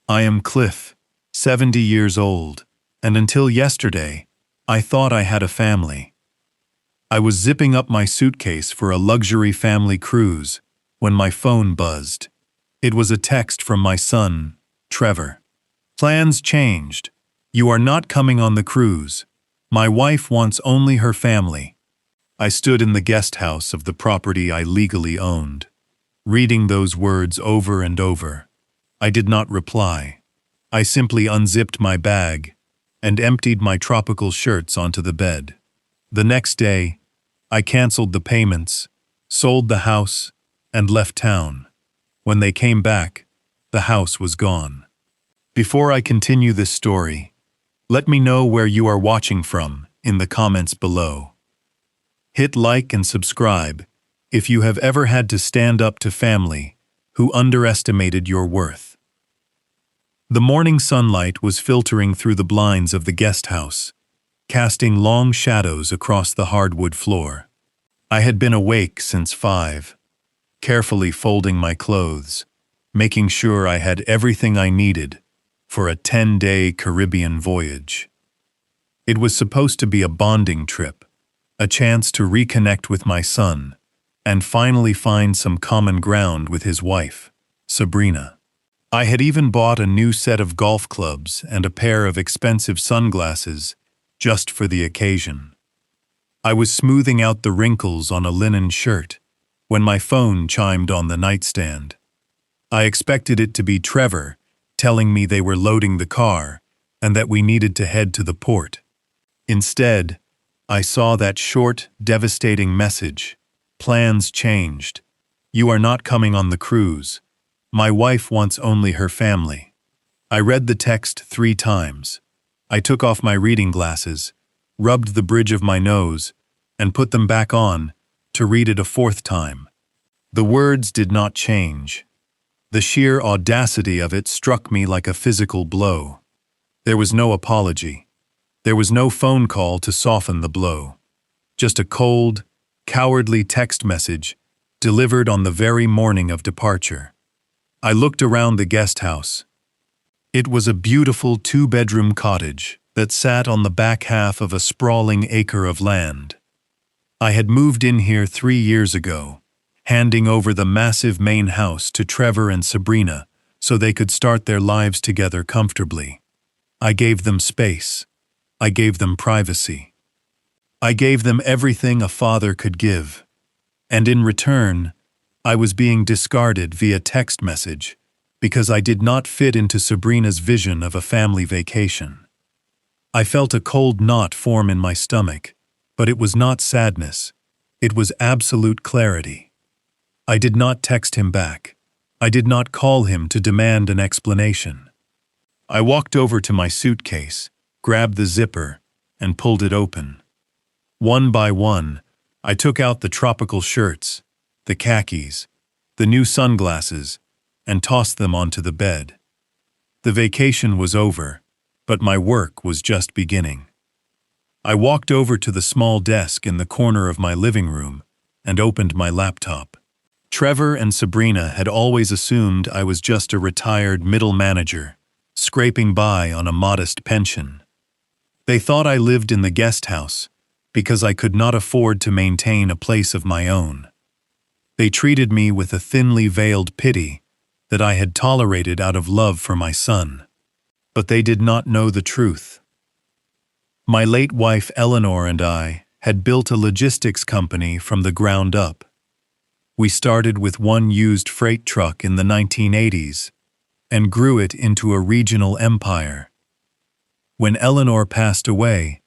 I am Cliff, 70 years old, and until yesterday, I thought I had a family. I was zipping up my suitcase for a luxury family cruise when my phone buzzed. It was a text from my son, Trevor. Plans changed. You are not coming on the cruise. My wife wants only her family. I stood in the guest house of the property I legally owned, reading those words over and over. I did not reply. I simply unzipped my bag and emptied my tropical shirts onto the bed. The next day, I canceled the payments, sold the house, and left town. When they came back, the house was gone. Before I continue this story, let me know where you are watching from in the comments below. Hit like and subscribe if you have ever had to stand up to family who underestimated your worth. The morning sunlight was filtering through the blinds of the guest house, casting long shadows across the hardwood floor. I had been awake since 5, carefully folding my clothes, making sure I had everything I needed for a 10-day Caribbean voyage. It was supposed to be a bonding trip, a chance to reconnect with my son, and finally find some common ground with his wife, Sabrina. I had even bought a new set of golf clubs and a pair of expensive sunglasses just for the occasion. I was smoothing out the wrinkles on a linen shirt when my phone chimed on the nightstand. I expected it to be Trevor telling me they were loading the car and that we needed to head to the port. Instead, I saw that short, devastating message. Plans changed. You are not coming on the cruise. My wife wants only her family. I read the text 3 times. I took off my reading glasses, rubbed the bridge of my nose, and put them back on to read it a 4th time. The words did not change. The sheer audacity of it struck me like a physical blow. There was no apology. There was no phone call to soften the blow. Just a cold, cowardly text message delivered on the very morning of departure. I looked around the guest house. It was a beautiful 2-bedroom cottage that sat on the back half of a sprawling acre of land. I had moved in here 3 years ago, handing over the massive main house to Trevor and Sabrina so they could start their lives together comfortably. I gave them space. I gave them privacy. I gave them everything a father could give. And in return, I was being discarded via text message because I did not fit into Sabrina's vision of a family vacation. I felt a cold knot form in my stomach, but it was not sadness. It was absolute clarity. I did not text him back. I did not call him to demand an explanation. I walked over to my suitcase, grabbed the zipper, and pulled it open. One by one, I took out the tropical shirts, the khakis, the new sunglasses, and tossed them onto the bed. The vacation was over, but my work was just beginning. I walked over to the small desk in the corner of my living room and opened my laptop. Trevor and Sabrina had always assumed I was just a retired middle manager, scraping by on a modest pension. They thought I lived in the guest house because I could not afford to maintain a place of my own. They treated me with a thinly veiled pity that I had tolerated out of love for my son. But they did not know the truth. My late wife Eleanor and I had built a logistics company from the ground up. We started with one used freight truck in the 1980s and grew it into a regional empire. When Eleanor passed away,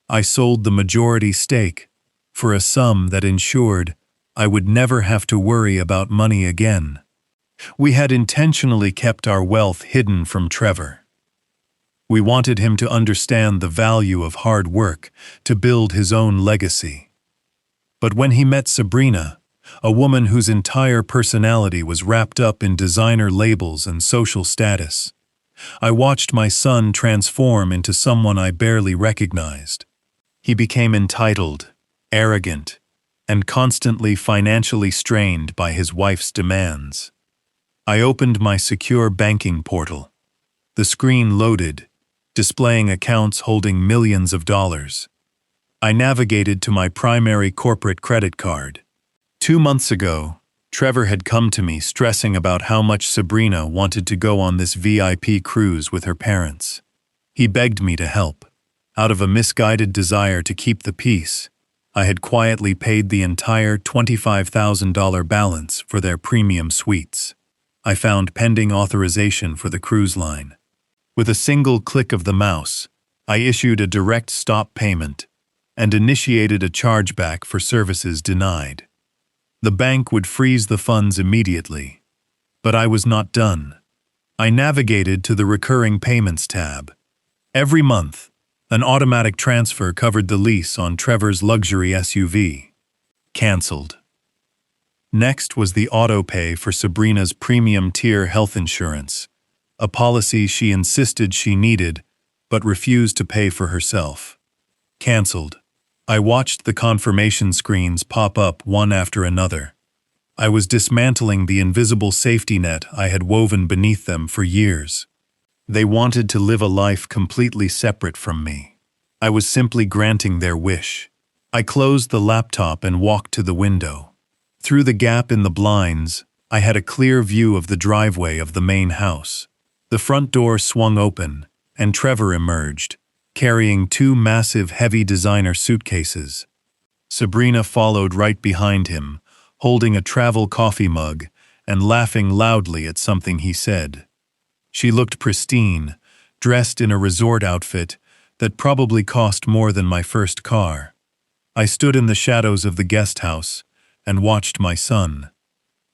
I sold the majority stake for a sum that ensured I would never have to worry about money again. We had intentionally kept our wealth hidden from Trevor. We wanted him to understand the value of hard work to build his own legacy. But when he met Sabrina, a woman whose entire personality was wrapped up in designer labels and social status, I watched my son transform into someone I barely recognized. He became entitled, arrogant, and constantly financially strained by his wife's demands. I opened my secure banking portal, The screen loaded, displaying accounts holding millions of dollars. I navigated to my primary corporate credit card. 2 months ago, Trevor had come to me stressing about how much Sabrina wanted to go on this VIP cruise with her parents. He begged me to help. Out of a misguided desire to keep the peace, I had quietly paid the entire $25,000 balance for their premium suites. I found pending authorization for the cruise line. With a single click of the mouse, I issued a direct stop payment and initiated a chargeback for services denied. The bank would freeze the funds immediately. But I was not done. I navigated to the Recurring Payments tab. Every month, an automatic transfer covered the lease on Trevor's luxury SUV. Cancelled. Next was the auto-pay for Sabrina's premium tier health insurance, a policy she insisted she needed but refused to pay for herself. Cancelled. I watched the confirmation screens pop up one after another. I was dismantling the invisible safety net I had woven beneath them for years. They wanted to live a life completely separate from me. I was simply granting their wish. I closed the laptop and walked to the window. Through the gap in the blinds, I had a clear view of the driveway of the main house. The front door swung open, and Trevor emerged, carrying 2 massive heavy designer suitcases. Sabrina followed right behind him, holding a travel coffee mug and laughing loudly at something he said. She looked pristine, dressed in a resort outfit that probably cost more than my first car. I stood in the shadows of the guest house and watched my son.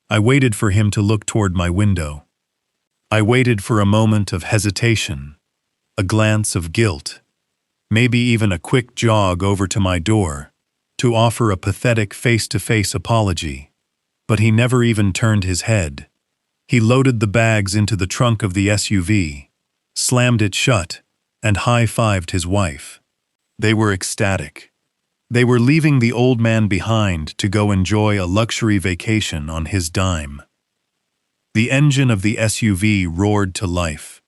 I waited for him to look toward my window. I waited for a moment of hesitation, a glance of guilt, maybe even a quick jog over to my door to offer a pathetic face-to-face apology. But he never even turned his head. He loaded the bags into the trunk of the SUV, slammed it shut, and high-fived his wife. They were ecstatic. They were leaving the old man behind to go enjoy a luxury vacation on his dime. The engine of the SUV roared to life.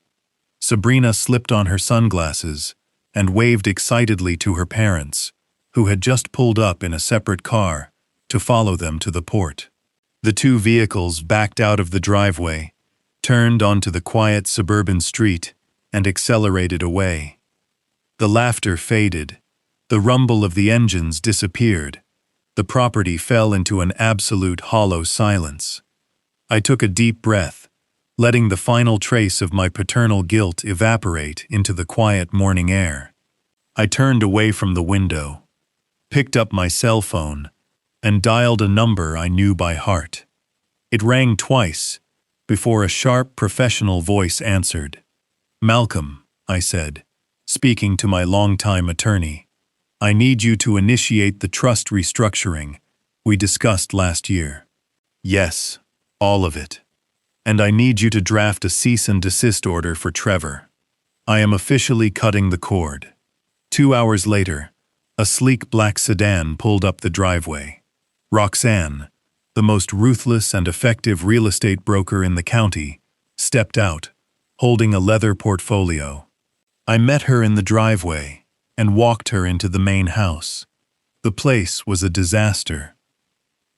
Sabrina slipped on her sunglasses and waved excitedly to her parents, who had just pulled up in a separate car to follow them to the port. The 2 vehicles backed out of the driveway, turned onto the quiet suburban street, and accelerated away. The laughter faded. The rumble of the engines disappeared. The property fell into an absolute hollow silence. I took a deep breath, letting the final trace of my paternal guilt evaporate into the quiet morning air. I turned away from the window, picked up my cell phone, and dialed a number I knew by heart. It rang twice before a sharp professional voice answered. "Malcolm," I said, speaking to my longtime attorney, "I need you to initiate the trust restructuring we discussed last year." "Yes, all of it. And I need you to draft a cease and desist order for Trevor. I am officially cutting the cord." 2 hours later, a sleek black sedan pulled up the driveway. Roxanne, the most ruthless and effective real estate broker in the county, stepped out, holding a leather portfolio. I met her in the driveway and walked her into the main house. The place was a disaster.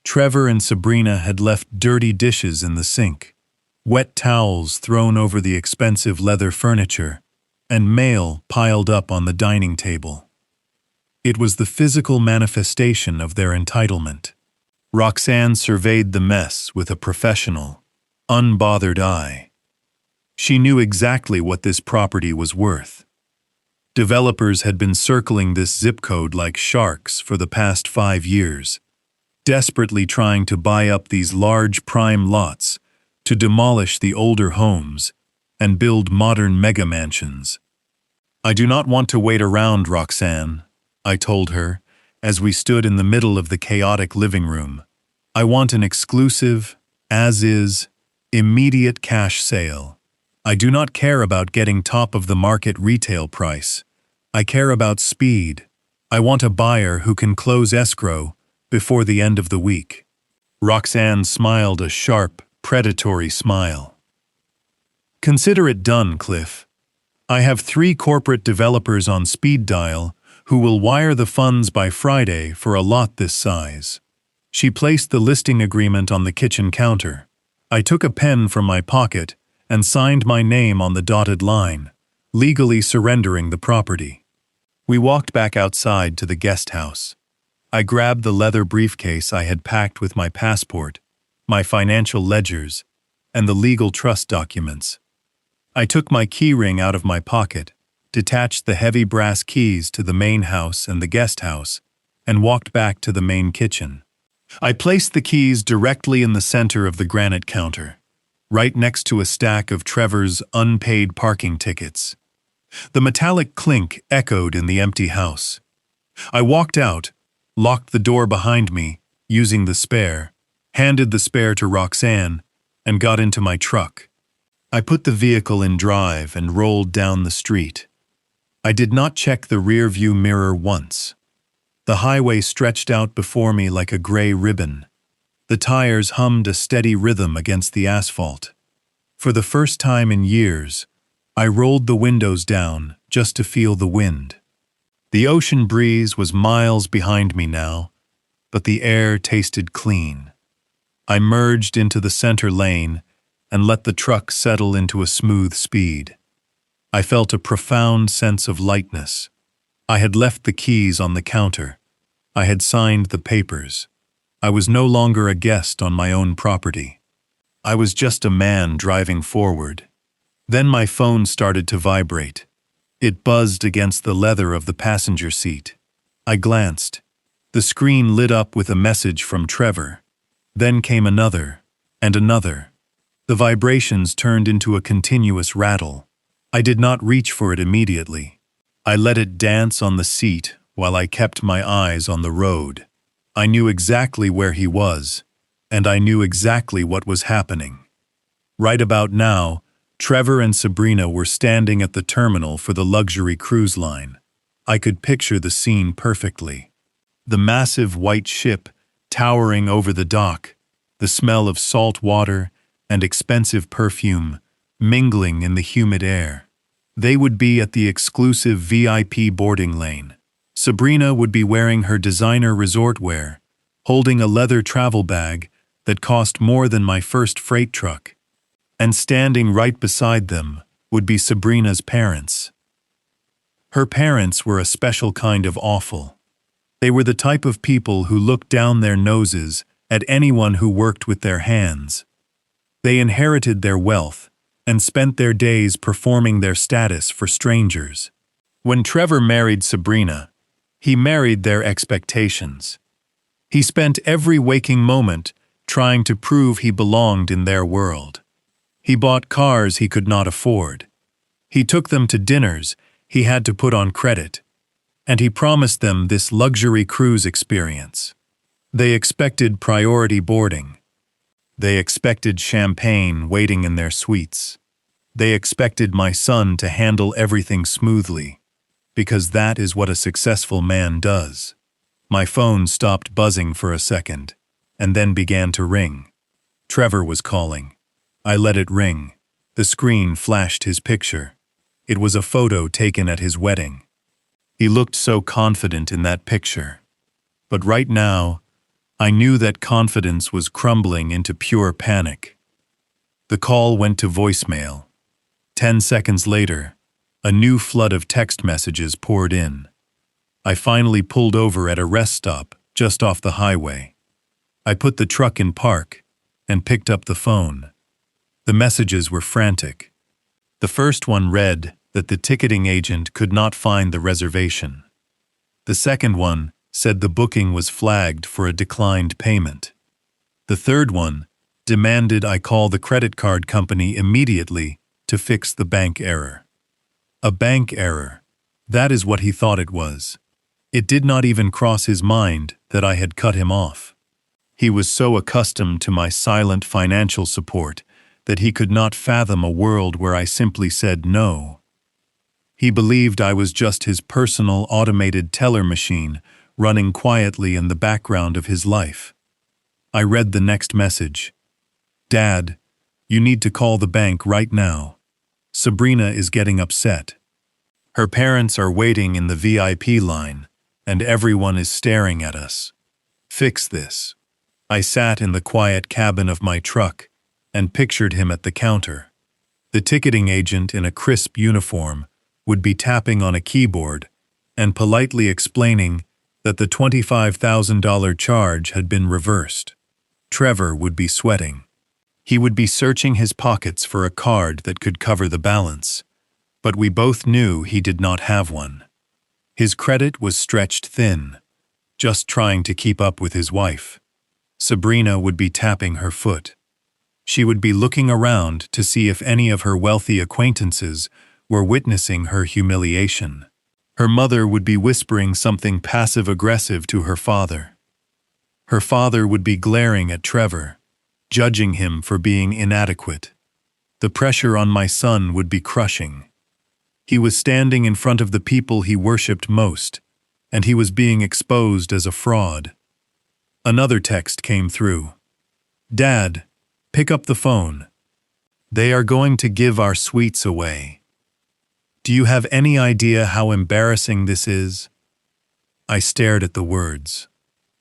Trevor and Sabrina had left dirty dishes in the sink, wet towels thrown over the expensive leather furniture, and mail piled up on the dining table. It was the physical manifestation of their entitlement. Roxanne surveyed the mess with a professional, unbothered eye. She knew exactly what this property was worth. Developers had been circling this zip code like sharks for the past 5 years, desperately trying to buy up these large prime lots to demolish the older homes and build modern mega-mansions. "I do not want to wait around, Roxanne," I told her, as we stood in the middle of the chaotic living room. "I want an exclusive, as-is, immediate cash sale. I do not care about getting top-of-the-market retail price. I care about speed. I want a buyer who can close escrow before the end of the week." Roxanne smiled a sharp, predatory smile. Consider it done, Cliff. I have 3 corporate developers on speed dial who will wire the funds by Friday for a lot this size. She placed the listing agreement on the kitchen counter. I took a pen from my pocket and signed my name on the dotted line, legally surrendering the property. We walked back outside to the guest house. I grabbed the leather briefcase I had packed with my passport, my financial ledgers, and the legal trust documents. I took my key ring out of my pocket, detached the heavy brass keys to the main house and the guest house, and walked back to the main kitchen. I placed the keys directly in the center of the granite counter, right next to a stack of Trevor's unpaid parking tickets. The metallic clink echoed in the empty house. I walked out, locked the door behind me, using the spare, handed the spare to Roxanne, and got into my truck. I put the vehicle in drive and rolled down the street. I did not check the rear-view mirror once. The highway stretched out before me like a gray ribbon. The tires hummed a steady rhythm against the asphalt. For the first time in years, I rolled the windows down just to feel the wind. The ocean breeze was miles behind me now, but the air tasted clean. I merged into the center lane and let the truck settle into a smooth speed. I felt a profound sense of lightness. I had left the keys on the counter. I had signed the papers. I was no longer a guest on my own property. I was just a man driving forward. Then my phone started to vibrate. It buzzed against the leather of the passenger seat. I glanced. The screen lit up with a message from Trevor. Then came another, and another. The vibrations turned into a continuous rattle. I did not reach for it immediately. I let it dance on the seat while I kept my eyes on the road. I knew exactly where he was, and I knew exactly what was happening. Right about now, Trevor and Sabrina were standing at the terminal for the luxury cruise line. I could picture the scene perfectly. The massive white ship towering over the dock, the smell of salt water and expensive perfume mingling in the humid air. They would be at the exclusive VIP boarding lane. Sabrina would be wearing her designer resort wear, holding a leather travel bag that cost more than my first freight truck. And standing right beside them would be Sabrina's parents. Her parents were a special kind of awful. They were the type of people who looked down their noses at anyone who worked with their hands. They inherited their wealth and spent their days performing their status for strangers. When Trevor married Sabrina, he married their expectations. He spent every waking moment trying to prove he belonged in their world. He bought cars he could not afford. He took them to dinners he had to put on credit, and he promised them this luxury cruise experience. They expected priority boarding. They expected champagne waiting in their suites. They expected my son to handle everything smoothly, because that is what a successful man does. My phone stopped buzzing for a second, and then began to ring. Trevor was calling. I let it ring. The screen flashed his picture. It was a photo taken at his wedding. He looked so confident in that picture. But right now, I knew that confidence was crumbling into pure panic. The call went to voicemail. 10 seconds later, a new flood of text messages poured in. I finally pulled over at a rest stop just off the highway. I put the truck in park and picked up the phone. The messages were frantic. The first one read that the ticketing agent could not find the reservation. The second one said the booking was flagged for a declined payment. The third one demanded I call the credit card company immediately to fix the bank error. A bank error. That is what he thought it was. It did not even cross his mind that I had cut him off. He was so accustomed to my silent financial support that he could not fathom a world where I simply said no. He believed I was just his personal automated teller machine running quietly in the background of his life. I read the next message. Dad, you need to call the bank right now. Sabrina is getting upset. Her parents are waiting in the VIP line, and everyone is staring at us. Fix this. I sat in the quiet cabin of my truck and pictured him at the counter. The ticketing agent in a crisp uniform would be tapping on a keyboard and politely explaining that the $25,000 charge had been reversed. Trevor would be sweating. He would be searching his pockets for a card that could cover the balance, but we both knew he did not have one. His credit was stretched thin, just trying to keep up with his wife. Sabrina would be tapping her foot. She would be looking around to see if any of her wealthy acquaintances were witnessing her humiliation. Her mother would be whispering something passive-aggressive to her father. Her father would be glaring at Trevor, judging him for being inadequate. The pressure on my son would be crushing. He was standing in front of the people he worshipped most, and he was being exposed as a fraud. Another text came through. "Dad, pick up the phone. They are going to give our sweets away. Do you have any idea how embarrassing this is?" I stared at the words.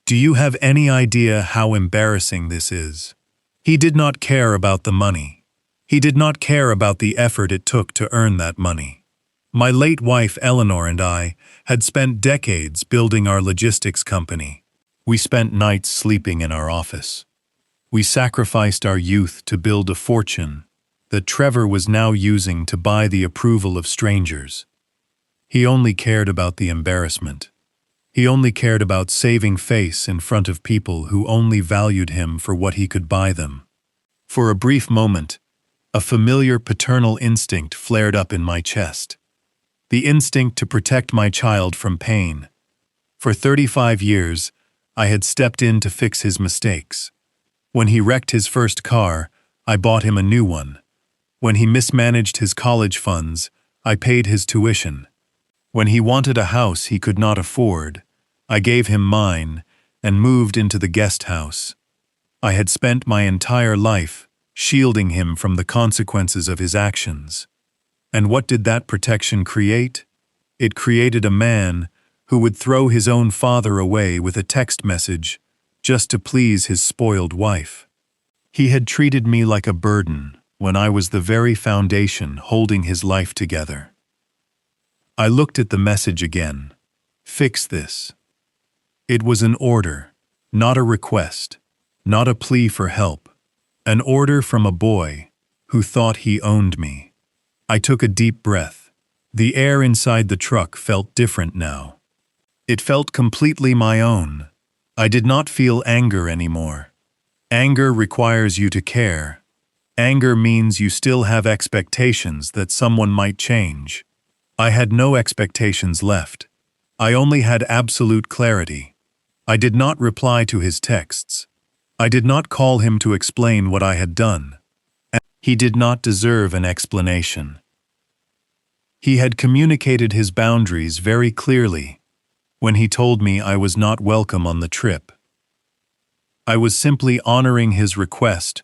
Do you have any idea how embarrassing this is? He did not care about the money. He did not care about the effort it took to earn that money. My late wife Eleanor and I had spent decades building our logistics company. We spent nights sleeping in our office. We sacrificed our youth to build a fortune that Trevor was now using to buy the approval of strangers. He only cared about the embarrassment. He only cared about saving face in front of people who only valued him for what he could buy them. For a brief moment, a familiar paternal instinct flared up in my chest. The instinct to protect my child from pain. For 35 years, I had stepped in to fix his mistakes. When he wrecked his first car, I bought him a new one. When he mismanaged his college funds, I paid his tuition. When he wanted a house he could not afford, I gave him mine and moved into the guest house. I had spent my entire life shielding him from the consequences of his actions. And what did that protection create? It created a man who would throw his own father away with a text message just to please his spoiled wife. He had treated me like a burden when I was the very foundation holding his life together. I looked at the message again. Fix this. It was an order, not a request, not a plea for help. An order from a boy who thought he owned me. I took a deep breath. The air inside the truck felt different now. It felt completely my own. I did not feel anger anymore. Anger requires you to care. Anger means you still have expectations that someone might change. I had no expectations left. I only had absolute clarity. I did not reply to his texts. I did not call him to explain what I had done. He did not deserve an explanation. He had communicated his boundaries very clearly when he told me I was not welcome on the trip. I was simply honoring his request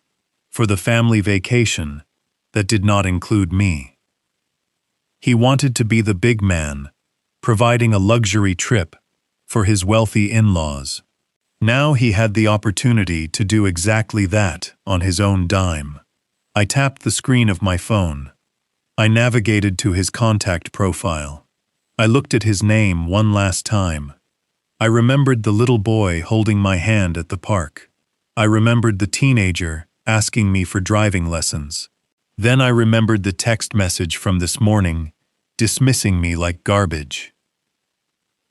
for the family vacation that did not include me. He wanted to be the big man, providing a luxury trip for his wealthy in-laws. Now he had the opportunity to do exactly that on his own dime. I tapped the screen of my phone. I navigated to his contact profile. I looked at his name one last time. I remembered the little boy holding my hand at the park. I remembered the teenager asking me for driving lessons. Then I remembered the text message from this morning, dismissing me like garbage.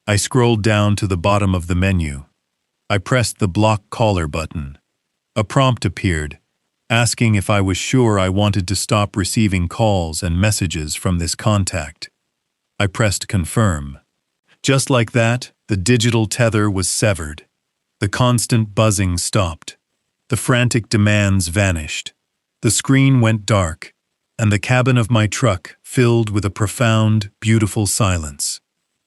I scrolled down to the bottom of the menu. I pressed the block caller button. A prompt appeared, asking if I was sure I wanted to stop receiving calls and messages from this contact. I pressed confirm. Just like that, the digital tether was severed. The constant buzzing stopped. The frantic demands vanished. The screen went dark, and the cabin of my truck filled with a profound, beautiful silence.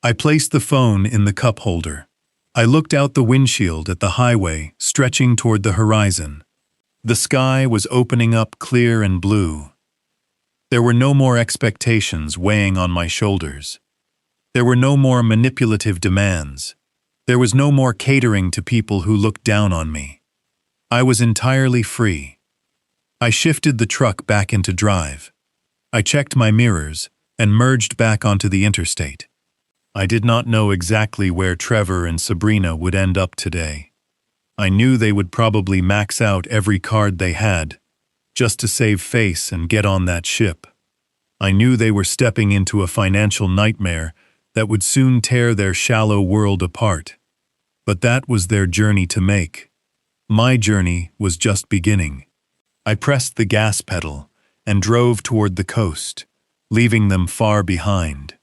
I placed the phone in the cup holder. I looked out the windshield at the highway stretching toward the horizon. The sky was opening up clear and blue. There were no more expectations weighing on my shoulders. There were no more manipulative demands. There was no more catering to people who looked down on me. I was entirely free. I shifted the truck back into drive. I checked my mirrors and merged back onto the interstate. I did not know exactly where Trevor and Sabrina would end up today. I knew they would probably max out every card they had, just to save face and get on that ship. I knew they were stepping into a financial nightmare that would soon tear their shallow world apart. But that was their journey to make. My journey was just beginning. I pressed the gas pedal and drove toward the coast, leaving them far behind.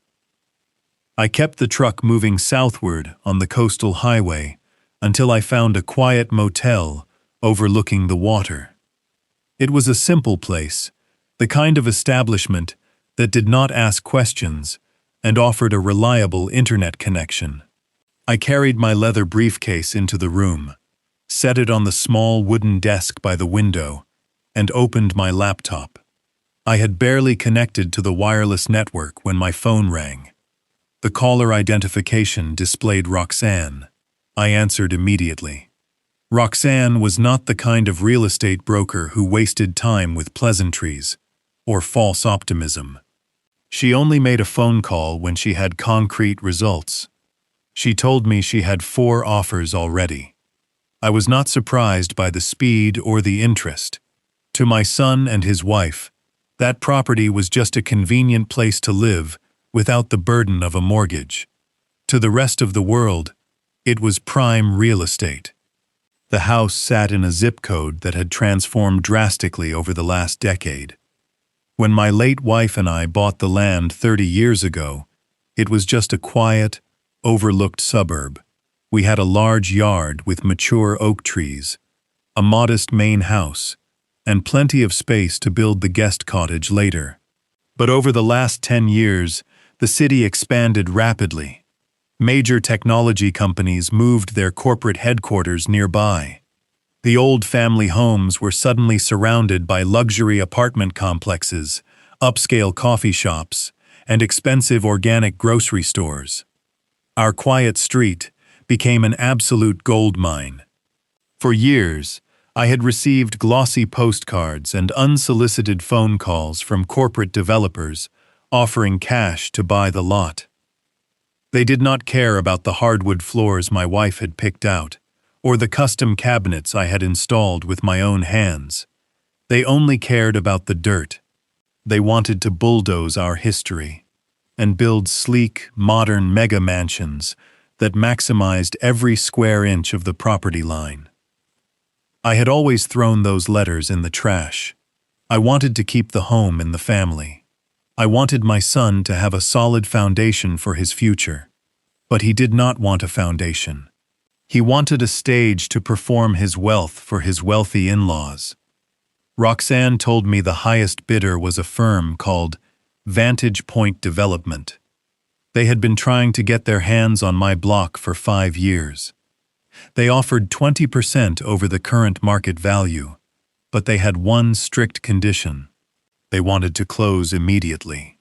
I kept the truck moving southward on the coastal highway until I found a quiet motel overlooking the water. It was a simple place, the kind of establishment that did not ask questions and offered a reliable internet connection. I carried my leather briefcase into the room, set it on the small wooden desk by the window, and opened my laptop. I had barely connected to the wireless network when my phone rang. The caller identification displayed Roxanne. I answered immediately. Roxanne was not the kind of real estate broker who wasted time with pleasantries or false optimism. She only made a phone call when she had concrete results. She told me she had 4 offers already. I was not surprised by the speed or the interest. To my son and his wife, that property was just a convenient place to live without the burden of a mortgage. To the rest of the world, it was prime real estate. The house sat in a zip code that had transformed drastically over the last decade. When my late wife and I bought the land 30 years ago, it was just a quiet, overlooked suburb. We had a large yard with mature oak trees, a modest main house, and plenty of space to build the guest cottage later. But over the last 10 years, the city expanded rapidly. Major technology companies moved their corporate headquarters nearby. The old family homes were suddenly surrounded by luxury apartment complexes, upscale coffee shops, and expensive organic grocery stores. Our quiet street became an absolute gold mine. For years, I had received glossy postcards and unsolicited phone calls from corporate developers offering cash to buy the lot. They did not care about the hardwood floors my wife had picked out, or the custom cabinets I had installed with my own hands. They only cared about the dirt. They wanted to bulldoze our history and build sleek, modern mega mansions that maximized every square inch of the property line. I had always thrown those letters in the trash. I wanted to keep the home in the family. I wanted my son to have a solid foundation for his future. But he did not want a foundation. He wanted a stage to perform his wealth for his wealthy in-laws. Roxanne told me the highest bidder was a firm called Vantage Point Development. They had been trying to get their hands on my block for 5 years. They offered 20% over the current market value, but they had one strict condition. They wanted to close immediately.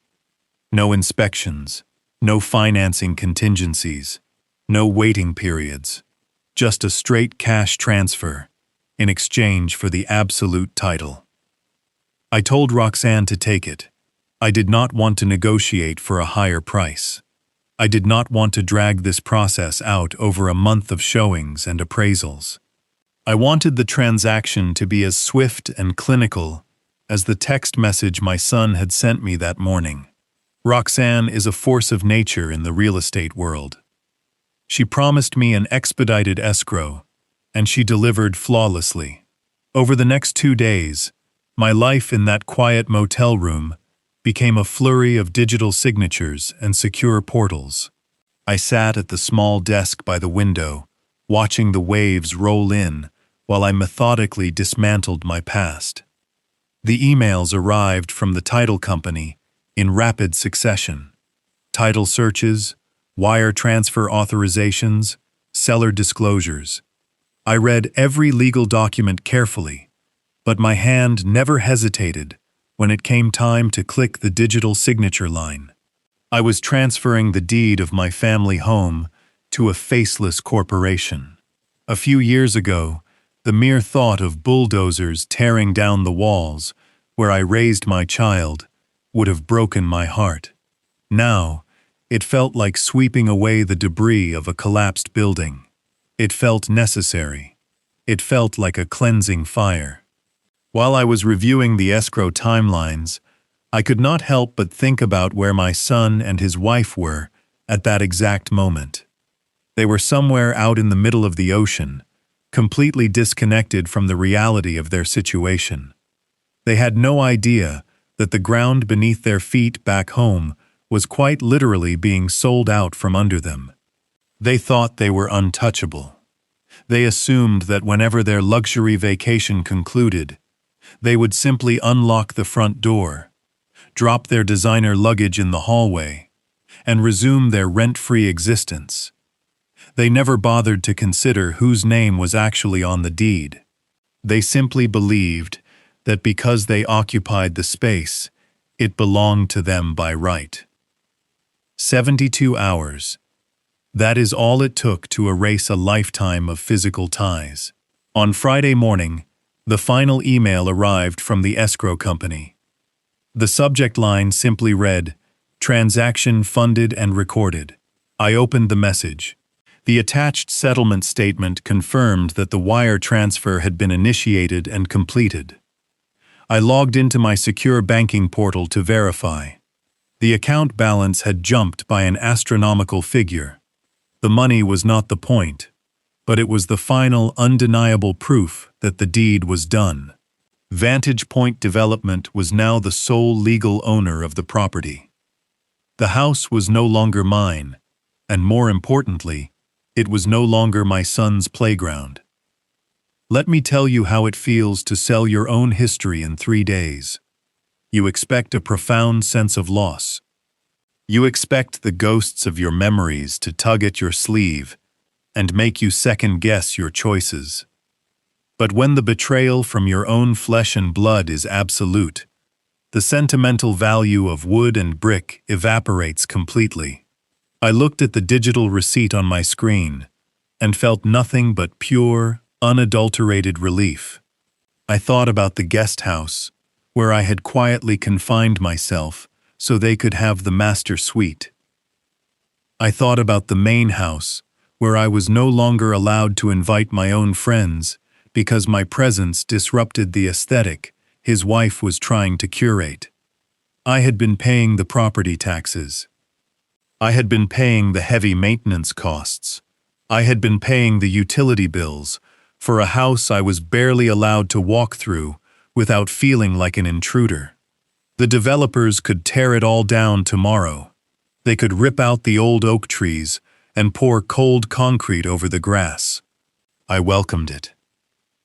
No inspections, no financing contingencies, no waiting periods, just a straight cash transfer in exchange for the absolute title. I told Roxanne to take it. I did not want to negotiate for a higher price. I did not want to drag this process out over a month of showings and appraisals. I wanted the transaction to be as swift and clinical as the text message my son had sent me that morning. Roxanne is a force of nature in the real estate world. She promised me an expedited escrow, and she delivered flawlessly. Over the next 2 days, my life in that quiet motel room became a flurry of digital signatures and secure portals. I sat at the small desk by the window, watching the waves roll in while I methodically dismantled my past. The emails arrived from the title company in rapid succession. Title searches, wire transfer authorizations, seller disclosures. I read every legal document carefully, but my hand never hesitated when it came time to click the digital signature line. I was transferring the deed of my family home to a faceless corporation. A few years ago, the mere thought of bulldozers tearing down the walls where I raised my child would have broken my heart. Now, it felt like sweeping away the debris of a collapsed building. It felt necessary. It felt like a cleansing fire. While I was reviewing the escrow timelines, I could not help but think about where my son and his wife were at that exact moment. They were somewhere out in the middle of the ocean, completely disconnected from the reality of their situation. They had no idea that the ground beneath their feet back home was quite literally being sold out from under them. They thought they were untouchable. They assumed that whenever their luxury vacation concluded, they would simply unlock the front door, drop their designer luggage in the hallway, and resume their rent-free existence. They never bothered to consider whose name was actually on the deed. They simply believed that because they occupied the space, it belonged to them by right. 72 hours. That is all it took to erase a lifetime of physical ties. On Friday morning, the final email arrived from the escrow company. The subject line simply read, "Transaction funded and recorded." I opened the message. The attached settlement statement confirmed that the wire transfer had been initiated and completed. I logged into my secure banking portal to verify. The account balance had jumped by an astronomical figure. The money was not the point, but it was the final, undeniable proof that the deed was done. Vantage Point Development was now the sole legal owner of the property. The house was no longer mine, and more importantly, it was no longer my son's playground. Let me tell you how it feels to sell your own history in 3 days. You expect a profound sense of loss. You expect the ghosts of your memories to tug at your sleeve and make you second-guess your choices. But when the betrayal from your own flesh and blood is absolute, the sentimental value of wood and brick evaporates completely. I looked at the digital receipt on my screen and felt nothing but pure, unadulterated relief. I thought about the guest house, where I had quietly confined myself so they could have the master suite. I thought about the main house, where I was no longer allowed to invite my own friends because my presence disrupted the aesthetic his wife was trying to curate. I had been paying the property taxes. I had been paying the heavy maintenance costs. I had been paying the utility bills for a house I was barely allowed to walk through without feeling like an intruder. The developers could tear it all down tomorrow. They could rip out the old oak trees and pour cold concrete over the grass. I welcomed it.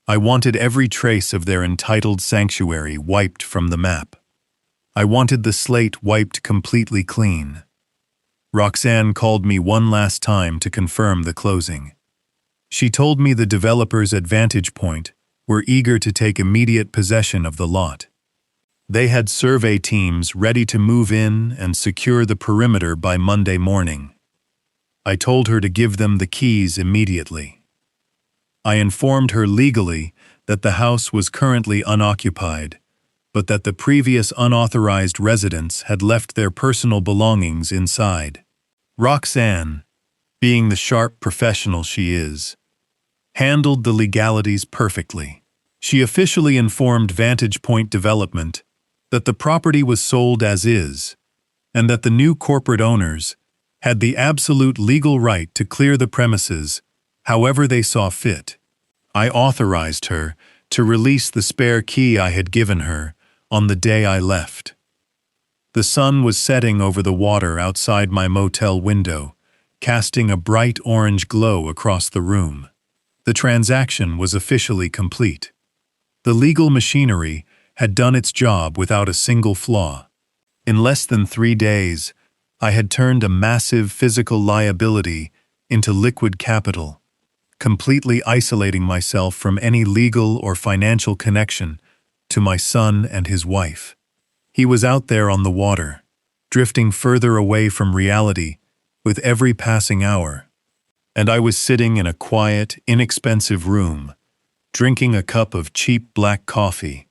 I wanted every trace of their entitled sanctuary wiped from the map. I wanted the slate wiped completely clean. Roxanne called me one last time to confirm the closing. She told me the developers at Vantage Point were eager to take immediate possession of the lot. They had survey teams ready to move in and secure the perimeter by Monday morning. I told her to give them the keys immediately. I informed her legally that the house was currently unoccupied, but that the previous unauthorized residents had left their personal belongings inside. Roxanne, being the sharp professional she is, handled the legalities perfectly. She officially informed Vantage Point Development that the property was sold as is, and that the new corporate owners had the absolute legal right to clear the premises however they saw fit. I authorized her to release the spare key I had given her on the day I left. The sun was setting over the water outside my motel window, casting a bright orange glow across the room. The transaction was officially complete. The legal machinery had done its job without a single flaw. In less than 3 days, I had turned a massive physical liability into liquid capital, completely isolating myself from any legal or financial connection to my son and his wife. He was out there on the water, drifting further away from reality with every passing hour. And I was sitting in a quiet, inexpensive room, drinking a cup of cheap black coffee,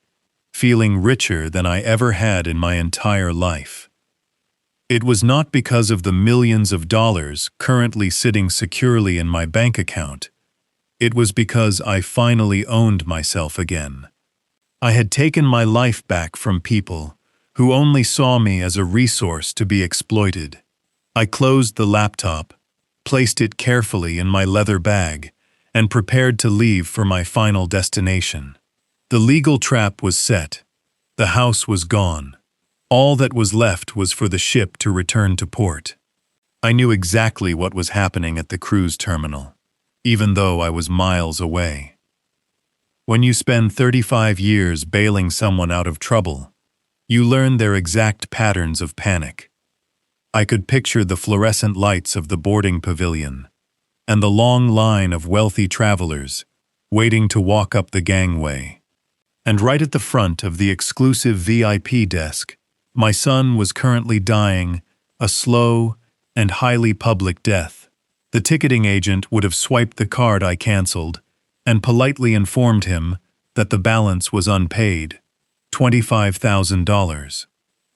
feeling richer than I ever had in my entire life. It was not because of the millions of dollars currently sitting securely in my bank account. It was because I finally owned myself again. I had taken my life back from people who only saw me as a resource to be exploited. I closed the laptop, placed it carefully in my leather bag, and prepared to leave for my final destination. The legal trap was set. The house was gone. All that was left was for the ship to return to port. I knew exactly what was happening at the cruise terminal, even though I was miles away. When you spend 35 years bailing someone out of trouble, you learn their exact patterns of panic. I could picture the fluorescent lights of the boarding pavilion and the long line of wealthy travelers waiting to walk up the gangway. And right at the front of the exclusive VIP desk, my son was currently dying a slow and highly public death. The ticketing agent would have swiped the card I canceled and politely informed him that the balance was unpaid, $25,000.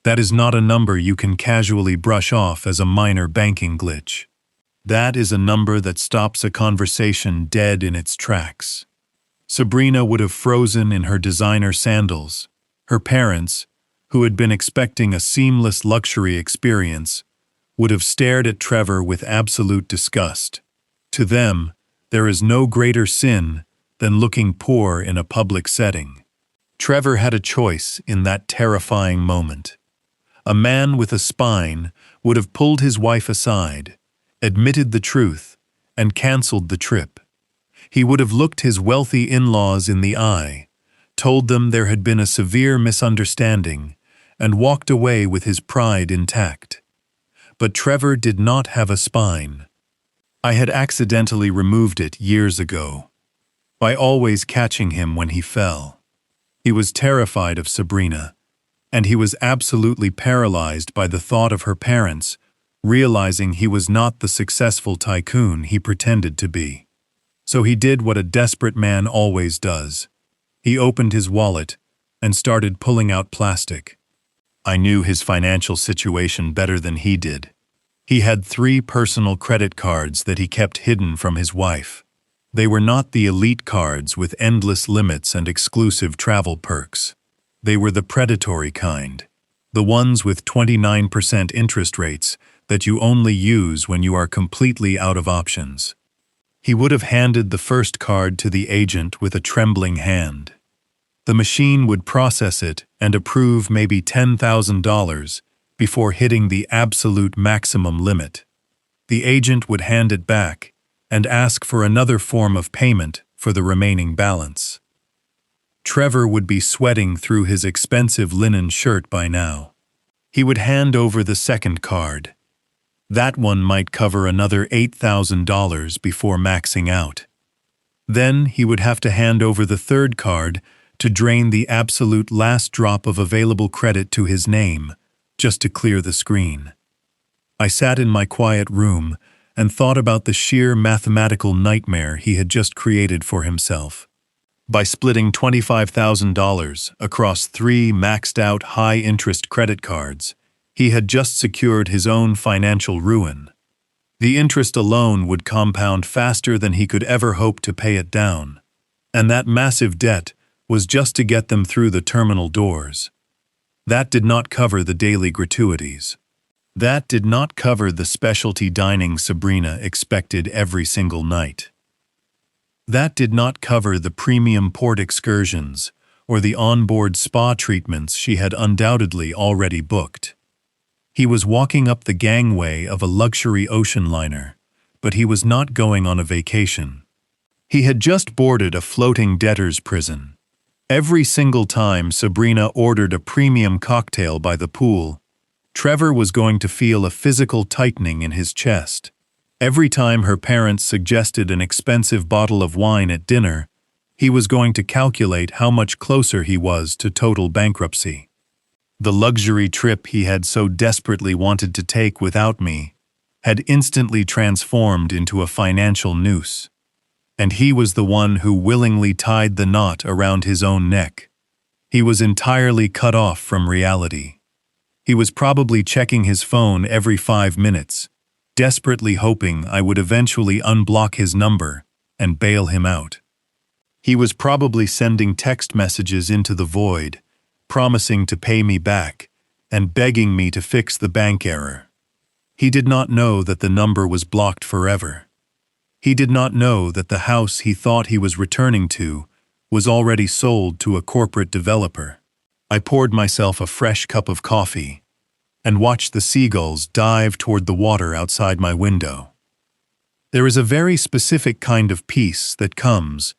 That is not a number you can casually brush off as a minor banking glitch. That is a number that stops a conversation dead in its tracks. Sabrina would have frozen in her designer sandals. Her parents, who had been expecting a seamless luxury experience, would have stared at Trevor with absolute disgust. To them, there is no greater sin than looking poor in a public setting. Trevor had a choice in that terrifying moment. A man with a spine would have pulled his wife aside, admitted the truth, and canceled the trip. He would have looked his wealthy in-laws in the eye, told them there had been a severe misunderstanding, and walked away with his pride intact. But Trevor did not have a spine. I had accidentally removed it years ago, by always catching him when he fell. He was terrified of Sabrina, and he was absolutely paralyzed by the thought of her parents, realizing he was not the successful tycoon he pretended to be. So he did what a desperate man always does. He opened his wallet and started pulling out plastic. I knew his financial situation better than he did. He had 3 personal credit cards that he kept hidden from his wife. They were not the elite cards with endless limits and exclusive travel perks. They were the predatory kind, the ones with 29% interest rates that you only use when you are completely out of options. He would have handed the first card to the agent with a trembling hand. The machine would process it and approve maybe $10,000 before hitting the absolute maximum limit. The agent would hand it back and ask for another form of payment for the remaining balance. Trevor would be sweating through his expensive linen shirt by now. He would hand over the second card. That one might cover another $8,000 before maxing out. Then he would have to hand over the third card to drain the absolute last drop of available credit to his name, just to clear the screen. I sat in my quiet room and thought about the sheer mathematical nightmare he had just created for himself. By splitting $25,000 across 3 maxed-out high-interest credit cards, he had just secured his own financial ruin. The interest alone would compound faster than he could ever hope to pay it down, and that massive debt was just to get them through the terminal doors. That did not cover the daily gratuities. That did not cover the specialty dining Sabrina expected every single night. That did not cover the premium port excursions or the onboard spa treatments she had undoubtedly already booked. He was walking up the gangway of a luxury ocean liner, but he was not going on a vacation. He had just boarded a floating debtor's prison. Every single time Sabrina ordered a premium cocktail by the pool, Trevor was going to feel a physical tightening in his chest. Every time her parents suggested an expensive bottle of wine at dinner, he was going to calculate how much closer he was to total bankruptcy. The luxury trip he had so desperately wanted to take without me had instantly transformed into a financial noose, and he was the one who willingly tied the knot around his own neck. He was entirely cut off from reality. He was probably checking his phone every 5 minutes, desperately hoping I would eventually unblock his number and bail him out. He was probably sending text messages into the void, promising to pay me back and begging me to fix the bank error. He did not know that the number was blocked forever. He did not know that the house he thought he was returning to was already sold to a corporate developer. I poured myself a fresh cup of coffee and watched the seagulls dive toward the water outside my window. There is a very specific kind of peace that comes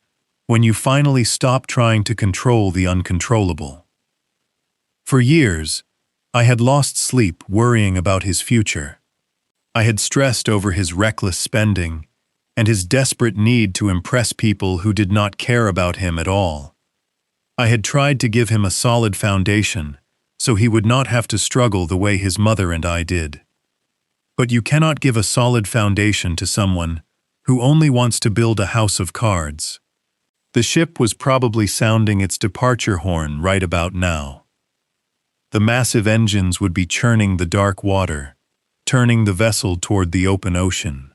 when you finally stop trying to control the uncontrollable. For years, I had lost sleep worrying about his future. I had stressed over his reckless spending and his desperate need to impress people who did not care about him at all. I had tried to give him a solid foundation so he would not have to struggle the way his mother and I did. But you cannot give a solid foundation to someone who only wants to build a house of cards. The ship was probably sounding its departure horn right about now. The massive engines would be churning the dark water, turning the vessel toward the open ocean.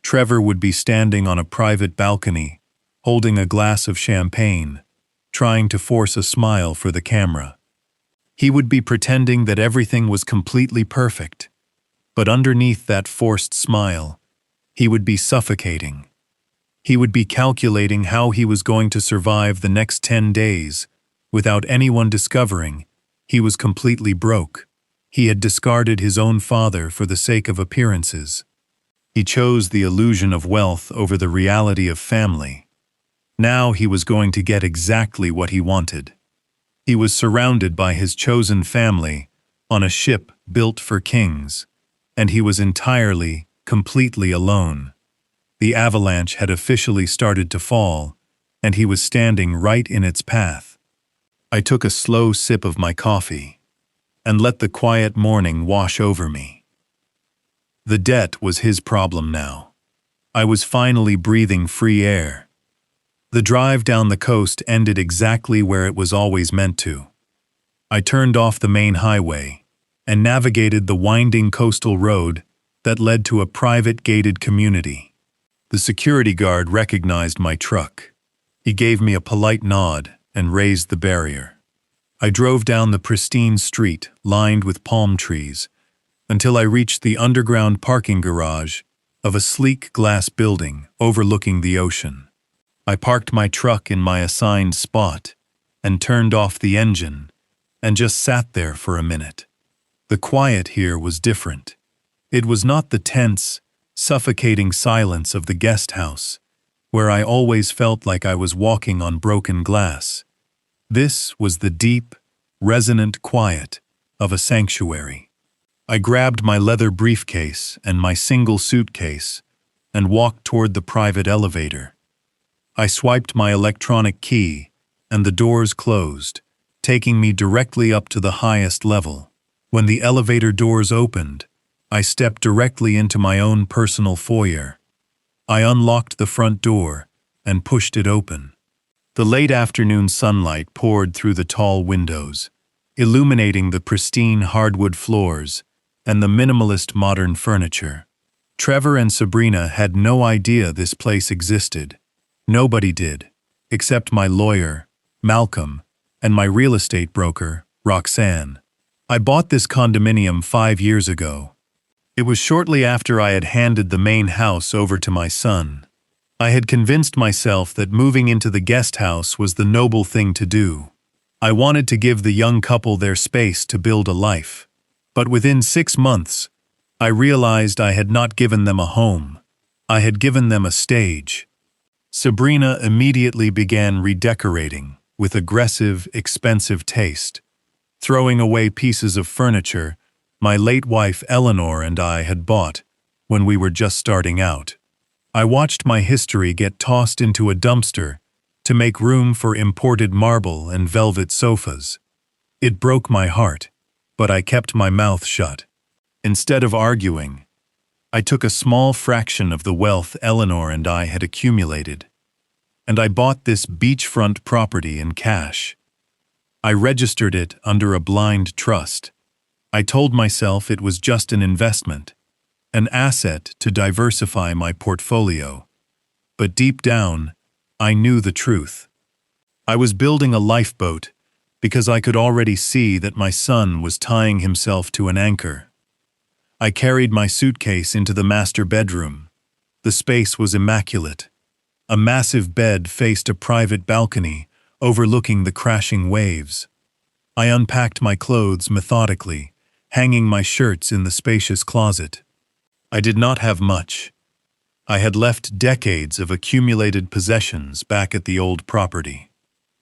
Trevor would be standing on a private balcony, holding a glass of champagne, trying to force a smile for the camera. He would be pretending that everything was completely perfect, but underneath that forced smile, he would be suffocating. He would be calculating how he was going to survive the next 10 days without anyone discovering he was completely broke. He had discarded his own father for the sake of appearances. He chose the illusion of wealth over the reality of family. Now he was going to get exactly what he wanted. He was surrounded by his chosen family on a ship built for kings, and he was entirely, completely alone. The avalanche had officially started to fall, and he was standing right in its path. I took a slow sip of my coffee and let the quiet morning wash over me. The debt was his problem now. I was finally breathing free air. The drive down the coast ended exactly where it was always meant to. I turned off the main highway and navigated the winding coastal road that led to a private gated community. The security guard recognized my truck. He gave me a polite nod and raised the barrier. I drove down the pristine street lined with palm trees until I reached the underground parking garage of a sleek glass building overlooking the ocean. I parked my truck in my assigned spot and turned off the engine and just sat there for a minute. The quiet here was different. It was not the tense, suffocating silence of the guest house, where I always felt like I was walking on broken glass. This was the deep, resonant quiet of a sanctuary. I grabbed my leather briefcase and my single suitcase and walked toward the private elevator. I swiped my electronic key, and the doors closed, taking me directly up to the highest level. When the elevator doors opened, I stepped directly into my own personal foyer. I unlocked the front door and pushed it open. The late afternoon sunlight poured through the tall windows, illuminating the pristine hardwood floors and the minimalist modern furniture. Trevor and Sabrina had no idea this place existed. Nobody did, except my lawyer, Malcolm, and my real estate broker, Roxanne. I bought this condominium 5 years ago. It was shortly after I had handed the main house over to my son. I had convinced myself that moving into the guest house was the noble thing to do. I wanted to give the young couple their space to build a life. But within 6 months, I realized I had not given them a home. I had given them a stage. Sabrina immediately began redecorating with aggressive, expensive taste, throwing away pieces of furniture my late wife Eleanor and I had bought when we were just starting out. I watched my history get tossed into a dumpster to make room for imported marble and velvet sofas. It broke my heart, but I kept my mouth shut. Instead of arguing, I took a small fraction of the wealth Eleanor and I had accumulated, and I bought this beachfront property in cash. I registered it under a blind trust. I told myself it was just an investment, an asset to diversify my portfolio. But deep down, I knew the truth. I was building a lifeboat because I could already see that my son was tying himself to an anchor. I carried my suitcase into the master bedroom. The space was immaculate. A massive bed faced a private balcony overlooking the crashing waves. I unpacked my clothes methodically, hanging my shirts in the spacious closet. I did not have much. I had left decades of accumulated possessions back at the old property.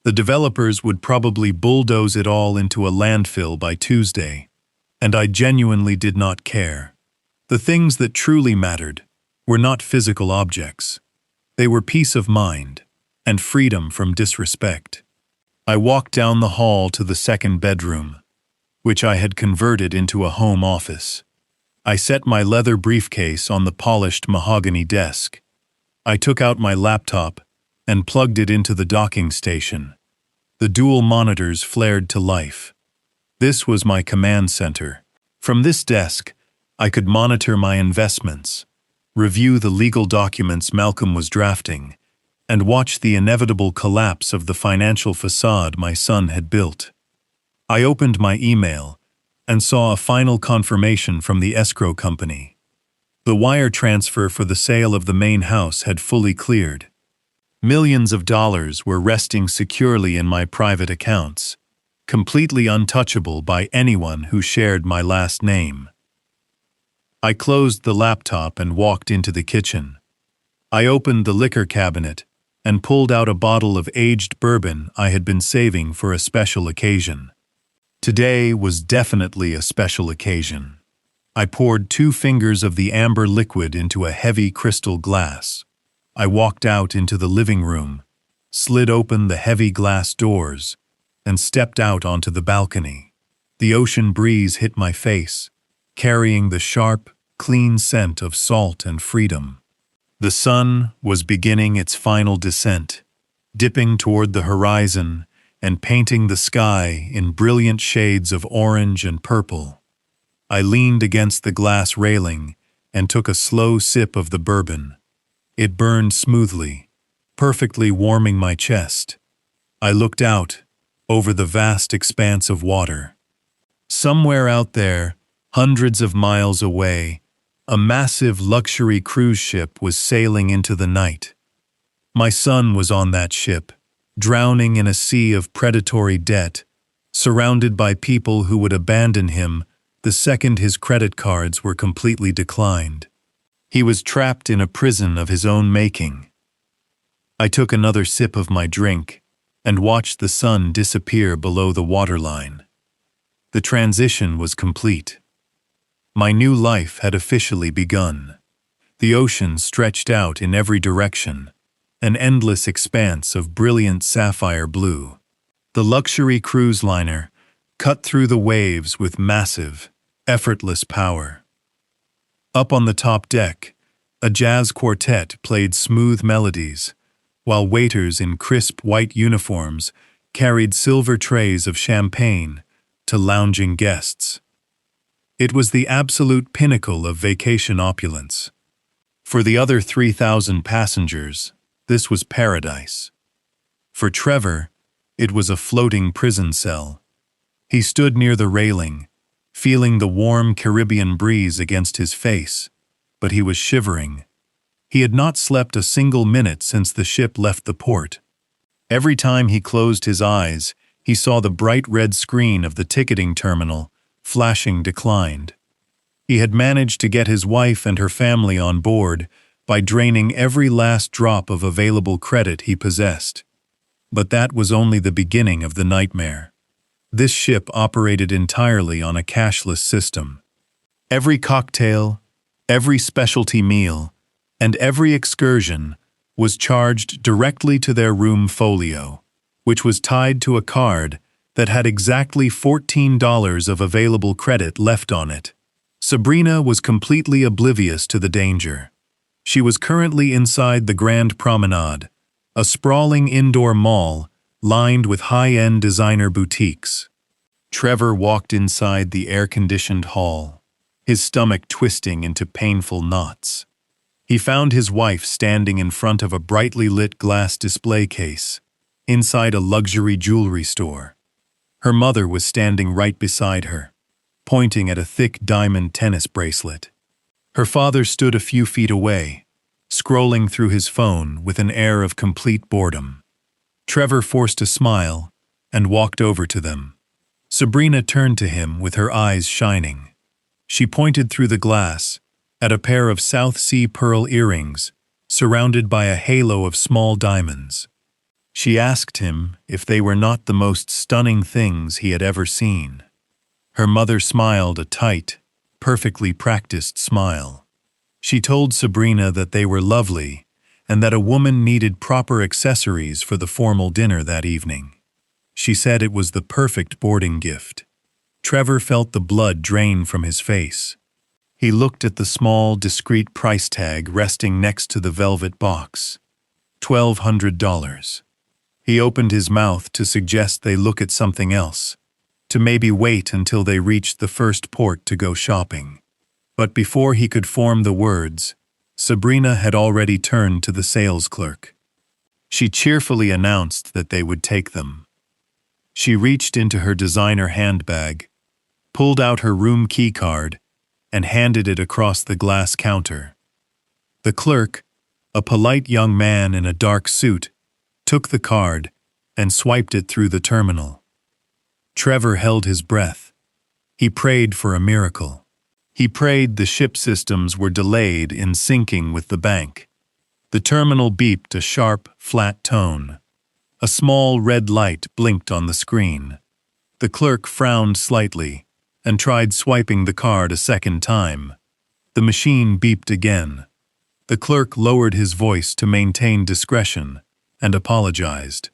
The developers would probably bulldoze it all into a landfill by Tuesday, and I genuinely did not care. The things that truly mattered were not physical objects. They were peace of mind and freedom from disrespect. I walked down the hall to the second bedroom, which I had converted into a home office. I set my leather briefcase on the polished mahogany desk. I took out my laptop and plugged it into the docking station. The dual monitors flared to life. This was my command center. From this desk, I could monitor my investments, review the legal documents Malcolm was drafting, and watch the inevitable collapse of the financial facade my son had built. I opened my email and saw a final confirmation from the escrow company. The wire transfer for the sale of the main house had fully cleared. Millions of dollars were resting securely in my private accounts, completely untouchable by anyone who shared my last name. I closed the laptop and walked into the kitchen. I opened the liquor cabinet and pulled out a bottle of aged bourbon I had been saving for a special occasion. Today was definitely a special occasion. I poured 2 fingers of the amber liquid into a heavy crystal glass. I walked out into the living room, slid open the heavy glass doors, and stepped out onto the balcony. The ocean breeze hit my face, carrying the sharp, clean scent of salt and freedom. The sun was beginning its final descent, dipping toward the horizon and painting the sky in brilliant shades of orange and purple. I leaned against the glass railing and took a slow sip of the bourbon. It burned smoothly, perfectly warming my chest. I looked out over the vast expanse of water. Somewhere out there, hundreds of miles away, a massive luxury cruise ship was sailing into the night. My son was on that ship, drowning in a sea of predatory debt, surrounded by people who would abandon him the second his credit cards were completely declined. He was trapped in a prison of his own making. I took another sip of my drink and watched the sun disappear below the waterline. The transition was complete. My new life had officially begun. The ocean stretched out in every direction, an endless expanse of brilliant sapphire blue. The luxury cruise liner cut through the waves with massive, effortless power. Up on the top deck, a jazz quartet played smooth melodies, while waiters in crisp white uniforms carried silver trays of champagne to lounging guests. It was the absolute pinnacle of vacation opulence. For the other 3,000 passengers, this was paradise. For Trevor, it was a floating prison cell. He stood near the railing, feeling the warm Caribbean breeze against his face, but he was shivering. He had not slept a single minute since the ship left the port. Every time he closed his eyes, he saw the bright red screen of the ticketing terminal flashing declined. He had managed to get his wife and her family on board by draining every last drop of available credit he possessed. But that was only the beginning of the nightmare. This ship operated entirely on a cashless system. Every cocktail, every specialty meal, and every excursion was charged directly to their room folio, which was tied to a card that had exactly $14 of available credit left on it. Sabrina was completely oblivious to the danger. She was currently inside the Grand Promenade, a sprawling indoor mall lined with high-end designer boutiques. Trevor walked inside the air-conditioned hall, his stomach twisting into painful knots. He found his wife standing in front of a brightly lit glass display case, inside a luxury jewelry store. Her mother was standing right beside her, pointing at a thick diamond tennis bracelet. Her father stood a few feet away, scrolling through his phone with an air of complete boredom. Trevor forced a smile and walked over to them. Sabrina turned to him with her eyes shining. She pointed through the glass at a pair of South Sea pearl earrings surrounded by a halo of small diamonds. She asked him if they were not the most stunning things he had ever seen. Her mother smiled a tight, perfectly practiced smile. She told Sabrina that they were lovely and that a woman needed proper accessories for the formal dinner that evening. She said it was the perfect boarding gift. Trevor felt the blood drain from his face. He looked at the small, discreet price tag resting next to the velvet box. $1,200. He opened his mouth to suggest they look at something else, to maybe wait until they reached the first port to go shopping. But before he could form the words, Sabrina had already turned to the sales clerk. She cheerfully announced that they would take them. She reached into her designer handbag, pulled out her room key card, and handed it across the glass counter. The clerk, a polite young man in a dark suit, took the card and swiped it through the terminal. Trevor held his breath. He prayed for a miracle. He prayed the ship systems were delayed in syncing with the bank. The terminal beeped a sharp, flat tone. A small red light blinked on the screen. The clerk frowned slightly and tried swiping the card a second time. The machine beeped again. The clerk lowered his voice to maintain discretion and apologized.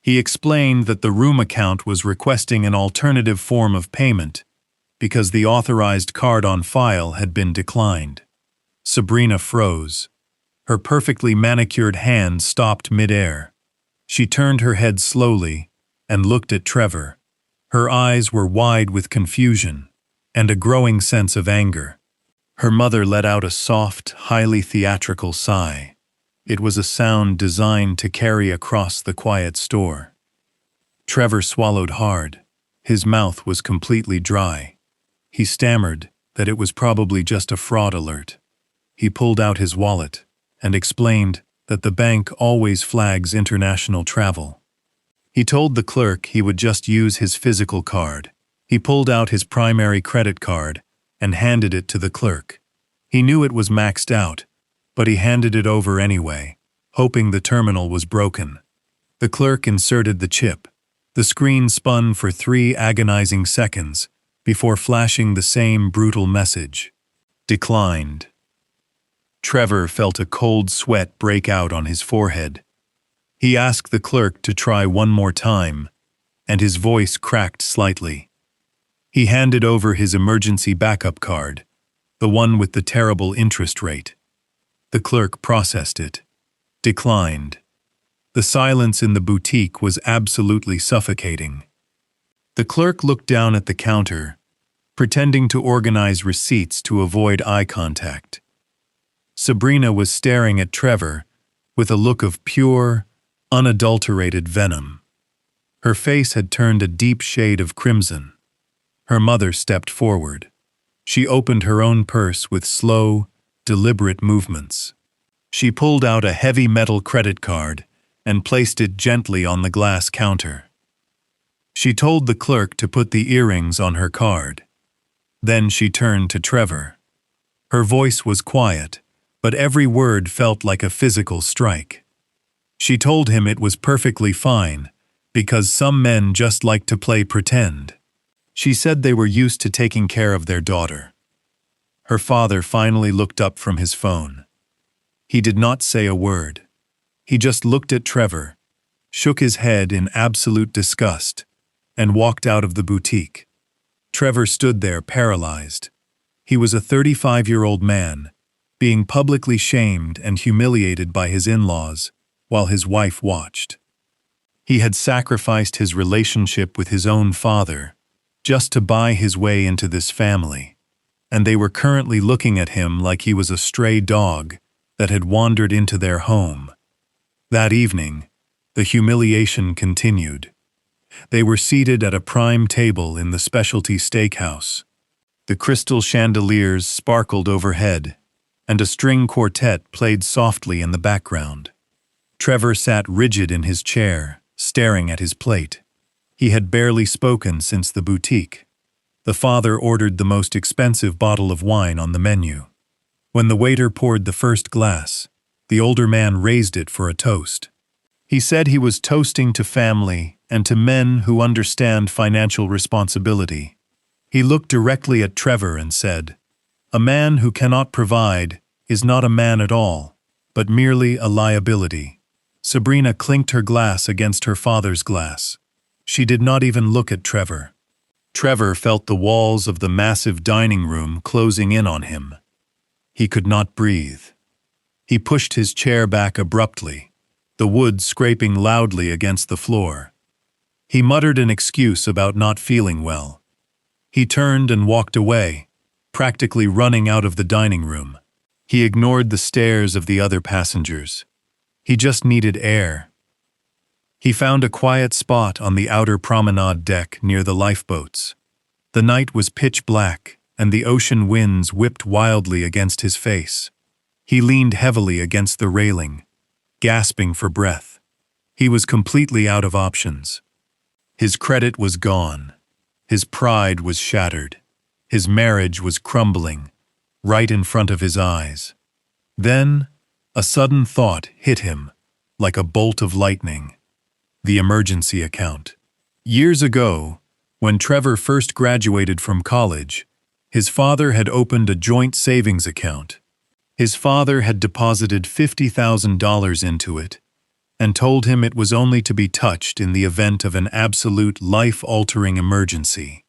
He explained that the room account was requesting an alternative form of payment because the authorized card on file had been declined. Sabrina froze. Her perfectly manicured hand stopped mid-air. She turned her head slowly and looked at Trevor. Her eyes were wide with confusion and a growing sense of anger. Her mother let out a soft, highly theatrical sigh. It was a sound designed to carry across the quiet store. Trevor swallowed hard. His mouth was completely dry. He stammered that it was probably just a fraud alert. He pulled out his wallet and explained that the bank always flags international travel. He told the clerk he would just use his physical card. He pulled out his primary credit card and handed it to the clerk. He knew it was maxed out, but he handed it over anyway, hoping the terminal was broken. The clerk inserted the chip. The screen spun for 3 agonizing seconds before flashing the same brutal message. Declined. Trevor felt a cold sweat break out on his forehead. He asked the clerk to try one more time, and his voice cracked slightly. He handed over his emergency backup card, the one with the terrible interest rate. The clerk processed it. Declined. The silence in the boutique was absolutely suffocating. The clerk looked down at the counter, pretending to organize receipts to avoid eye contact. Sabrina was staring at Trevor with a look of pure, unadulterated venom. Her face had turned a deep shade of crimson. Her mother stepped forward. She opened her own purse with slow, deliberate movements. She pulled out a heavy metal credit card and placed it gently on the glass counter. She told the clerk to put the earrings on her card. Then she turned to Trevor. Her voice was quiet, but every word felt like a physical strike. She told him it was perfectly fine, because some men just like to play pretend. She said they were used to taking care of their daughter. Her father finally looked up from his phone. He did not say a word. He just looked at Trevor, shook his head in absolute disgust, and walked out of the boutique. Trevor stood there paralyzed. He was a 35-year-old man, being publicly shamed and humiliated by his in-laws while his wife watched. He had sacrificed his relationship with his own father just to buy his way into this family, and they were currently looking at him like he was a stray dog that had wandered into their home. That evening, the humiliation continued. They were seated at a prime table in the specialty steakhouse. The crystal chandeliers sparkled overhead, and a string quartet played softly in the background. Trevor sat rigid in his chair, staring at his plate. He had barely spoken since the boutique. The father ordered the most expensive bottle of wine on the menu. When the waiter poured the first glass, the older man raised it for a toast. He said he was toasting to family and to men who understand financial responsibility. He looked directly at Trevor and said, "A man who cannot provide is not a man at all, but merely a liability." Sabrina clinked her glass against her father's glass. She did not even look at Trevor. Trevor felt the walls of the massive dining room closing in on him. He could not breathe. He pushed his chair back abruptly, the wood scraping loudly against the floor. He muttered an excuse about not feeling well. He turned and walked away, practically running out of the dining room. He ignored the stares of the other passengers. He just needed air. He found a quiet spot on the outer promenade deck near the lifeboats. The night was pitch black, and the ocean winds whipped wildly against his face. He leaned heavily against the railing, gasping for breath. He was completely out of options. His credit was gone. His pride was shattered. His marriage was crumbling, right in front of his eyes. Then, a sudden thought hit him, like a bolt of lightning. The emergency account. Years ago, when Trevor first graduated from college, his father had opened a joint savings account. His father had deposited $50,000 into it and told him it was only to be touched in the event of an absolute life-altering emergency.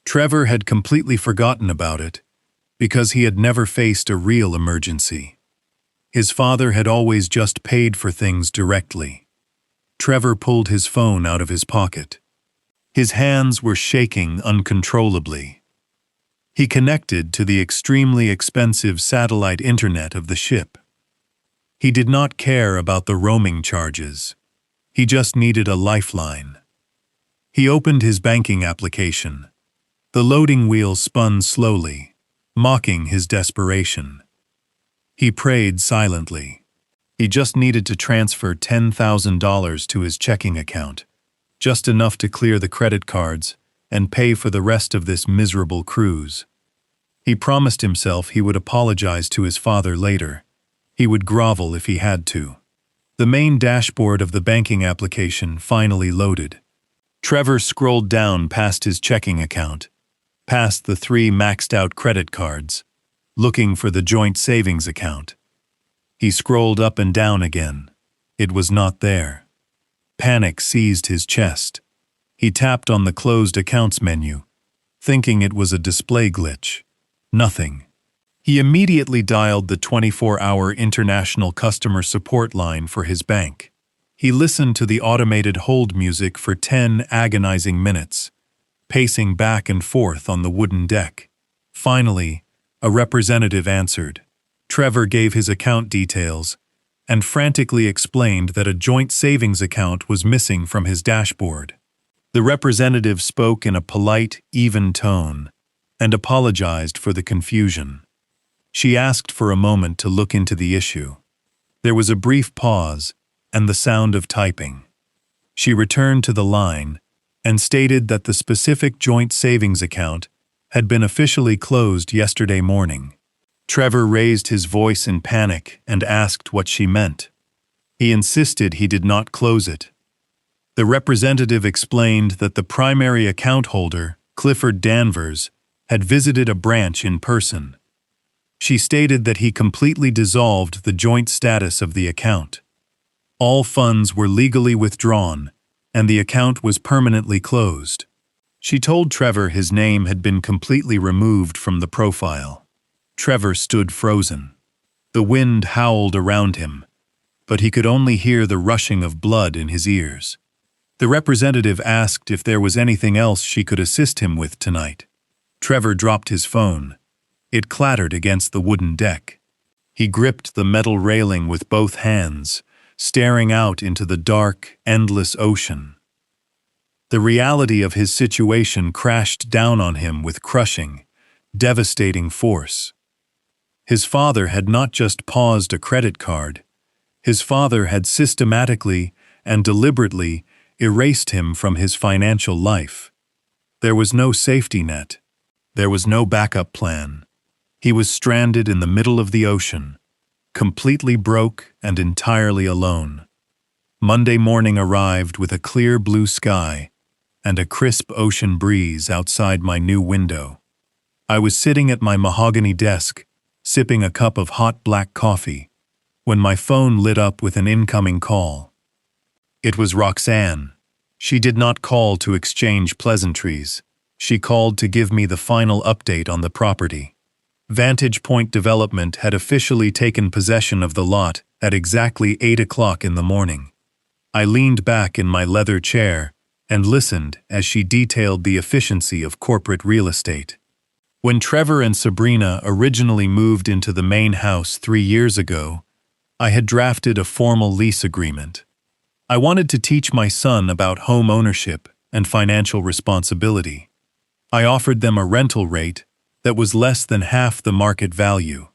Trevor had completely forgotten about it because he had never faced a real emergency. His father had always just paid for things directly. Trevor pulled his phone out of his pocket. His hands were shaking uncontrollably. He connected to the extremely expensive satellite internet of the ship. He did not care about the roaming charges. He just needed a lifeline. He opened his banking application. The loading wheel spun slowly, mocking his desperation. He prayed silently. He just needed to transfer $10,000 to his checking account, just enough to clear the credit cards and pay for the rest of this miserable cruise. He promised himself he would apologize to his father later. He would grovel if he had to. The main dashboard of the banking application finally loaded. Trevor scrolled down past his checking account, past the 3 maxed-out credit cards, looking for the joint savings account. He scrolled up and down again. It was not there. Panic seized his chest. He tapped on the closed accounts menu, thinking it was a display glitch. Nothing. He immediately dialed the 24-hour international customer support line for his bank. He listened to the automated hold music for 10 agonizing minutes, pacing back and forth on the wooden deck. Finally, a representative answered. Trevor gave his account details and frantically explained that a joint savings account was missing from his dashboard. The representative spoke in a polite, even tone and apologized for the confusion. She asked for a moment to look into the issue. There was a brief pause and the sound of typing. She returned to the line and stated that the specific joint savings account had been officially closed yesterday morning. Trevor raised his voice in panic and asked what she meant. He insisted he did not close it. The representative explained that the primary account holder, Clifford Danvers, had visited a branch in person. She stated that he completely dissolved the joint status of the account. All funds were legally withdrawn, and the account was permanently closed. She told Trevor his name had been completely removed from the profile. Trevor stood frozen. The wind howled around him, but he could only hear the rushing of blood in his ears. The representative asked if there was anything else she could assist him with tonight. Trevor dropped his phone. It clattered against the wooden deck. He gripped the metal railing with both hands, staring out into the dark, endless ocean. The reality of his situation crashed down on him with crushing, devastating force. His father had not just paused a credit card. His father had systematically and deliberately erased him from his financial life. There was no safety net. There was no backup plan. He was stranded in the middle of the ocean, completely broke and entirely alone. Monday morning arrived with a clear blue sky and a crisp ocean breeze outside my new window. I was sitting at my mahogany desk, sipping a cup of hot black coffee, when my phone lit up with an incoming call. It was Roxanne. She did not call to exchange pleasantries. She called to give me the final update on the property. Vantage Point Development had officially taken possession of the lot at exactly 8 o'clock in the morning. I leaned back in my leather chair and listened as she detailed the efficiency of corporate real estate. When Trevor and Sabrina originally moved into the main house 3 years ago, I had drafted a formal lease agreement. I wanted to teach my son about home ownership and financial responsibility. I offered them a rental rate that was less than half the market value.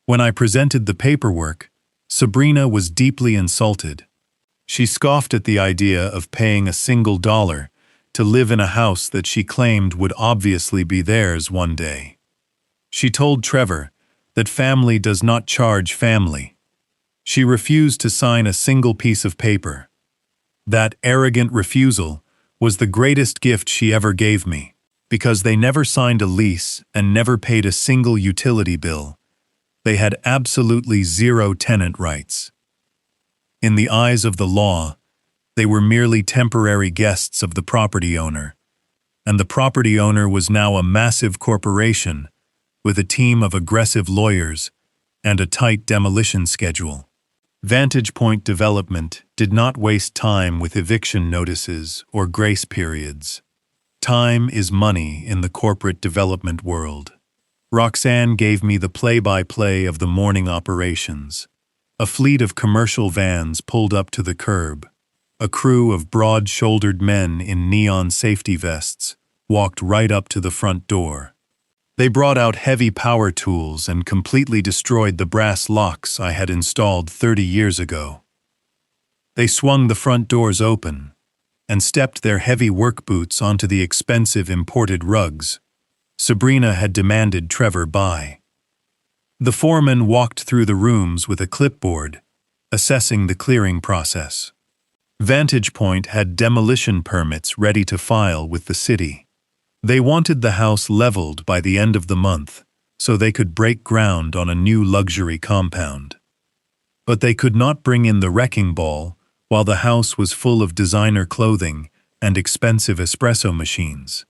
When I presented the paperwork, Sabrina was deeply insulted. She scoffed at the idea of paying a single dollar to live in a house that she claimed would obviously be theirs one day. She told Trevor that family does not charge family. She refused to sign a single piece of paper. That arrogant refusal was the greatest gift she ever gave me. Because they never signed a lease and never paid a single utility bill, they had absolutely zero tenant rights. In the eyes of the law, they were merely temporary guests of the property owner, and the property owner was now a massive corporation with a team of aggressive lawyers and a tight demolition schedule. Vantage Point Development did not waste time with eviction notices or grace periods. Time is money in the corporate development world. Roxanne gave me the play-by-play of the morning operations. A fleet of commercial vans pulled up to the curb. A crew of broad-shouldered men in neon safety vests walked right up to the front door. They brought out heavy power tools and completely destroyed the brass locks I had installed 30 years ago. They swung the front doors open and stepped their heavy work boots onto the expensive imported rugs Sabrina had demanded Trevor buy. The foreman walked through the rooms with a clipboard, assessing the clearing process. Vantage Point had demolition permits ready to file with the city. They wanted the house leveled by the end of the month so they could break ground on a new luxury compound. But they could not bring in the wrecking ball while the house was full of designer clothing and expensive espresso machines.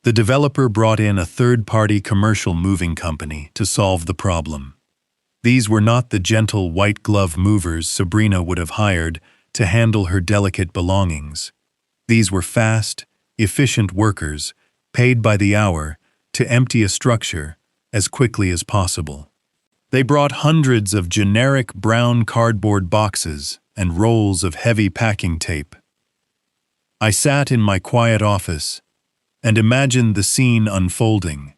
The developer brought in a third-party commercial moving company to solve the problem. These were not the gentle white-glove movers Sabrina would have hired to handle her delicate belongings. These were fast, efficient workers, paid by the hour, to empty a structure as quickly as possible. They brought hundreds of generic brown cardboard boxes and rolls of heavy packing tape. I sat in my quiet office and imagined the scene unfolding.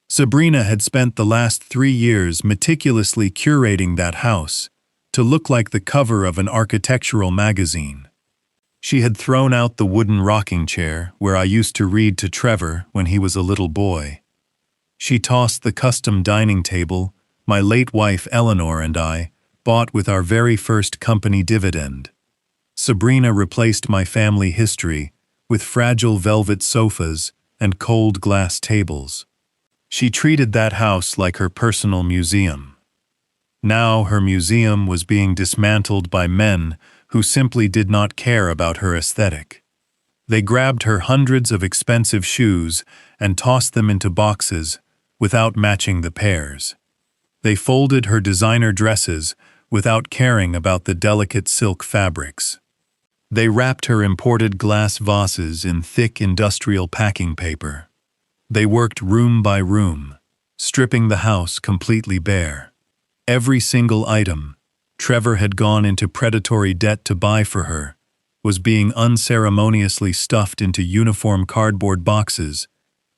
Sabrina had spent the last 3 years meticulously curating that house to look like the cover of an architectural magazine. She had thrown out the wooden rocking chair where I used to read to Trevor when he was a little boy. She tossed the custom dining table my late wife Eleanor and I bought with our very first company dividend. Sabrina replaced my family history with fragile velvet sofas and cold glass tables. She treated that house like her personal museum. Now her museum was being dismantled by men who simply did not care about her aesthetic. They grabbed her hundreds of expensive shoes and tossed them into boxes without matching the pairs. They folded her designer dresses without caring about the delicate silk fabrics. They wrapped her imported glass vases in thick industrial packing paper. They worked room by room, stripping the house completely bare. Every single item Trevor had gone into predatory debt to buy for her was being unceremoniously stuffed into uniform cardboard boxes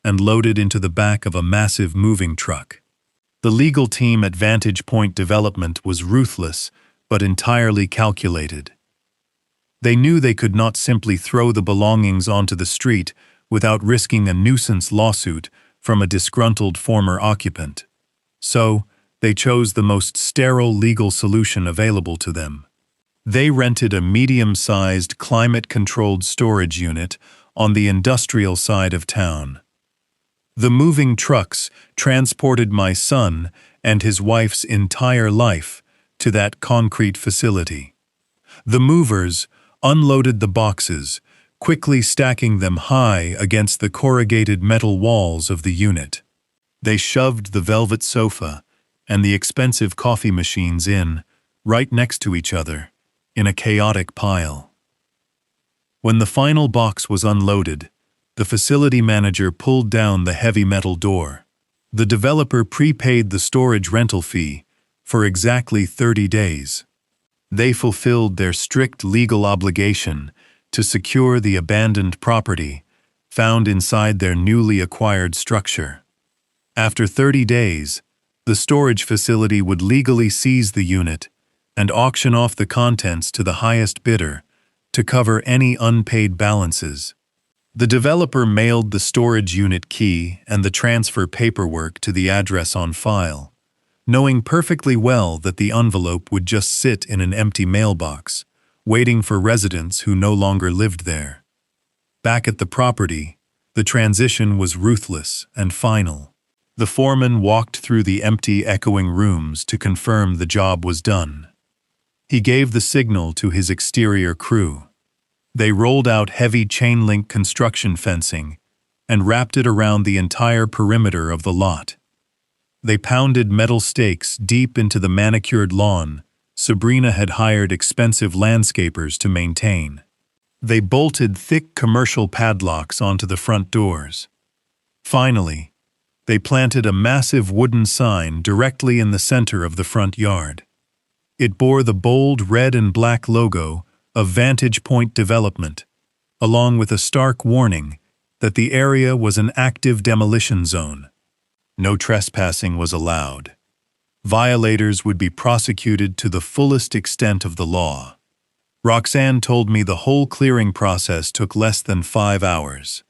and loaded into the back of a massive moving truck. The legal team at Vantage Point Development was ruthless but entirely calculated. They knew they could not simply throw the belongings onto the street without risking a nuisance lawsuit from a disgruntled former occupant. So, they chose the most sterile legal solution available to them. They rented a medium-sized, climate-controlled storage unit on the industrial side of town. The moving trucks transported my son and his wife's entire life to that concrete facility. The movers unloaded the boxes, quickly stacking them high against the corrugated metal walls of the unit. They shoved the velvet sofa and the expensive coffee machines in, right next to each other, in a chaotic pile. When the final box was unloaded, the facility manager pulled down the heavy metal door. The developer prepaid the storage rental fee for exactly 30 days. They fulfilled their strict legal obligation to secure the abandoned property found inside their newly acquired structure. After 30 days, the storage facility would legally seize the unit and auction off the contents to the highest bidder to cover any unpaid balances. The developer mailed the storage unit key and the transfer paperwork to the address on file, knowing perfectly well that the envelope would just sit in an empty mailbox, waiting for residents who no longer lived there. Back at the property, the transition was ruthless and final. The foreman walked through the empty, echoing rooms to confirm the job was done. He gave the signal to his exterior crew. They rolled out heavy chain-link construction fencing and wrapped it around the entire perimeter of the lot. They pounded metal stakes deep into the manicured lawn Sabrina had hired expensive landscapers to maintain. They bolted thick commercial padlocks onto the front doors. Finally, they planted a massive wooden sign directly in the center of the front yard. It bore the bold red and black logo of Vantage Point Development, along with a stark warning that the area was an active demolition zone. No trespassing was allowed. Violators would be prosecuted to the fullest extent of the law. Roxanne told me the whole clearing process took less than 5 hours.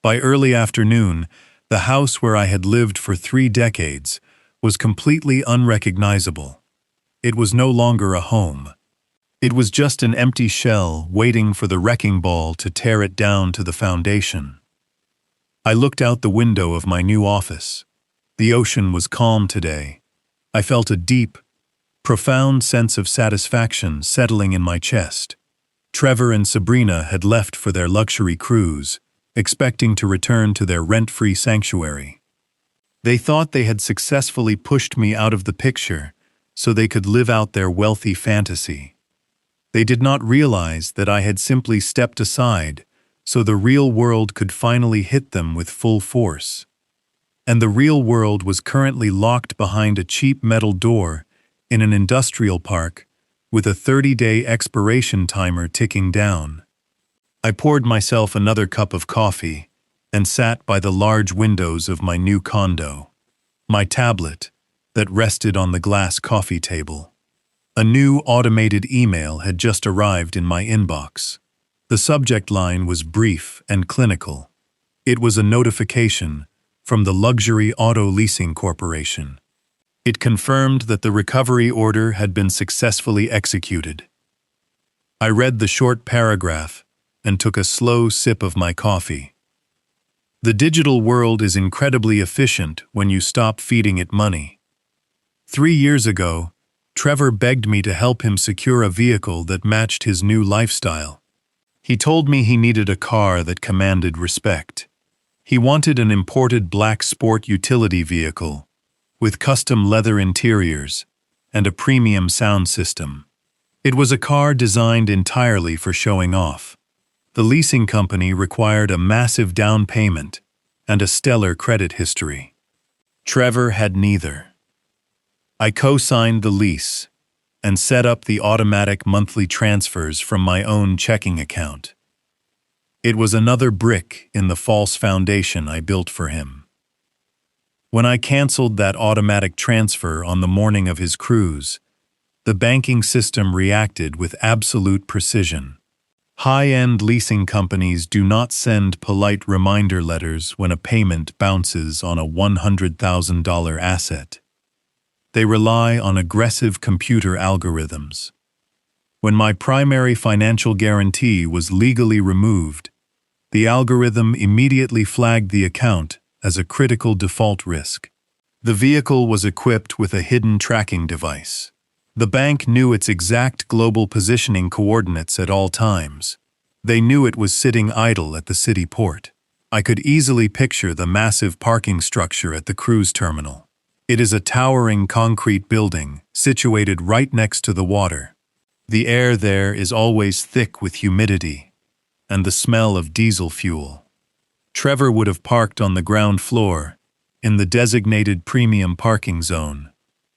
By early afternoon, the house where I had lived for 3 decades was completely unrecognizable. It was no longer a home. It was just an empty shell waiting for the wrecking ball to tear it down to the foundation. I looked out the window of my new office. The ocean was calm today. I felt a deep, profound sense of satisfaction settling in my chest. Trevor and Sabrina had left for their luxury cruise, expecting to return to their rent-free sanctuary. They thought they had successfully pushed me out of the picture so they could live out their wealthy fantasy. They did not realize that I had simply stepped aside so the real world could finally hit them with full force. And the real world was currently locked behind a cheap metal door in an industrial park with a 30-day expiration timer ticking down. I poured myself another cup of coffee and sat by the large windows of my new condo. My tablet, that rested on the glass coffee table. A new automated email had just arrived in my inbox. The subject line was brief and clinical. It was a notification from the Luxury Auto Leasing Corporation. It confirmed that the recovery order had been successfully executed. I read the short paragraph and took a slow sip of my coffee. The digital world is incredibly efficient when you stop feeding it money. 3 years ago, Trevor begged me to help him secure a vehicle that matched his new lifestyle. He told me he needed a car that commanded respect. He wanted an imported black sport utility vehicle, with custom leather interiors and a premium sound system. It was a car designed entirely for showing off. The leasing company required a massive down payment and a stellar credit history. Trevor had neither. I co-signed the lease and set up the automatic monthly transfers from my own checking account. It was another brick in the false foundation I built for him. When I canceled that automatic transfer on the morning of his cruise, the banking system reacted with absolute precision. High-end leasing companies do not send polite reminder letters when a payment bounces on a $100,000 asset. They rely on aggressive computer algorithms. When my primary financial guarantee was legally removed, the algorithm immediately flagged the account as a critical default risk. The vehicle was equipped with a hidden tracking device. The bank knew its exact global positioning coordinates at all times. They knew it was sitting idle at the city port. I could easily picture the massive parking structure at the cruise terminal. It is a towering concrete building situated right next to the water. The air there is always thick with humidity and the smell of diesel fuel. Trevor would have parked on the ground floor, in the designated premium parking zone.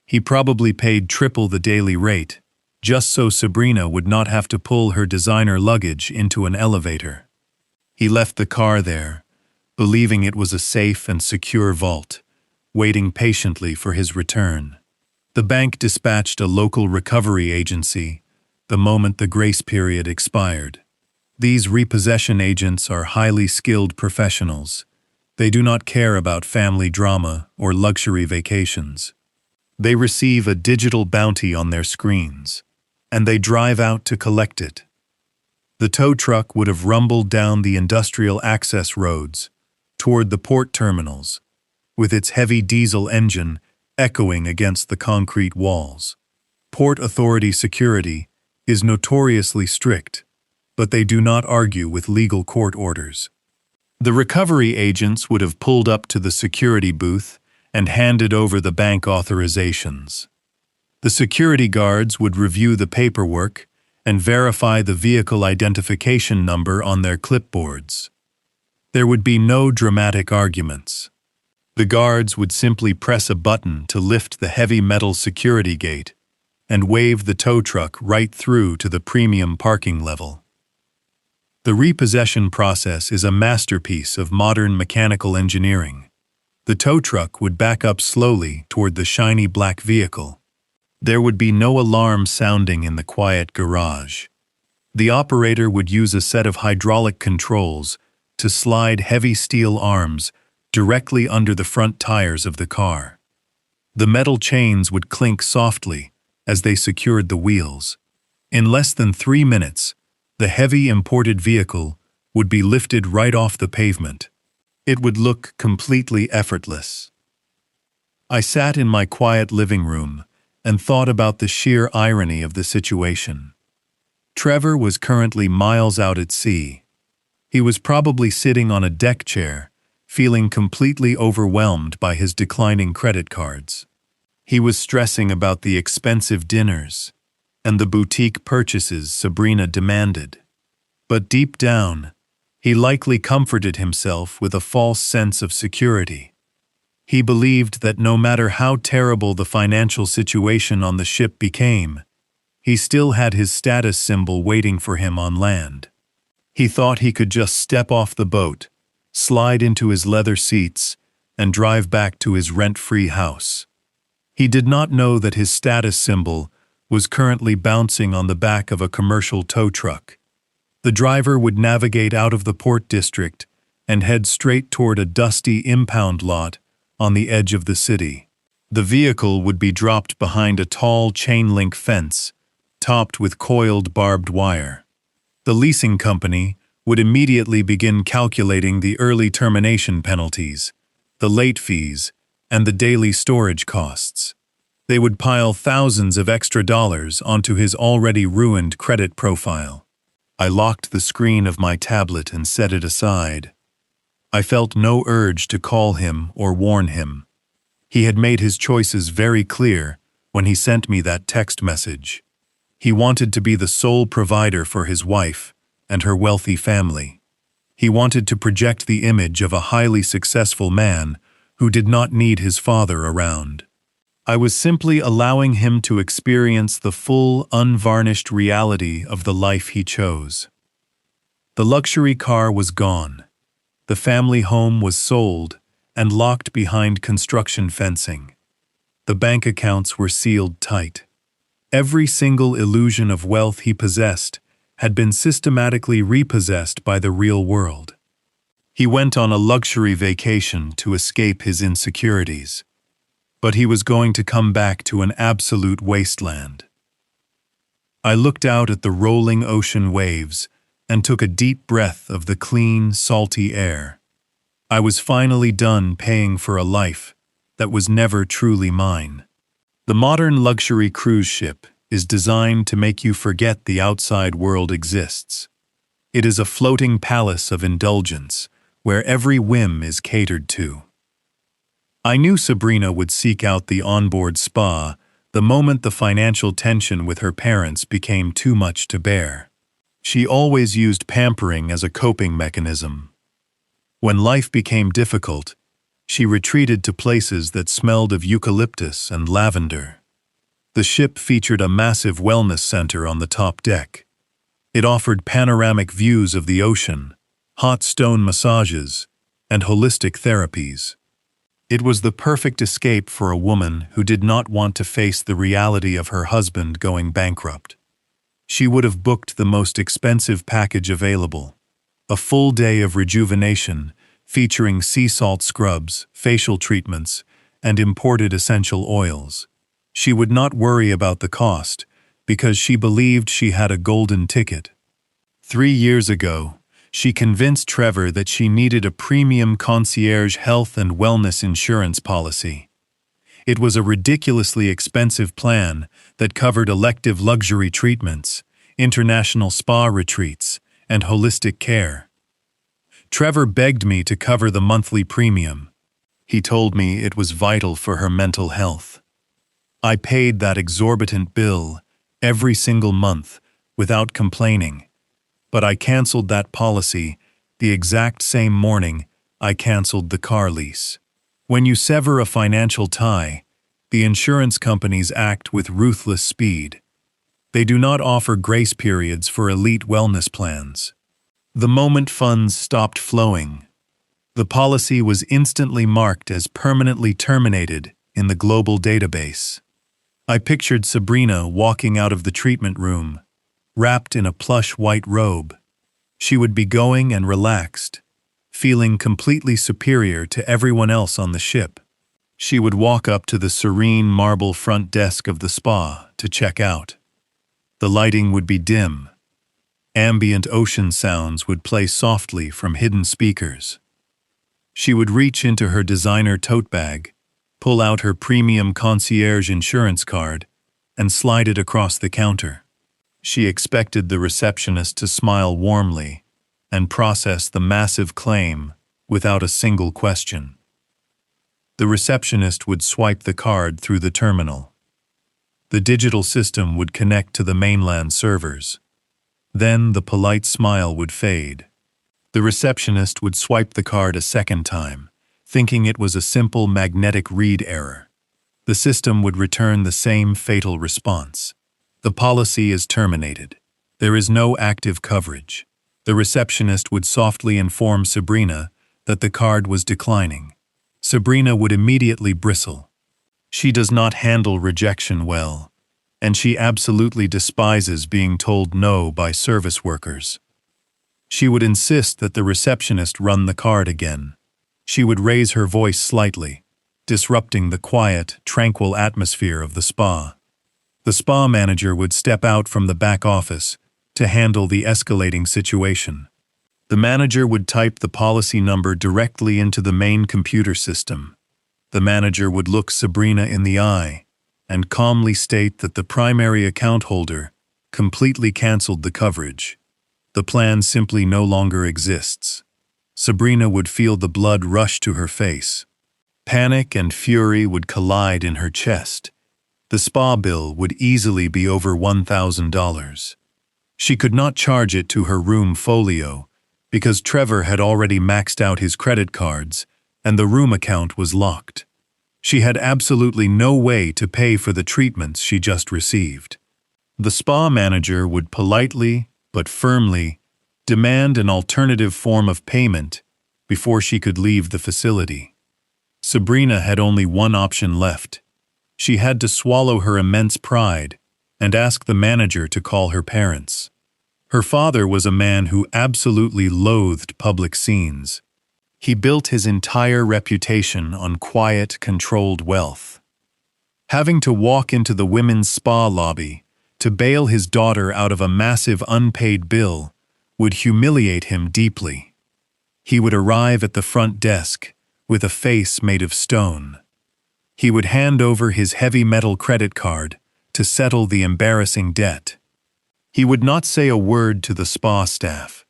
He probably paid triple the daily rate, just so Sabrina would not have to pull her designer luggage into an elevator. He left the car there, believing it was a safe and secure vault, waiting patiently for his return. The bank dispatched a local recovery agency the moment the grace period expired. These repossession agents are highly skilled professionals. They do not care about family drama or luxury vacations. They receive a digital bounty on their screens, and they drive out to collect it. The tow truck would have rumbled down the industrial access roads toward the port terminals, with its heavy diesel engine echoing against the concrete walls. Port Authority security is notoriously strict, but they do not argue with legal court orders. The recovery agents would have pulled up to the security booth and handed over the bank authorizations. The security guards would review the paperwork and verify the vehicle identification number on their clipboards. There would be no dramatic arguments. The guards would simply press a button to lift the heavy metal security gate and wave the tow truck right through to the premium parking level. The repossession process is a masterpiece of modern mechanical engineering. The tow truck would back up slowly toward the shiny black vehicle. There would be no alarm sounding in the quiet garage. The operator would use a set of hydraulic controls to slide heavy steel arms directly under the front tires of the car. The metal chains would clink softly as they secured the wheels. In less than 3 minutes, the heavy imported vehicle would be lifted right off the pavement. It would look completely effortless. I sat in my quiet living room and thought about the sheer irony of the situation. Trevor was currently miles out at sea. He was probably sitting on a deck chair, feeling completely overwhelmed by his declining credit cards. He was stressing about the expensive dinners and the boutique purchases Sabrina demanded. But deep down, he likely comforted himself with a false sense of security. He believed that no matter how terrible the financial situation on the ship became, he still had his status symbol waiting for him on land. He thought he could just step off the boat, slide into his leather seats, and drive back to his rent-free house. He did not know that his status symbol was currently bouncing on the back of a commercial tow truck. The driver would navigate out of the port district and head straight toward a dusty impound lot on the edge of the city. The vehicle would be dropped behind a tall chain-link fence, topped with coiled barbed wire. The leasing company would immediately begin calculating the early termination penalties, the late fees, and the daily storage costs. They would pile thousands of extra dollars onto his already ruined credit profile. I locked the screen of my tablet and set it aside. I felt no urge to call him or warn him. He had made his choices very clear when he sent me that text message. He wanted to be the sole provider for his wife and her wealthy family. He wanted to project the image of a highly successful man who did not need his father around. I was simply allowing him to experience the full, unvarnished reality of the life he chose. The luxury car was gone. The family home was sold and locked behind construction fencing. The bank accounts were sealed tight. Every single illusion of wealth he possessed had been systematically repossessed by the real world. He went on a luxury vacation to escape his insecurities, but he was going to come back to an absolute wasteland. I looked out at the rolling ocean waves and took a deep breath of the clean, salty air. I was finally done paying for a life that was never truly mine. The modern luxury cruise ship is designed to make you forget the outside world exists. It is a floating palace of indulgence where every whim is catered to. I knew Sabrina would seek out the onboard spa the moment the financial tension with her parents became too much to bear. She always used pampering as a coping mechanism. When life became difficult, she retreated to places that smelled of eucalyptus and lavender. The ship featured a massive wellness center on the top deck. It offered panoramic views of the ocean, hot stone massages, and holistic therapies. It was the perfect escape for a woman who did not want to face the reality of her husband going bankrupt. She would have booked the most expensive package available, a full day of rejuvenation featuring sea salt scrubs, facial treatments, and imported essential oils. She would not worry about the cost because she believed she had a golden ticket. 3 years ago, she convinced Trevor that she needed a premium concierge health and wellness insurance policy. It was a ridiculously expensive plan that covered elective luxury treatments, international spa retreats, and holistic care. Trevor begged me to cover the monthly premium. He told me it was vital for her mental health. I paid that exorbitant bill every single month without complaining, but I canceled that policy the exact same morning I canceled the car lease. When you sever a financial tie, the insurance companies act with ruthless speed. They do not offer grace periods for elite wellness plans. The moment funds stopped flowing, the policy was instantly marked as permanently terminated in the global database. I pictured Sabrina walking out of the treatment room, wrapped in a plush white robe. She would be going and relaxed, feeling completely superior to everyone else on the ship. She would walk up to the serene marble front desk of the spa to check out. The lighting would be dim. Ambient ocean sounds would play softly from hidden speakers. She would reach into her designer tote bag, pull out her premium concierge insurance card, and slide it across the counter. She expected the receptionist to smile warmly and process the massive claim without a single question. The receptionist would swipe the card through the terminal. The digital system would connect to the mainland servers. Then the polite smile would fade. The receptionist would swipe the card a second time, thinking it was a simple magnetic read error. The system would return the same fatal response. The policy is terminated. There is no active coverage. The receptionist would softly inform Sabrina that the card was declining. Sabrina would immediately bristle. She does not handle rejection well, and she absolutely despises being told no by service workers. She would insist that the receptionist run the card again. She would raise her voice slightly, disrupting the quiet, tranquil atmosphere of the spa. The spa manager would step out from the back office to handle the escalating situation. The manager would type the policy number directly into the main computer system. The manager would look Sabrina in the eye and calmly state that the primary account holder completely canceled the coverage. The plan simply no longer exists. Sabrina would feel the blood rush to her face. Panic and fury would collide in her chest. The spa bill would easily be over $1,000. She could not charge it to her room folio because Trevor had already maxed out his credit cards and the room account was locked. She had absolutely no way to pay for the treatments she just received. The spa manager would politely, but firmly, demand an alternative form of payment before she could leave the facility. Sabrina had only one option left. She had to swallow her immense pride and ask the manager to call her parents. Her father was a man who absolutely loathed public scenes. He built his entire reputation on quiet, controlled wealth. Having to walk into the women's spa lobby to bail his daughter out of a massive unpaid bill would humiliate him deeply. He would arrive at the front desk with a face made of stone. He would hand over his heavy metal credit card to settle the embarrassing debt. He would not say a word to the spa staff.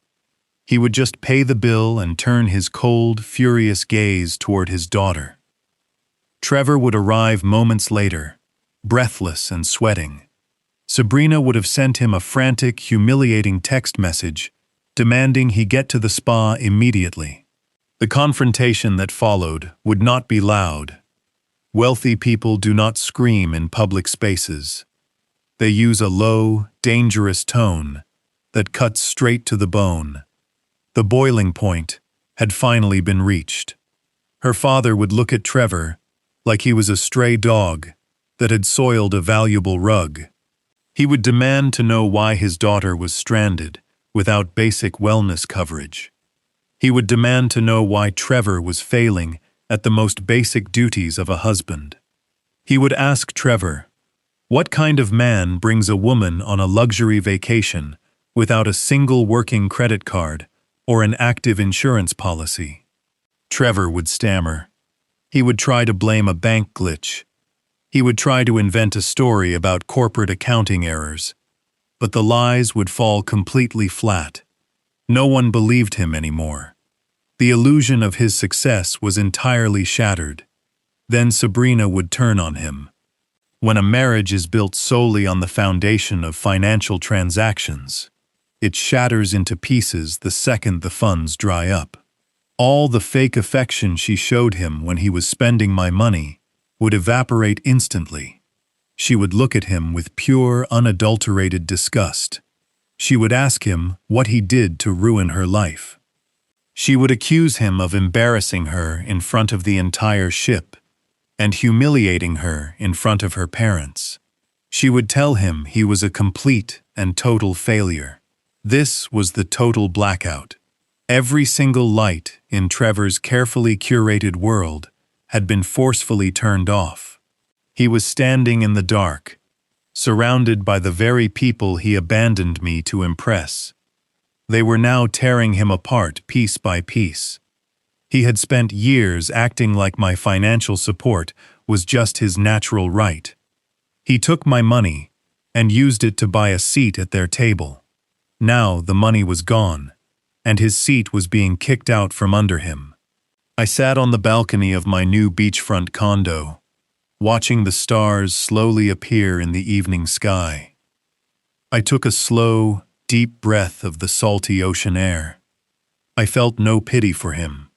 He would just pay the bill and turn his cold, furious gaze toward his daughter. Trevor would arrive moments later, breathless and sweating. Sabrina would have sent him a frantic, humiliating text message demanding he get to the spa immediately. The confrontation that followed would not be loud. Wealthy people do not scream in public spaces. They use a low, dangerous tone that cuts straight to the bone. The boiling point had finally been reached. Her father would look at Trevor like he was a stray dog that had soiled a valuable rug. He would demand to know why his daughter was stranded without basic wellness coverage. He would demand to know why Trevor was failing at the most basic duties of a husband. He would ask Trevor, what kind of man brings a woman on a luxury vacation without a single working credit card or an active insurance policy? Trevor would stammer. He would try to blame a bank glitch. He would try to invent a story about corporate accounting errors. But the lies would fall completely flat. No one believed him anymore. The illusion of his success was entirely shattered. Then Sabrina would turn on him. When a marriage is built solely on the foundation of financial transactions, it shatters into pieces the second the funds dry up. All the fake affection she showed him when he was spending my money would evaporate instantly. She would look at him with pure, unadulterated disgust. She would ask him what he did to ruin her life. She would accuse him of embarrassing her in front of the entire ship and humiliating her in front of her parents. She would tell him he was a complete and total failure. This was the total blackout. Every single light in Trevor's carefully curated world had been forcefully turned off. He was standing in the dark, surrounded by the very people he abandoned me to impress. They were now tearing him apart piece by piece. He had spent years acting like my financial support was just his natural right. He took my money and used it to buy a seat at their table. Now the money was gone, and his seat was being kicked out from under him. I sat on the balcony of my new beachfront condo, watching the stars slowly appear in the evening sky. I took a slow, deep breath of the salty ocean air. I felt no pity for him.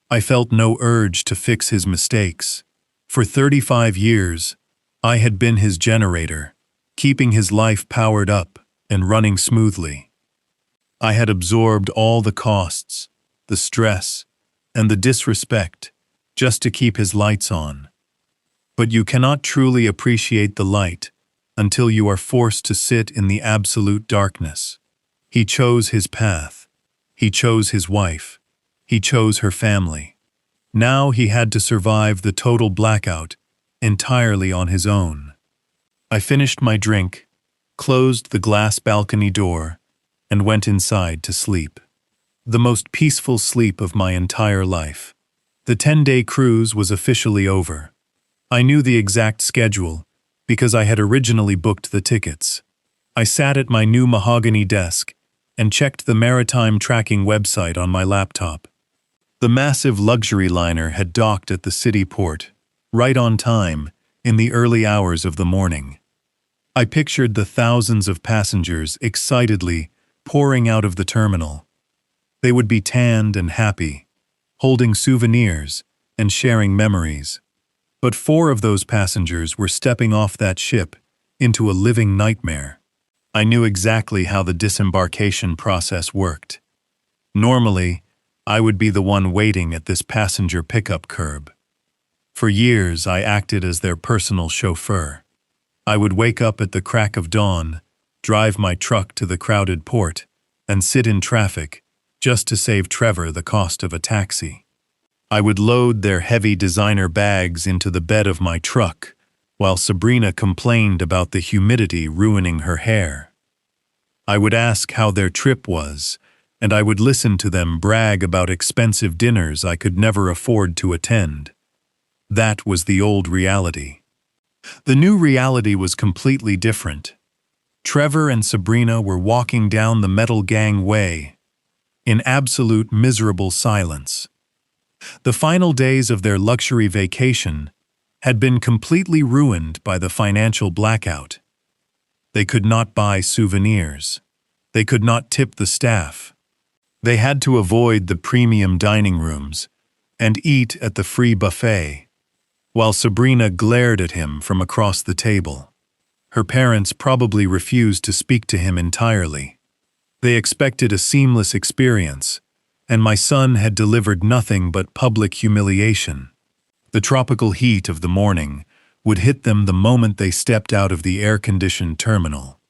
I felt no urge to fix his mistakes. For 35 years, I had been his generator, keeping his life powered up and running smoothly. I had absorbed all the costs, the stress, and the disrespect just to keep his lights on. But you cannot truly appreciate the light until you are forced to sit in the absolute darkness. He chose his path. He chose his wife. He chose her family. Now he had to survive the total blackout entirely on his own. I finished my drink, closed the glass balcony door, and went inside to sleep. The most peaceful sleep of my entire life. The 10-day cruise was officially over. I knew the exact schedule because I had originally booked the tickets. I sat at my new mahogany desk and checked the maritime tracking website on my laptop. The massive luxury liner had docked at the city port, right on time, in the early hours of the morning. I pictured the thousands of passengers excitedly pouring out of the terminal. They would be tanned and happy, holding souvenirs and sharing memories. But 4 of those passengers were stepping off that ship into a living nightmare. I knew exactly how the disembarkation process worked. Normally, I would be the one waiting at this passenger pickup curb. For years, I acted as their personal chauffeur. I would wake up at the crack of dawn, drive my truck to the crowded port, and sit in traffic just to save Trevor the cost of a taxi. I would load their heavy designer bags into the bed of my truck, while Sabrina complained about the humidity ruining her hair. I would ask how their trip was, and I would listen to them brag about expensive dinners I could never afford to attend. That was the old reality. The new reality was completely different. Trevor and Sabrina were walking down the Metal Gang Way, in absolute miserable silence. The final days of their luxury vacation had been completely ruined by the financial blackout. They could not buy souvenirs. They could not tip the staff. They had to avoid the premium dining rooms and eat at the free buffet, while Sabrina glared at him from across the table. Her parents probably refused to speak to him entirely. They expected a seamless experience, and my son had delivered nothing but public humiliation. The tropical heat of the morning would hit them the moment they stepped out of the air-conditioned terminal.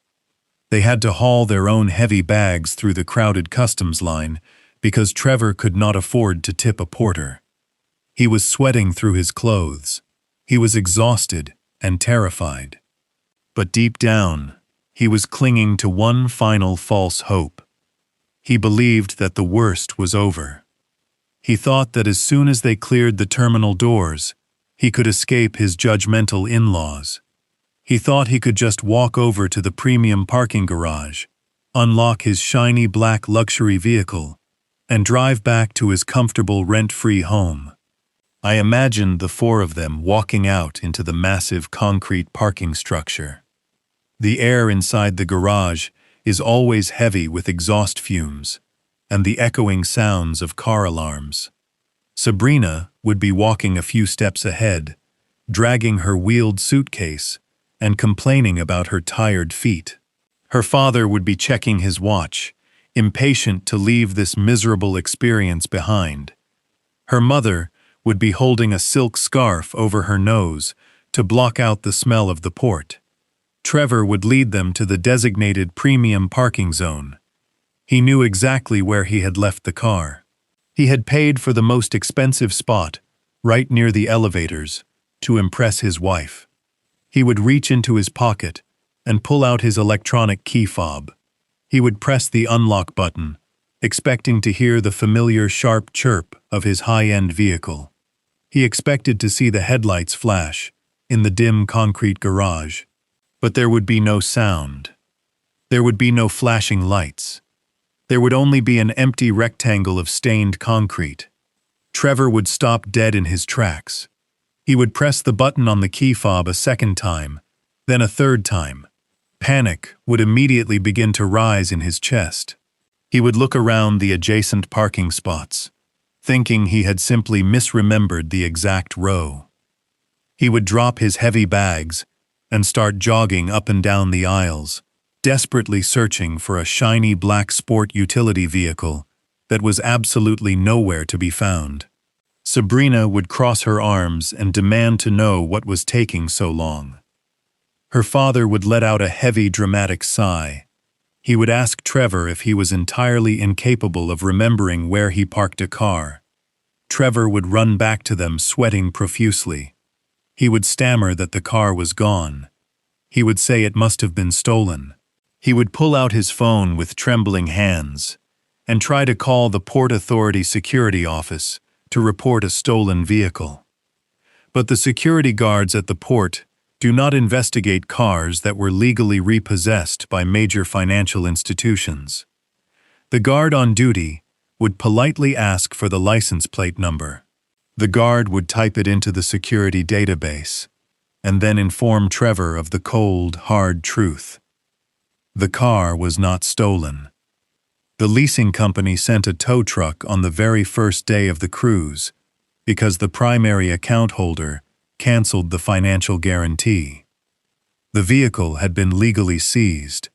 They had to haul their own heavy bags through the crowded customs line because Trevor could not afford to tip a porter. He was sweating through his clothes. He was exhausted and terrified. But deep down, he was clinging to one final false hope. He believed that the worst was over. He thought that as soon as they cleared the terminal doors, he could escape his judgmental in-laws. He thought he could just walk over to the premium parking garage, unlock his shiny black luxury vehicle, and drive back to his comfortable rent-free home. I imagined the 4 of them walking out into the massive concrete parking structure. The air inside the garage is always heavy with exhaust fumes and the echoing sounds of car alarms. Sabrina would be walking a few steps ahead, dragging her wheeled suitcase and complaining about her tired feet. Her father would be checking his watch, impatient to leave this miserable experience behind. Her mother would be holding a silk scarf over her nose to block out the smell of the port. Trevor would lead them to the designated premium parking zone. He knew exactly where he had left the car. He had paid for the most expensive spot, right near the elevators, to impress his wife. He would reach into his pocket and pull out his electronic key fob. He would press the unlock button, expecting to hear the familiar sharp chirp of his high-end vehicle. He expected to see the headlights flash in the dim concrete garage, but there would be no sound. There would be no flashing lights. There would only be an empty rectangle of stained concrete. Trevor would stop dead in his tracks. He would press the button on the key fob a second time, then a third time. Panic would immediately begin to rise in his chest. He would look around the adjacent parking spots, thinking he had simply misremembered the exact row. He would drop his heavy bags and start jogging up and down the aisles, desperately searching for a shiny black sport utility vehicle that was absolutely nowhere to be found. Sabrina would cross her arms and demand to know what was taking so long. Her father would let out a heavy, dramatic sigh. He would ask Trevor if he was entirely incapable of remembering where he parked a car. Trevor would run back to them sweating profusely. He would stammer that the car was gone. He would say it must have been stolen. He would pull out his phone with trembling hands and try to call the Port Authority security office to report a stolen vehicle. But the security guards at the port do not investigate cars that were legally repossessed by major financial institutions. The guard on duty would politely ask for the license plate number. The guard would type it into the security database and then inform Trevor of the cold, hard truth. The car was not stolen. The leasing company sent a tow truck on the very first day of the cruise because the primary account holder canceled the financial guarantee. The vehicle had been legally seized.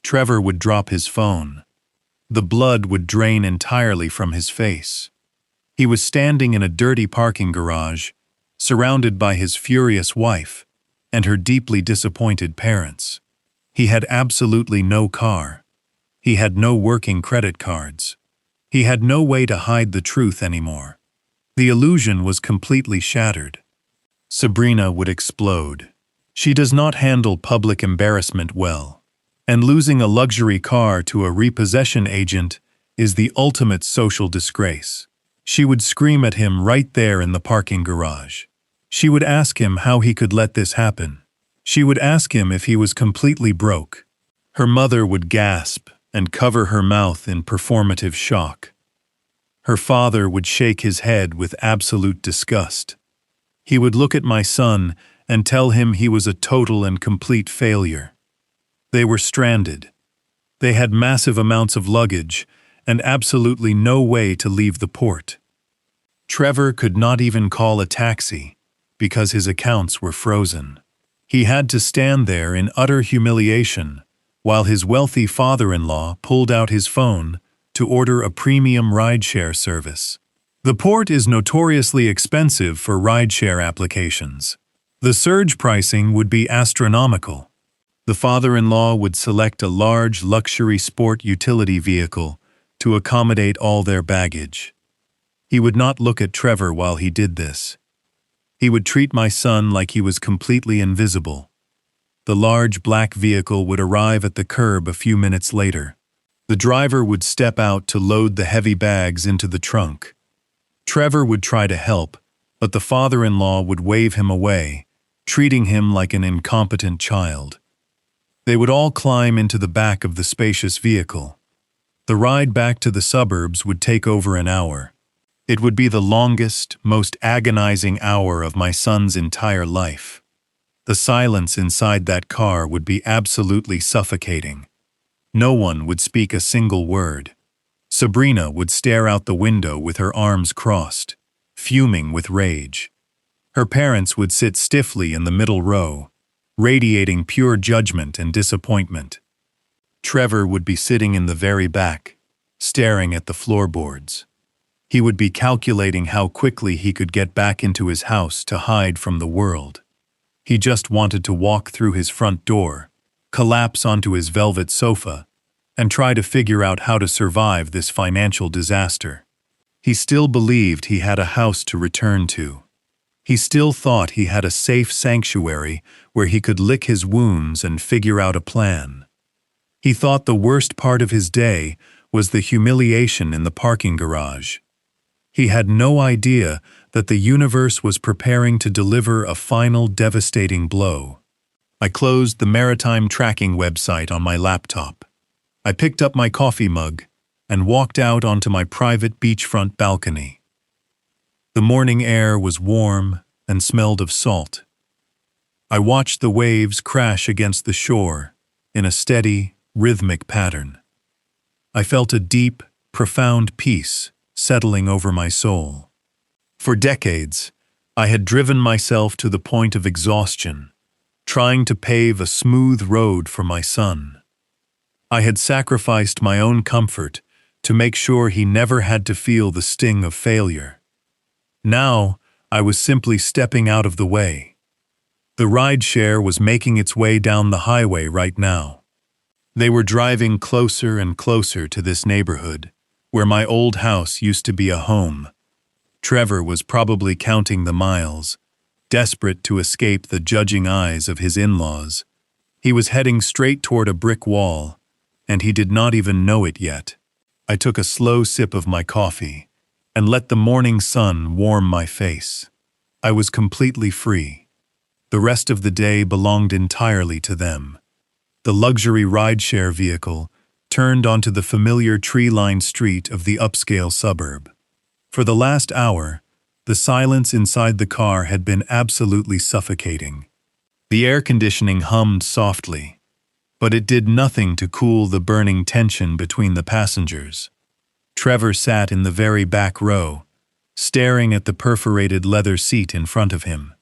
Trevor would drop his phone. The blood would drain entirely from his face. He was standing in a dirty parking garage, surrounded by his furious wife and her deeply disappointed parents. He had absolutely no car. He had no working credit cards. He had no way to hide the truth anymore. The illusion was completely shattered. Sabrina would explode. She does not handle public embarrassment well, and losing a luxury car to a repossession agent is the ultimate social disgrace. She would scream at him right there in the parking garage. She would ask him how he could let this happen. She would ask him if he was completely broke. Her mother would gasp and cover her mouth in performative shock. Her father would shake his head with absolute disgust. He would look at my son and tell him he was a total and complete failure. They were stranded. They had massive amounts of luggage and absolutely no way to leave the port. Trevor could not even call a taxi because his accounts were frozen. He had to stand there in utter humiliation while his wealthy father-in-law pulled out his phone to order a premium rideshare service. The port is notoriously expensive for rideshare applications. The surge pricing would be astronomical. The father-in-law would select a large luxury sport utility vehicle to accommodate all their baggage. He would not look at Trevor while he did this. He would treat my son like he was completely invisible. The large black vehicle would arrive at the curb a few minutes later. The driver would step out to load the heavy bags into the trunk. Trevor would try to help, but the father-in-law would wave him away, treating him like an incompetent child. They would all climb into the back of the spacious vehicle. The ride back to the suburbs would take over an hour. It would be the longest, most agonizing hour of my son's entire life. The silence inside that car would be absolutely suffocating. No one would speak a single word. Sabrina would stare out the window with her arms crossed, fuming with rage. Her parents would sit stiffly in the middle row, radiating pure judgment and disappointment. Trevor would be sitting in the very back, staring at the floorboards. He would be calculating how quickly he could get back into his house to hide from the world. He just wanted to walk through his front door, collapse onto his velvet sofa, and try to figure out how to survive this financial disaster. He still believed he had a house to return to. He still thought he had a safe sanctuary where he could lick his wounds and figure out a plan. He thought the worst part of his day was the humiliation in the parking garage. He had no idea that the universe was preparing to deliver a final devastating blow. I closed the maritime tracking website on my laptop. I picked up my coffee mug and walked out onto my private beachfront balcony. The morning air was warm and smelled of salt. I watched the waves crash against the shore in a steady, rhythmic pattern. I felt a deep, profound peace settling over my soul. For decades, I had driven myself to the point of exhaustion, trying to pave a smooth road for my son. I had sacrificed my own comfort to make sure he never had to feel the sting of failure. Now, I was simply stepping out of the way. The rideshare was making its way down the highway right now. They were driving closer and closer to this neighborhood, where my old house used to be a home. Trevor was probably counting the miles, desperate to escape the judging eyes of his in-laws. He was heading straight toward a brick wall, and he did not even know it yet. I took a slow sip of my coffee and let the morning sun warm my face. I was completely free. The rest of the day belonged entirely to them. The luxury rideshare vehicle turned onto the familiar tree-lined street of the upscale suburb. For the last hour, the silence inside the car had been absolutely suffocating. The air conditioning hummed softly, but it did nothing to cool the burning tension between the passengers. Trevor sat in the very back row, staring at the perforated leather seat in front of him.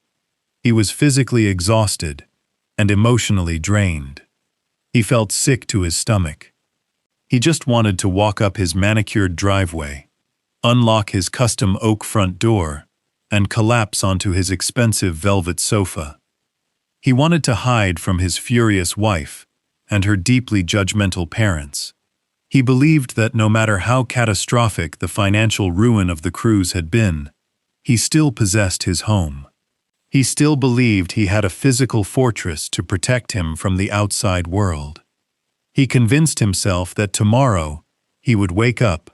He was physically exhausted and emotionally drained. He felt sick to his stomach. He just wanted to walk up his manicured driveway, unlock his custom oak front door, and collapse onto his expensive velvet sofa. He wanted to hide from his furious wife and her deeply judgmental parents. He believed that no matter how catastrophic the financial ruin of the cruise had been, he still possessed his home. He still believed he had a physical fortress to protect him from the outside world. He convinced himself that tomorrow he would wake up,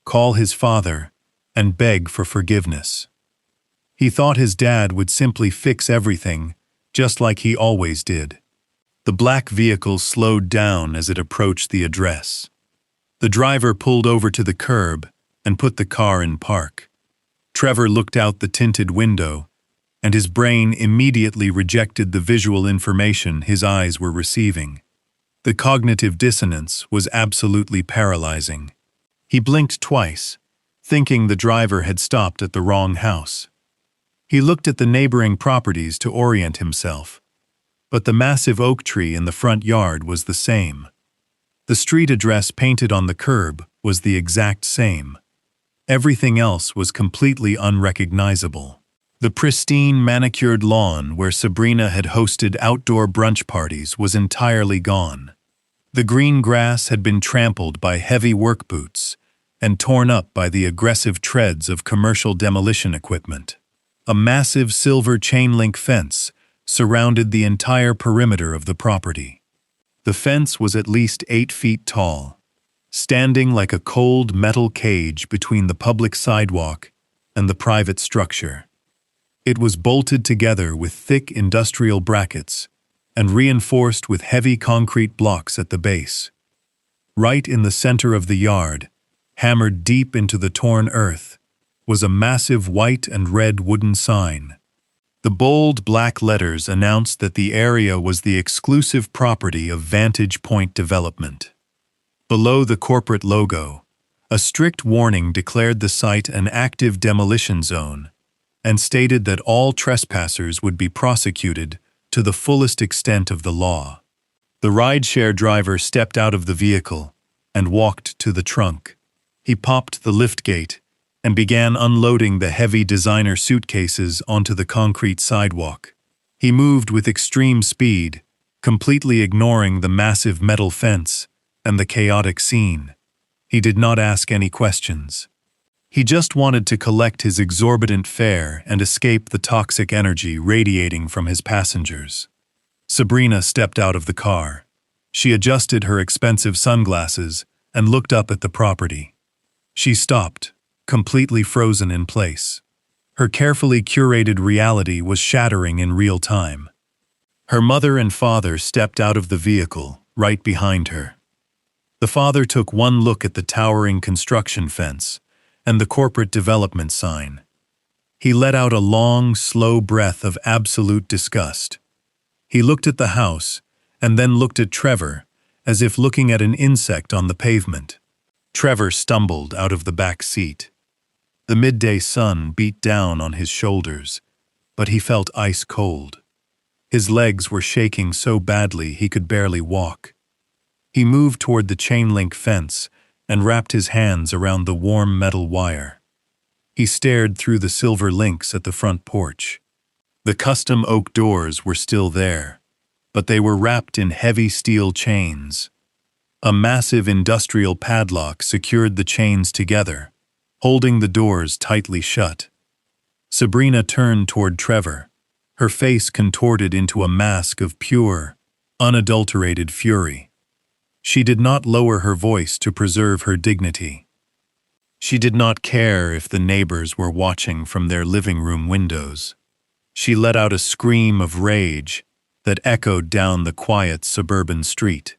call his father, and beg for forgiveness. He thought his dad would simply fix everything, just like he always did. The black vehicle slowed down as it approached the address. The driver pulled over to the curb and put the car in park. Trevor looked out the tinted window, and his brain immediately rejected the visual information his eyes were receiving. The cognitive dissonance was absolutely paralyzing. He blinked twice, thinking the driver had stopped at the wrong house. He looked at the neighboring properties to orient himself, but the massive oak tree in the front yard was the same. The street address painted on the curb was the exact same. Everything else was completely unrecognizable. The pristine manicured lawn where Sabrina had hosted outdoor brunch parties was entirely gone. The green grass had been trampled by heavy work boots and torn up by the aggressive treads of commercial demolition equipment. A massive silver chain-link fence surrounded the entire perimeter of the property. The fence was at least 8 feet tall, standing like a cold metal cage between the public sidewalk and the private structure. It was bolted together with thick industrial brackets and reinforced with heavy concrete blocks at the base. Right in the center of the yard, hammered deep into the torn earth, was a massive white and red wooden sign. The bold black letters announced that the area was the exclusive property of Vantage Point Development. Below the corporate logo, a strict warning declared the site an active demolition zone and stated that all trespassers would be prosecuted to the fullest extent of the law. The rideshare driver stepped out of the vehicle and walked to the trunk. He popped the liftgate and began unloading the heavy designer suitcases onto the concrete sidewalk. He moved with extreme speed, completely ignoring the massive metal fence and the chaotic scene. He did not ask any questions. He just wanted to collect his exorbitant fare and escape the toxic energy radiating from his passengers. Sabrina stepped out of the car. She adjusted her expensive sunglasses and looked up at the property. She stopped, completely frozen in place. Her carefully curated reality was shattering in real time. Her mother and father stepped out of the vehicle, right behind her. The father took one look at the towering construction fence and the corporate development sign. He let out a long, slow breath of absolute disgust. He looked at the house and then looked at Trevor, as if looking at an insect on the pavement. Trevor stumbled out of the back seat. The midday sun beat down on his shoulders, but he felt ice cold. His legs were shaking so badly he could barely walk. He moved toward the chain-link fence and wrapped his hands around the warm metal wire. He stared through the silver links at the front porch. The custom oak doors were still there, but they were wrapped in heavy steel chains. A massive industrial padlock secured the chains together, holding the doors tightly shut. Sabrina turned toward Trevor, her face contorted into a mask of pure, unadulterated fury. She did not lower her voice to preserve her dignity. She did not care if the neighbors were watching from their living room windows. She let out a scream of rage that echoed down the quiet suburban street.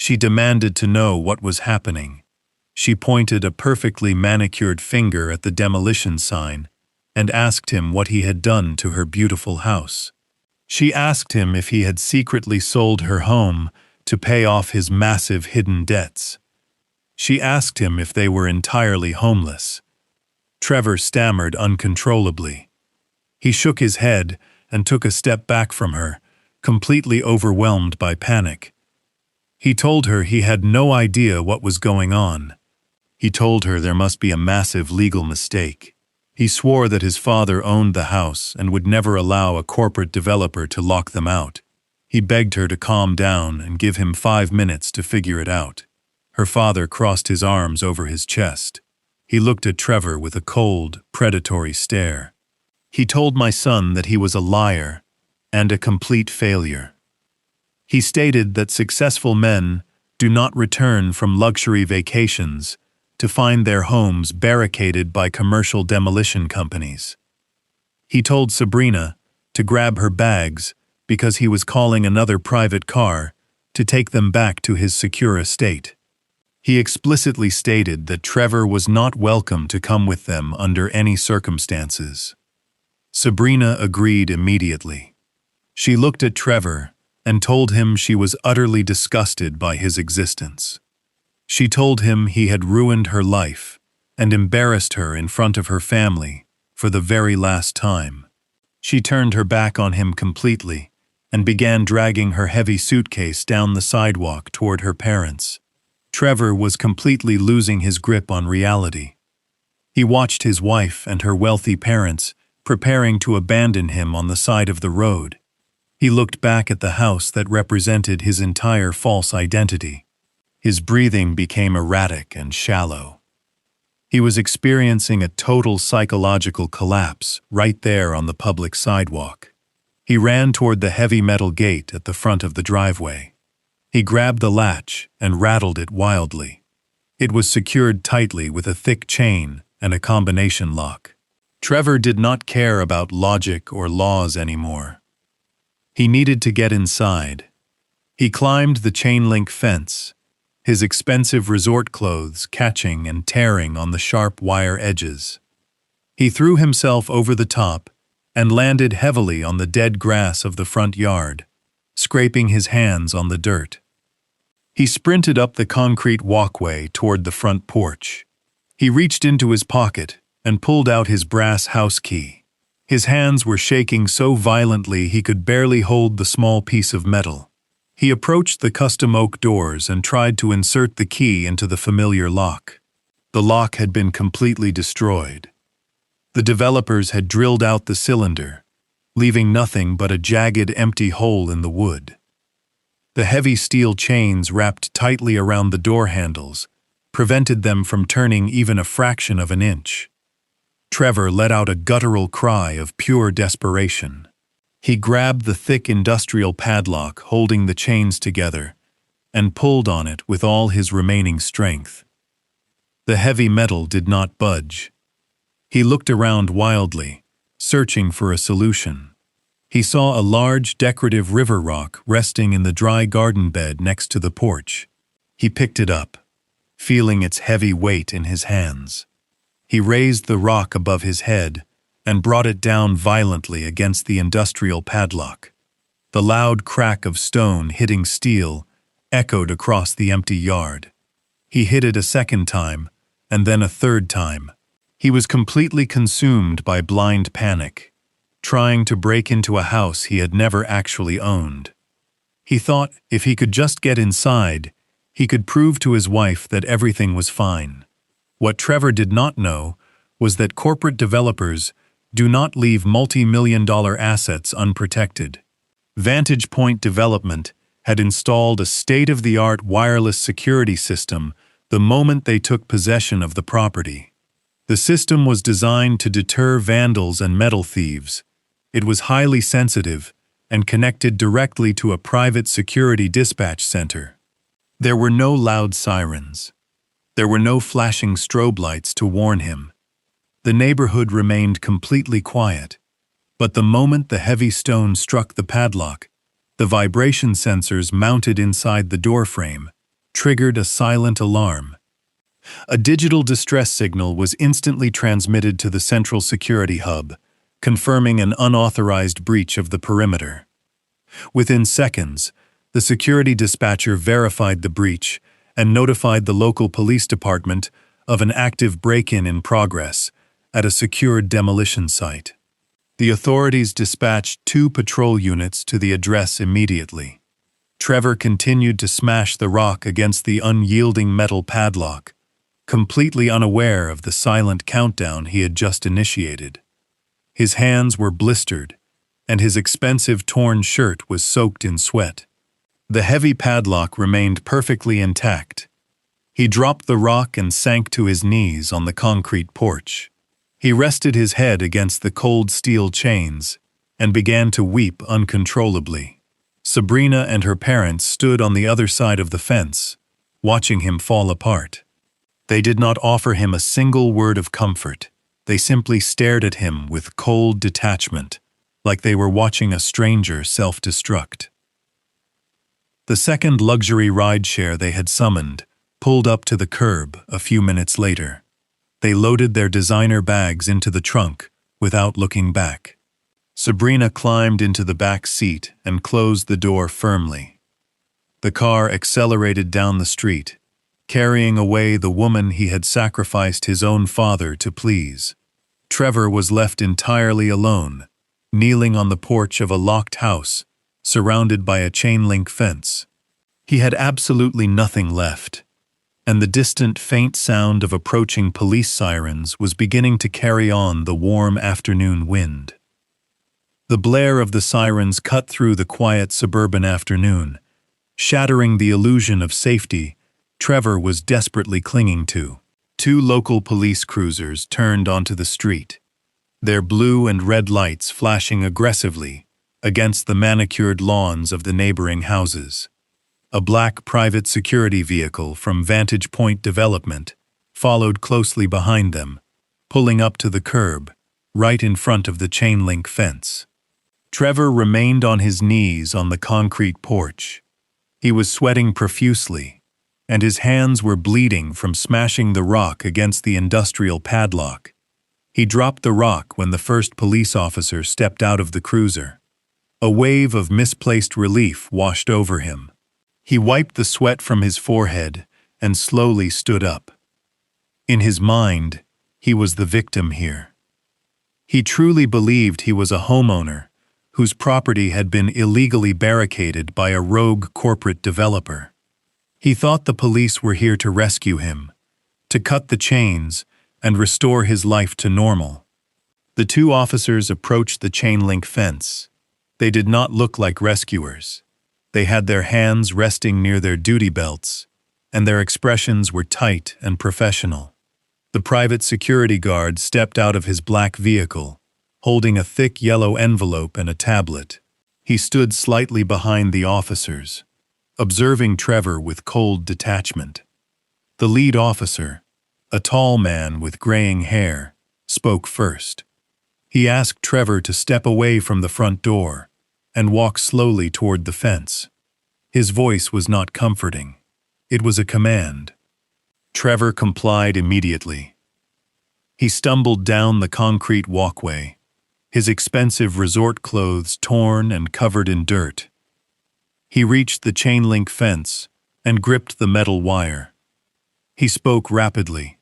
She demanded to know what was happening. She pointed a perfectly manicured finger at the demolition sign and asked him what he had done to her beautiful house. She asked him if he had secretly sold her home to pay off his massive hidden debts. She asked him if they were entirely homeless. Trevor stammered uncontrollably. He shook his head and took a step back from her, completely overwhelmed by panic. He told her he had no idea what was going on. He told her there must be a massive legal mistake. He swore that his father owned the house and would never allow a corporate developer to lock them out. He begged her to calm down and give him 5 minutes to figure it out. Her father crossed his arms over his chest. He looked at Trevor with a cold, predatory stare. He told my son that he was a liar and a complete failure. He stated that successful men do not return from luxury vacations to find their homes barricaded by commercial demolition companies. He told Sabrina to grab her bags because he was calling another private car to take them back to his secure estate. He explicitly stated that Trevor was not welcome to come with them under any circumstances. Sabrina agreed immediately. She looked at Trevor and told him she was utterly disgusted by his existence. She told him he had ruined her life and embarrassed her in front of her family for the very last time. She turned her back on him completely and began dragging her heavy suitcase down the sidewalk toward her parents. Trevor was completely losing his grip on reality. He watched his wife and her wealthy parents preparing to abandon him on the side of the road. He looked back at the house that represented his entire false identity. His breathing became erratic and shallow. He was experiencing a total psychological collapse right there on the public sidewalk. He ran toward the heavy metal gate at the front of the driveway. He grabbed the latch and rattled it wildly. It was secured tightly with a thick chain and a combination lock. Trevor did not care about logic or laws anymore. He needed to get inside. He climbed the chain-link fence, his expensive resort clothes catching and tearing on the sharp wire edges. He threw himself over the top and landed heavily on the dead grass of the front yard, scraping his hands on the dirt. He sprinted up the concrete walkway toward the front porch. He reached into his pocket and pulled out his brass house key. His hands were shaking so violently he could barely hold the small piece of metal. He approached the custom oak doors and tried to insert the key into the familiar lock. The lock had been completely destroyed. The developers had drilled out the cylinder, leaving nothing but a jagged, empty hole in the wood. The heavy steel chains wrapped tightly around the door handles prevented them from turning even a fraction of an inch. Trevor let out a guttural cry of pure desperation. He grabbed the thick industrial padlock holding the chains together and pulled on it with all his remaining strength. The heavy metal did not budge. He looked around wildly, searching for a solution. He saw a large decorative river rock resting in the dry garden bed next to the porch. He picked it up, feeling its heavy weight in his hands. He raised the rock above his head and brought it down violently against the industrial padlock. The loud crack of stone hitting steel echoed across the empty yard. He hit it a second time, and then a third time. He was completely consumed by blind panic, trying to break into a house he had never actually owned. He thought if he could just get inside, he could prove to his wife that everything was fine. What Trevor did not know was that corporate developers do not leave multi-million-dollar assets unprotected. Vantage Point Development had installed a state-of-the-art wireless security system the moment they took possession of the property. The system was designed to deter vandals and metal thieves. It was highly sensitive and connected directly to a private security dispatch center. There were no loud sirens. There were no flashing strobe lights to warn him. The neighborhood remained completely quiet, but the moment the heavy stone struck the padlock, the vibration sensors mounted inside the doorframe triggered a silent alarm. A digital distress signal was instantly transmitted to the central security hub, confirming an unauthorized breach of the perimeter. Within seconds, the security dispatcher verified the breach and notified the local police department of an active break-in in progress at a secured demolition site. The authorities dispatched 2 patrol units to the address immediately. Trevor continued to smash the rock against the unyielding metal padlock, completely unaware of the silent countdown he had just initiated. His hands were blistered, and his expensive torn shirt was soaked in sweat. The heavy padlock remained perfectly intact. He dropped the rock and sank to his knees on the concrete porch. He rested his head against the cold steel chains and began to weep uncontrollably. Sabrina and her parents stood on the other side of the fence, watching him fall apart. They did not offer him a single word of comfort. They simply stared at him with cold detachment, like they were watching a stranger self-destruct. The second luxury rideshare they had summoned pulled up to the curb a few minutes later. They loaded their designer bags into the trunk without looking back. Sabrina climbed into the back seat and closed the door firmly. The car accelerated down the street, carrying away the woman he had sacrificed his own father to please. Trevor was left entirely alone, kneeling on the porch of a locked house, surrounded by a chain-link fence. He had absolutely nothing left, and the distant, faint sound of approaching police sirens was beginning to carry on the warm afternoon wind. The blare of the sirens cut through the quiet suburban afternoon, shattering the illusion of safety Trevor was desperately clinging to. 2 local police cruisers turned onto the street, their blue and red lights flashing aggressively against the manicured lawns of the neighboring houses. A black private security vehicle from Vantage Point Development followed closely behind them, pulling up to the curb, right in front of the chain-link fence. Trevor remained on his knees on the concrete porch. He was sweating profusely, and his hands were bleeding from smashing the rock against the industrial padlock. He dropped the rock when the first police officer stepped out of the cruiser. A wave of misplaced relief washed over him. He wiped the sweat from his forehead and slowly stood up. In his mind, he was the victim here. He truly believed he was a homeowner whose property had been illegally barricaded by a rogue corporate developer. He thought the police were here to rescue him, to cut the chains and restore his life to normal. The 2 officers approached the chain-link fence. They did not look like rescuers. They had their hands resting near their duty belts, and their expressions were tight and professional. The private security guard stepped out of his black vehicle, holding a thick yellow envelope and a tablet. He stood slightly behind the officers, observing Trevor with cold detachment. The lead officer, a tall man with graying hair, spoke first. He asked Trevor to step away from the front door and walk slowly toward the fence. His voice was not comforting. It was a command. Trevor complied immediately. He stumbled down the concrete walkway, his expensive resort clothes torn and covered in dirt. He reached the chain-link fence and gripped the metal wire. He spoke rapidly,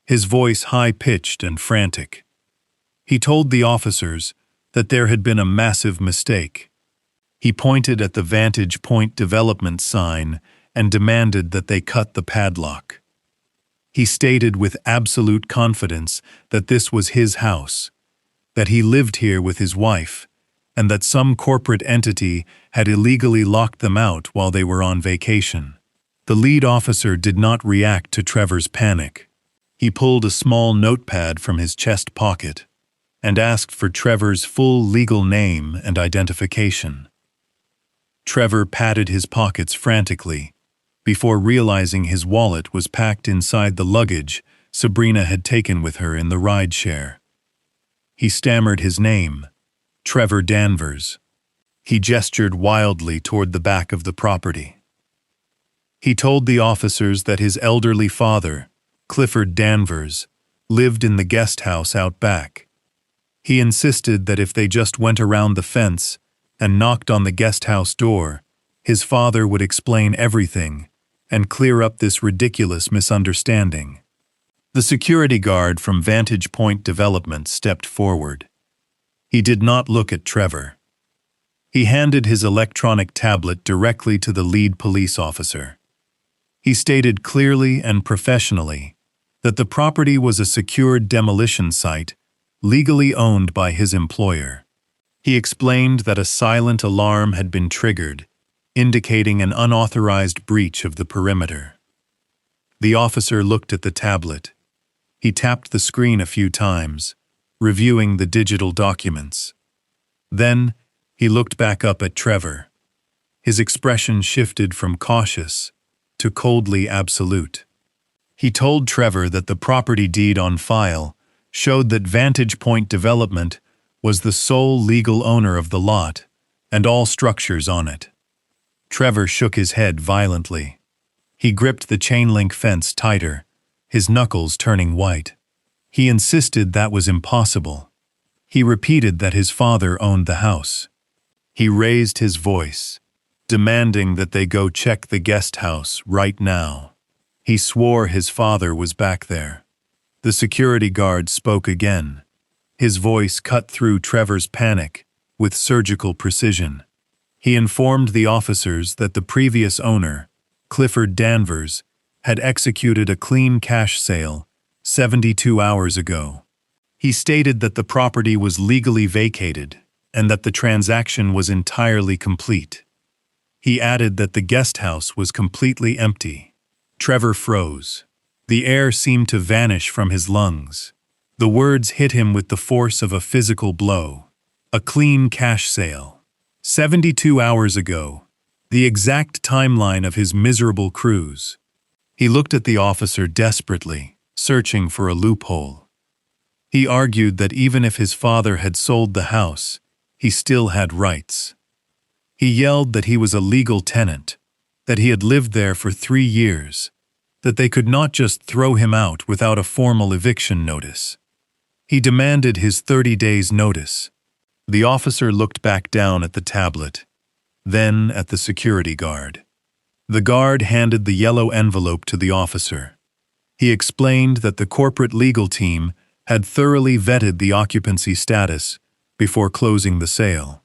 his voice high-pitched and frantic. He told the officers that there had been a massive mistake. He pointed at the Vantage Point Development sign and demanded that they cut the padlock. He stated with absolute confidence that this was his house, that he lived here with his wife, and that some corporate entity had illegally locked them out while they were on vacation. The lead officer did not react to Trevor's panic. He pulled a small notepad from his chest pocket and asked for Trevor's full legal name and identification. Trevor patted his pockets frantically before realizing his wallet was packed inside the luggage Sabrina had taken with her in the rideshare. He stammered his name, Trevor Danvers. He gestured wildly toward the back of the property. He told the officers that his elderly father, Clifford Danvers, lived in the guest house out back. He insisted that if they just went around the fence and knocked on the guest house door, his father would explain everything and clear up this ridiculous misunderstanding. The security guard from Vantage Point Development stepped forward. He did not look at Trevor. He handed his electronic tablet directly to the lead police officer. He stated clearly and professionally that the property was a secured demolition site legally owned by his employer. He explained that a silent alarm had been triggered, indicating an unauthorized breach of the perimeter. The officer looked at the tablet. He tapped the screen a few times, reviewing the digital documents. Then, he looked back up at Trevor. His expression shifted from cautious to coldly absolute. He told Trevor that the property deed on file showed that Vantage Point Development was the sole legal owner of the lot and all structures on it. Trevor shook his head violently. He gripped the chain-link fence tighter, his knuckles turning white. He insisted that was impossible. He repeated that his father owned the house. He raised his voice, demanding that they go check the guest house right now. He swore his father was back there. The security guard spoke again. His voice cut through Trevor's panic with surgical precision. He informed the officers that the previous owner, Clifford Danvers, had executed a clean cash sale 72 hours ago. He stated that the property was legally vacated and that the transaction was entirely complete. He added that the guest house was completely empty. Trevor froze. The air seemed to vanish from his lungs. The words hit him with the force of a physical blow. A clean cash sale. 72 hours ago. The exact timeline of his miserable cruise. He looked at the officer desperately, searching for a loophole. He argued that even if his father had sold the house, he still had rights. He yelled that he was a legal tenant, that he had lived there for 3 years, that they could not just throw him out without a formal eviction notice. He demanded his 30 days' notice. The officer looked back down at the tablet, then at the security guard. The guard handed the yellow envelope to the officer. He explained that the corporate legal team had thoroughly vetted the occupancy status before closing the sale.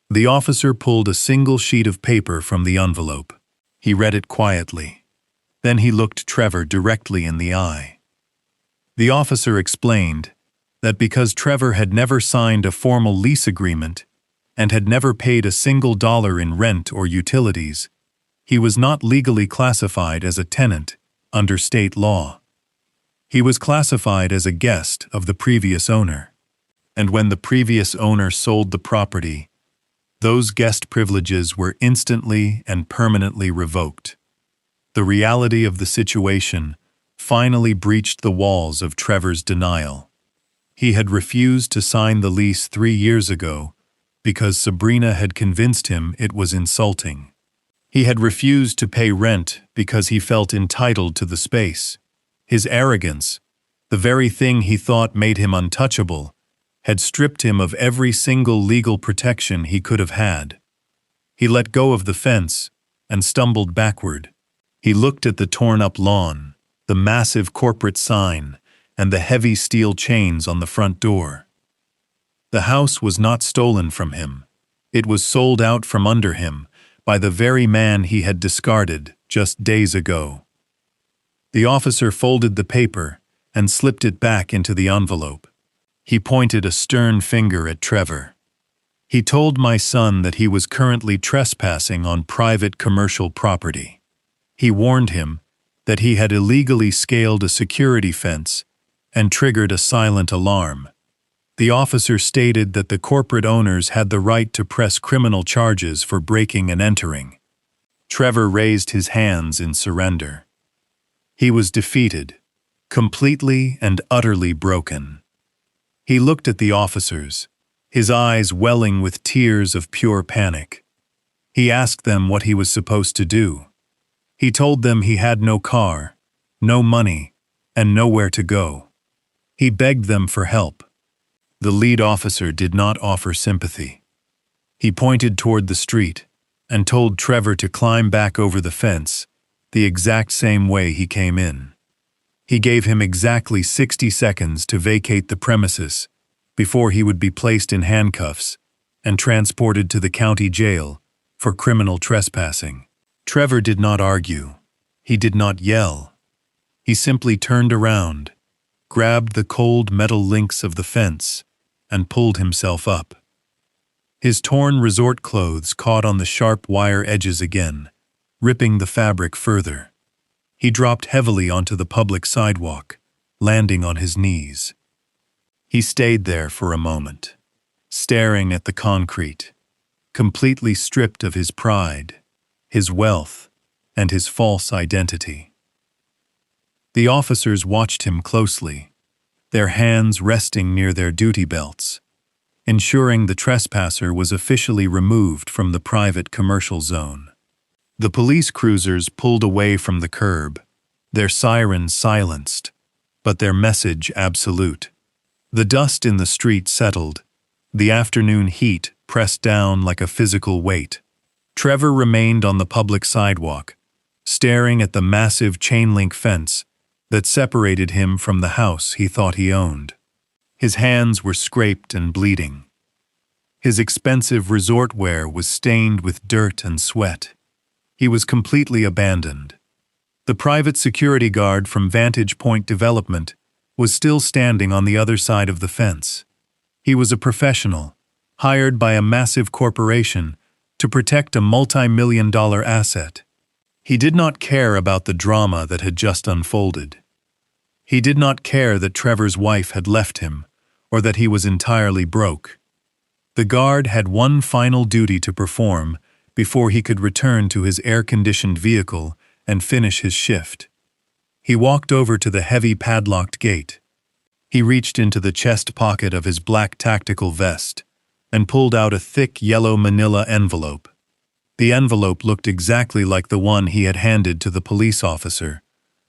The officer pulled a single sheet of paper from the envelope. He read it quietly. Then he looked Trevor directly in the eye. The officer explained that because Trevor had never signed a formal lease agreement and had never paid a single dollar in rent or utilities, he was not legally classified as a tenant under state law. He was classified as a guest of the previous owner. And when the previous owner sold the property, those guest privileges were instantly and permanently revoked. The reality of the situation finally breached the walls of Trevor's denial. He had refused to sign the lease 3 years ago because Sabrina had convinced him it was insulting. He had refused to pay rent because he felt entitled to the space. His arrogance, the very thing he thought made him untouchable, had stripped him of every single legal protection he could have had. He let go of the fence and stumbled backward. He looked at the torn-up lawn, the massive corporate sign, and the heavy steel chains on the front door. The house was not stolen from him. It was sold out from under him by the very man he had discarded just days ago. The officer folded the paper and slipped it back into the envelope. He pointed a stern finger at Trevor. He told my son that he was currently trespassing on private commercial property. He warned him that he had illegally scaled a security fence and triggered a silent alarm. The officer stated that the corporate owners had the right to press criminal charges for breaking and entering. Trevor raised his hands in surrender. He was defeated, completely and utterly broken. He looked at the officers, his eyes welling with tears of pure panic. He asked them what he was supposed to do. He told them he had no car, no money, and nowhere to go. He begged them for help. The lead officer did not offer sympathy. He pointed toward the street and told Trevor to climb back over the fence, the exact same way he came in. He gave him exactly 60 seconds to vacate the premises before he would be placed in handcuffs and transported to the county jail for criminal trespassing. Trevor did not argue. He did not yell. He simply turned around, grabbed the cold metal links of the fence, and pulled himself up. His torn resort clothes caught on the sharp wire edges again, ripping the fabric further. He dropped heavily onto the public sidewalk, landing on his knees. He stayed there for a moment, staring at the concrete, completely stripped of his pride, his wealth, and his false identity. The officers watched him closely, their hands resting near their duty belts, ensuring the trespasser was officially removed from the private commercial zone. The police cruisers pulled away from the curb, their sirens silenced, but their message absolute. The dust in the street settled, the afternoon heat pressed down like a physical weight. Trevor remained on the public sidewalk, staring at the massive chain-link fence that separated him from the house he thought he owned. His hands were scraped and bleeding. His expensive resort wear was stained with dirt and sweat. He was completely abandoned. The private security guard from Vantage Point Development was still standing on the other side of the fence. He was a professional, hired by a massive corporation to protect a multi-million-dollar asset. He did not care about the drama that had just unfolded. He did not care that Trevor's wife had left him, or that he was entirely broke. The guard had one final duty to perform before he could return to his air-conditioned vehicle and finish his shift. He walked over to the heavy padlocked gate. He reached into the chest pocket of his black tactical vest and pulled out a thick yellow manila envelope. The envelope looked exactly like the one he had handed to the police officer,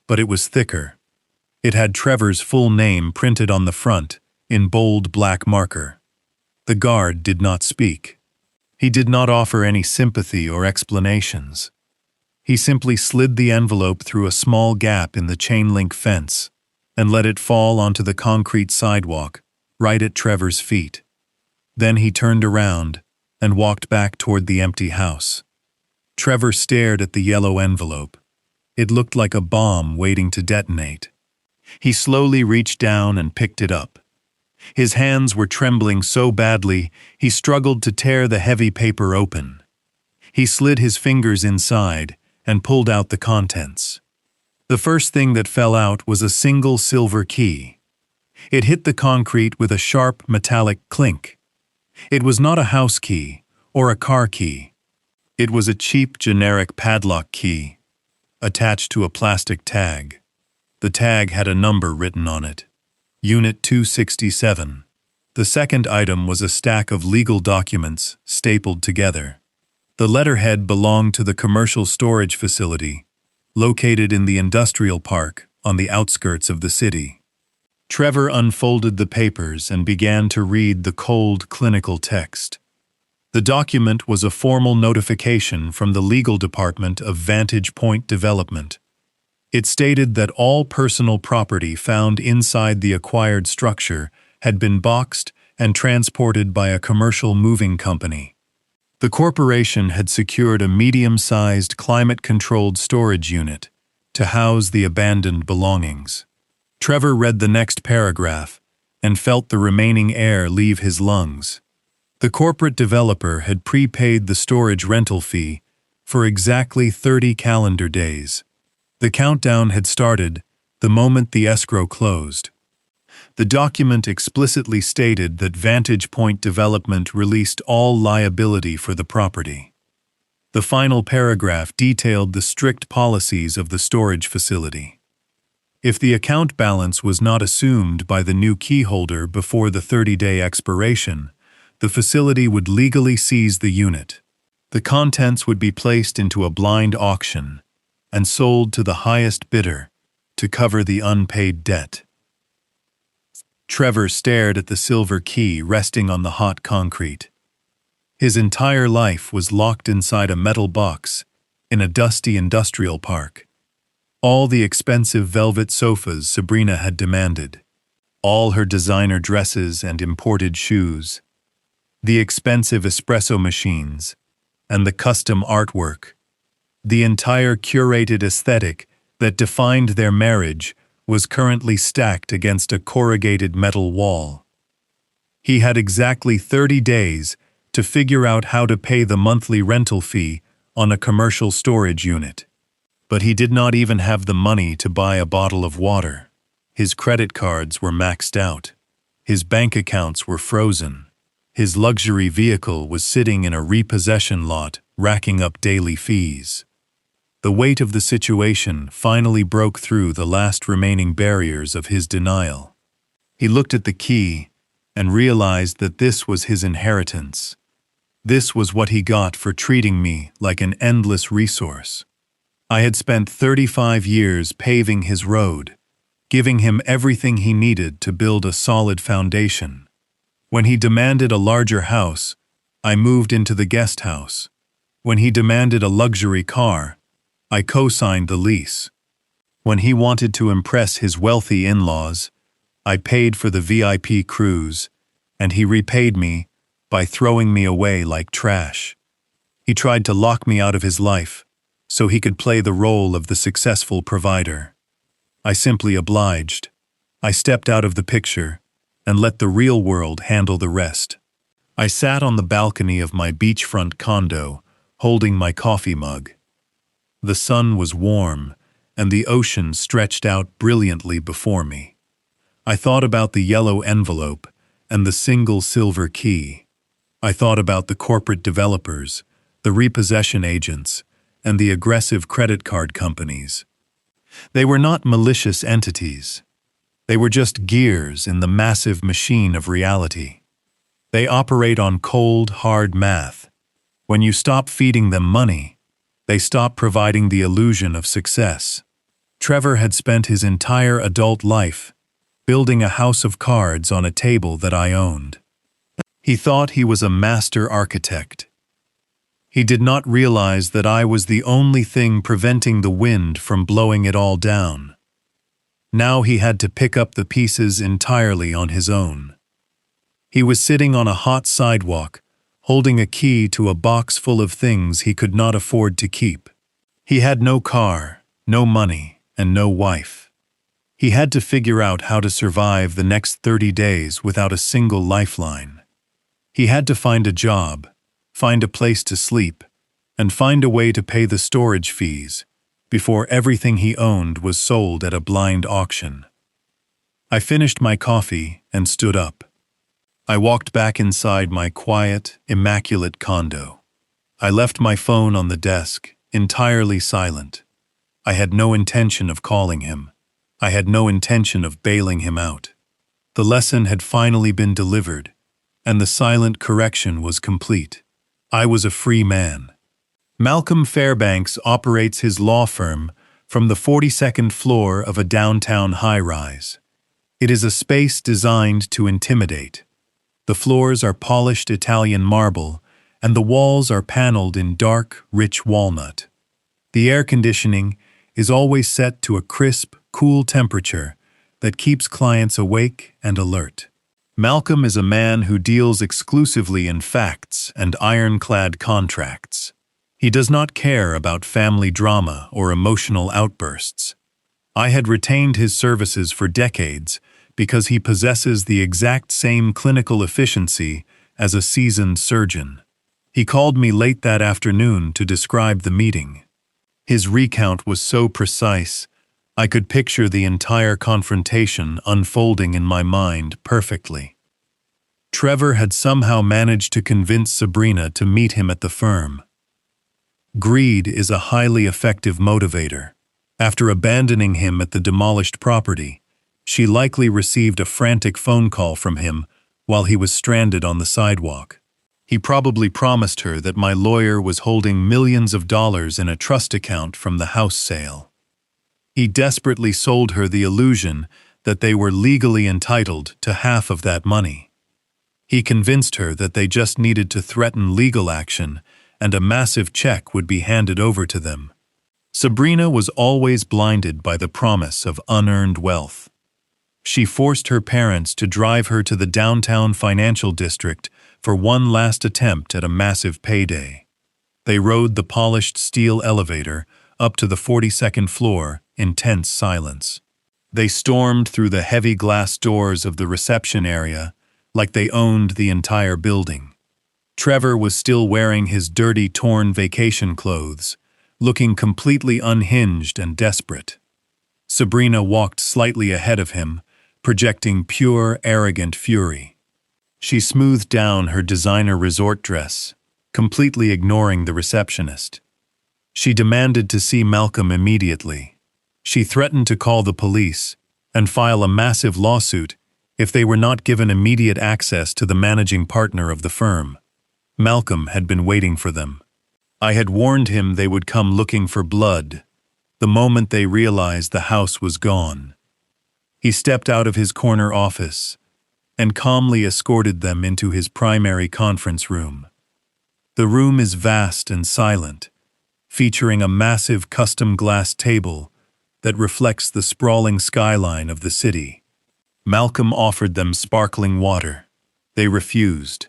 but it was thicker. It had Trevor's full name printed on the front in bold black marker. The guard did not speak. He did not offer any sympathy or explanations. He simply slid the envelope through a small gap in the chain-link fence and let it fall onto the concrete sidewalk right at Trevor's feet. Then he turned around and walked back toward the empty house. Trevor stared at the yellow envelope. It looked like a bomb waiting to detonate. He slowly reached down and picked it up. His hands were trembling so badly he struggled to tear the heavy paper open. He slid his fingers inside and pulled out the contents. The first thing that fell out was a single silver key. It hit the concrete with a sharp metallic clink. It was not a house key or a car key. It was a cheap generic padlock key, attached to a plastic tag. The tag had a number written on it. Unit 267. The second item was a stack of legal documents stapled together. The letterhead belonged to the commercial storage facility, located in the industrial park on the outskirts of the city. Trevor unfolded the papers and began to read the cold, clinical text. The document was a formal notification from the legal department of Vantage Point Development. It stated that all personal property found inside the acquired structure had been boxed and transported by a commercial moving company. The corporation had secured a medium-sized climate-controlled storage unit to house the abandoned belongings. Trevor read the next paragraph and felt the remaining air leave his lungs. The corporate developer had prepaid the storage rental fee for exactly 30 calendar days. The countdown had started the moment the escrow closed. The document explicitly stated that Vantage Point Development released all liability for the property. The final paragraph detailed the strict policies of the storage facility. If the account balance was not assumed by the new key holder before the 30-day expiration, the facility would legally seize the unit. The contents would be placed into a blind auction, and sold to the highest bidder to cover the unpaid debt. Trevor stared at the silver key resting on the hot concrete. His entire life was locked inside a metal box in a dusty industrial park. All the expensive velvet sofas Sabrina had demanded, all her designer dresses and imported shoes, the expensive espresso machines, and the custom artwork. The entire curated aesthetic that defined their marriage was currently stacked against a corrugated metal wall. He had exactly 30 days to figure out how to pay the monthly rental fee on a commercial storage unit. But he did not even have the money to buy a bottle of water. His credit cards were maxed out. His bank accounts were frozen. His luxury vehicle was sitting in a repossession lot, racking up daily fees. The weight of the situation finally broke through the last remaining barriers of his denial. He looked at the key and realized that this was his inheritance. This was what he got for treating me like an endless resource. I had spent 35 years paving his road, giving him everything he needed to build a solid foundation. When he demanded a larger house, I moved into the guest house. When he demanded a luxury car, I co-signed the lease. When he wanted to impress his wealthy in-laws, I paid for the VIP cruise, and he repaid me by throwing me away like trash. He tried to lock me out of his life so he could play the role of the successful provider. I simply obliged. I stepped out of the picture and let the real world handle the rest. I sat on the balcony of my beachfront condo, holding my coffee mug. The sun was warm, and the ocean stretched out brilliantly before me. I thought about the yellow envelope and the single silver key. I thought about the corporate developers, the repossession agents, and the aggressive credit card companies. They were not malicious entities. They were just gears in the massive machine of reality. They operate on cold, hard math. When you stop feeding them money, they stop providing the illusion of success. Trevor had spent his entire adult life building a house of cards on a table that I owned. He thought he was a master architect. He did not realize that I was the only thing preventing the wind from blowing it all down. Now he had to pick up the pieces entirely on his own. He was sitting on a hot sidewalk, holding a key to a box full of things he could not afford to keep. He had no car, no money, and no wife. He had to figure out how to survive the next 30 days without a single lifeline. He had to find a job, find a place to sleep, and find a way to pay the storage fees before everything he owned was sold at a blind auction. I finished my coffee and stood up. I walked back inside my quiet, immaculate condo. I left my phone on the desk, entirely silent. I had no intention of calling him. I had no intention of bailing him out. The lesson had finally been delivered, and the silent correction was complete. I was a free man. Malcolm Fairbanks operates his law firm from the 42nd floor of a downtown high-rise. It is a space designed to intimidate. The floors are polished Italian marble, and the walls are paneled in dark, rich walnut. The air conditioning is always set to a crisp, cool temperature that keeps clients awake and alert. Malcolm is a man who deals exclusively in facts and ironclad contracts. He does not care about family drama or emotional outbursts. I had retained his services for decades because he possesses the exact same clinical efficiency as a seasoned surgeon. He called me late that afternoon to describe the meeting. His recount was so precise, I could picture the entire confrontation unfolding in my mind perfectly. Trevor had somehow managed to convince Sabrina to meet him at the firm. Greed is a highly effective motivator. After abandoning him at the demolished property, she likely received a frantic phone call from him while he was stranded on the sidewalk. He probably promised her that my lawyer was holding millions of dollars in a trust account from the house sale. He desperately sold her the illusion that they were legally entitled to half of that money. He convinced her that they just needed to threaten legal action and a massive check would be handed over to them. Sabrina was always blinded by the promise of unearned wealth. She forced her parents to drive her to the downtown financial district for one last attempt at a massive payday. They rode the polished steel elevator up to the 42nd floor in tense silence. They stormed through the heavy glass doors of the reception area like they owned the entire building. Trevor was still wearing his dirty, torn vacation clothes, looking completely unhinged and desperate. Sabrina walked slightly ahead of him, projecting pure, arrogant fury. She smoothed down her designer resort dress, completely ignoring the receptionist. She demanded to see Malcolm immediately. She threatened to call the police and file a massive lawsuit if they were not given immediate access to the managing partner of the firm. Malcolm had been waiting for them. I had warned him they would come looking for blood the moment they realized the house was gone. He stepped out of his corner office and calmly escorted them into his primary conference room. The room is vast and silent, featuring a massive custom glass table that reflects the sprawling skyline of the city. Malcolm offered them sparkling water. They refused.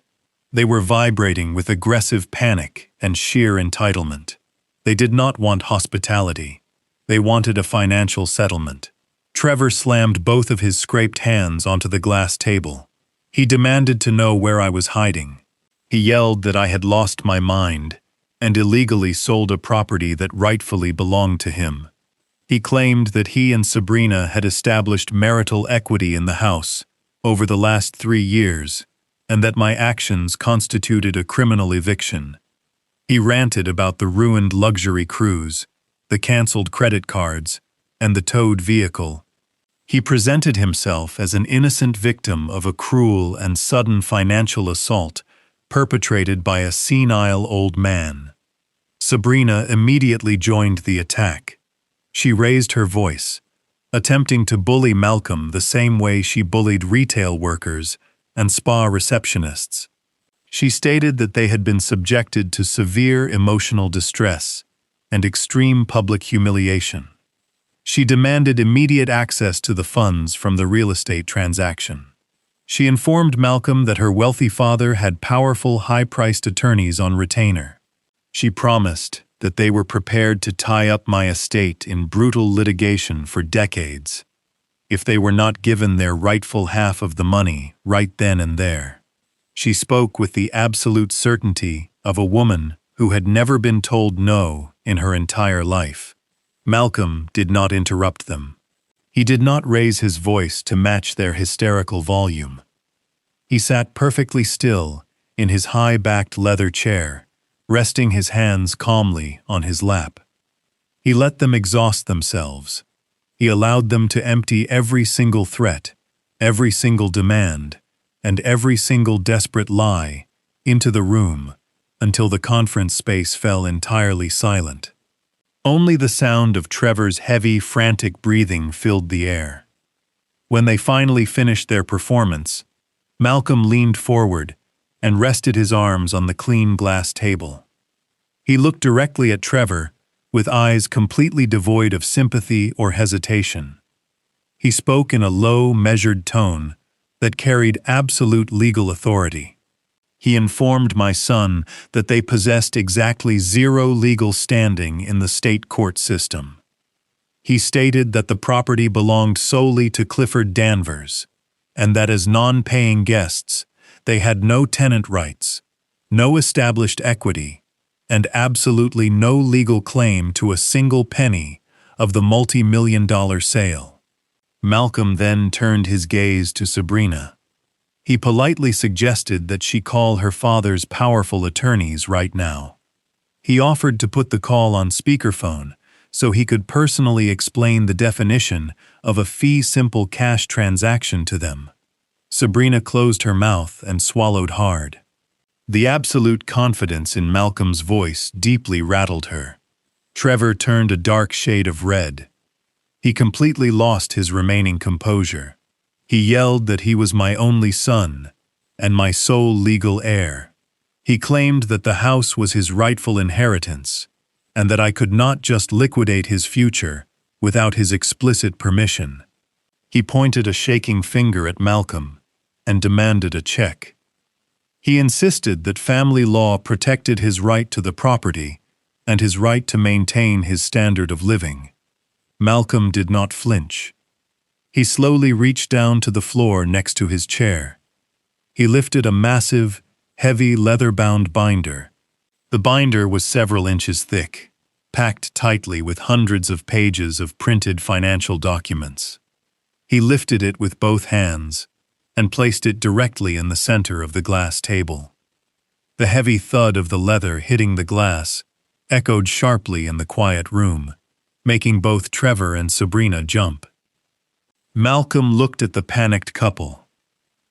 They were vibrating with aggressive panic and sheer entitlement. They did not want hospitality. They wanted a financial settlement. Trevor slammed both of his scraped hands onto the glass table. He demanded to know where I was hiding. He yelled that I had lost my mind and illegally sold a property that rightfully belonged to him. He claimed that he and Sabrina had established marital equity in the house over the last 3 years and that my actions constituted a criminal eviction. He ranted about the ruined luxury cruise, the canceled credit cards, and the towed vehicle. He presented himself as an innocent victim of a cruel and sudden financial assault perpetrated by a senile old man. Sabrina immediately joined the attack. She raised her voice, attempting to bully Malcolm the same way she bullied retail workers and spa receptionists. She stated that they had been subjected to severe emotional distress and extreme public humiliation. She demanded immediate access to the funds from the real estate transaction. She informed Malcolm that her wealthy father had powerful, high-priced attorneys on retainer. She promised that they were prepared to tie up my estate in brutal litigation for decades if they were not given their rightful half of the money right then and there. She spoke with the absolute certainty of a woman who had never been told no in her entire life. Malcolm did not interrupt them. He did not raise his voice to match their hysterical volume. He sat perfectly still in his high-backed leather chair, resting his hands calmly on his lap. He let them exhaust themselves. He allowed them to empty every single threat, every single demand, and every single desperate lie into the room until the conference space fell entirely silent. Only the sound of Trevor's heavy, frantic breathing filled the air. When they finally finished their performance, Malcolm leaned forward and rested his arms on the clean glass table. He looked directly at Trevor with eyes completely devoid of sympathy or hesitation. He spoke in a low, measured tone that carried absolute legal authority. He informed my son that they possessed exactly 0 legal standing in the state court system. He stated that the property belonged solely to Clifford Danvers, and that as non-paying guests, they had no tenant rights, no established equity, and absolutely no legal claim to a single penny of the multi-million-dollar sale. Malcolm then turned his gaze to Sabrina. He politely suggested that she call her father's powerful attorneys right now. He offered to put the call on speakerphone so he could personally explain the definition of a fee-simple cash transaction to them. Sabrina closed her mouth and swallowed hard. The absolute confidence in Malcolm's voice deeply rattled her. Trevor turned a dark shade of red. He completely lost his remaining composure. He yelled that he was my only son and my sole legal heir. He claimed that the house was his rightful inheritance and that I could not just liquidate his future without his explicit permission. He pointed a shaking finger at Malcolm and demanded a check. He insisted that family law protected his right to the property and his right to maintain his standard of living. Malcolm did not flinch. He slowly reached down to the floor next to his chair. He lifted a massive, heavy leather-bound binder. The binder was several inches thick, packed tightly with hundreds of pages of printed financial documents. He lifted it with both hands and placed it directly in the center of the glass table. The heavy thud of the leather hitting the glass echoed sharply in the quiet room, making both Trevor and Sabrina jump. Malcolm looked at the panicked couple.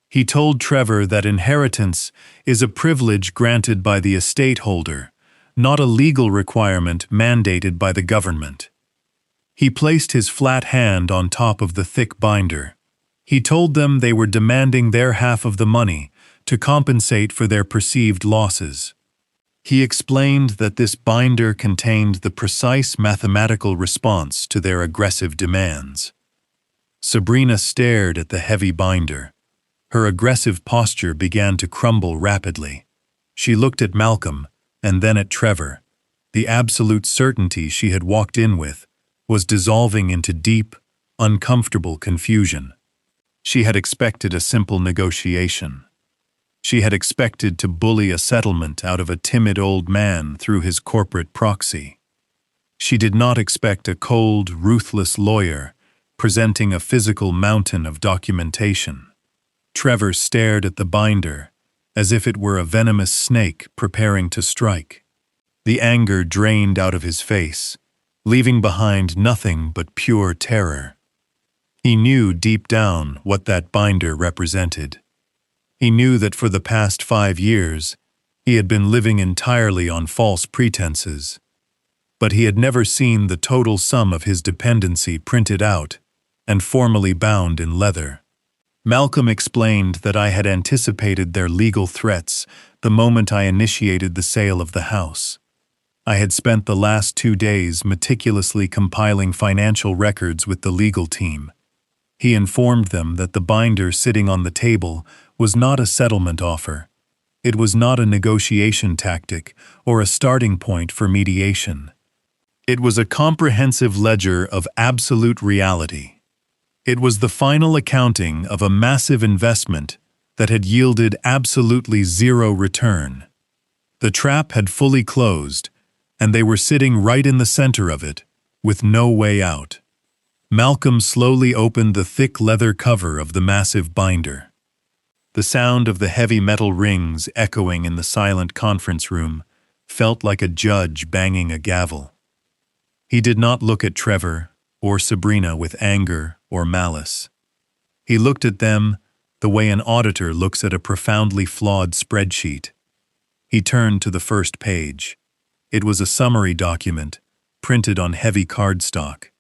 He told Trevor that inheritance is a privilege granted by the estate holder, not a legal requirement mandated by the government. He placed his flat hand on top of the thick binder. He told them they were demanding their half of the money to compensate for their perceived losses. He explained that this binder contained the precise mathematical response to their aggressive demands. Sabrina stared at the heavy binder. Her aggressive posture began to crumble rapidly. She looked at Malcolm and then at Trevor. The absolute certainty she had walked in with was dissolving into deep, uncomfortable confusion. She had expected a simple negotiation. She had expected to bully a settlement out of a timid old man through his corporate proxy. She did not expect a cold, ruthless lawyer presenting a physical mountain of documentation. Trevor stared at the binder as if it were a venomous snake preparing to strike. The anger drained out of his face, leaving behind nothing but pure terror. He knew deep down what that binder represented. He knew that for the past 5 years, he had been living entirely on false pretenses, but he had never seen the total sum of his dependency printed out and formally bound in leather. Malcolm explained that I had anticipated their legal threats the moment I initiated the sale of the house. I had spent the last 2 days meticulously compiling financial records with the legal team. He informed them that the binder sitting on the table was not a settlement offer. It was not a negotiation tactic or a starting point for mediation. It was a comprehensive ledger of absolute reality. It was the final accounting of a massive investment that had yielded absolutely zero return. The trap had fully closed, and they were sitting right in the center of it, with no way out. Malcolm slowly opened the thick leather cover of the massive binder. The sound of the heavy metal rings echoing in the silent conference room felt like a judge banging a gavel. He did not look at Trevor or Sabrina with anger or malice. He looked at them the way an auditor looks at a profoundly flawed spreadsheet. He turned to the first page. It was a summary document, printed on heavy cardstock.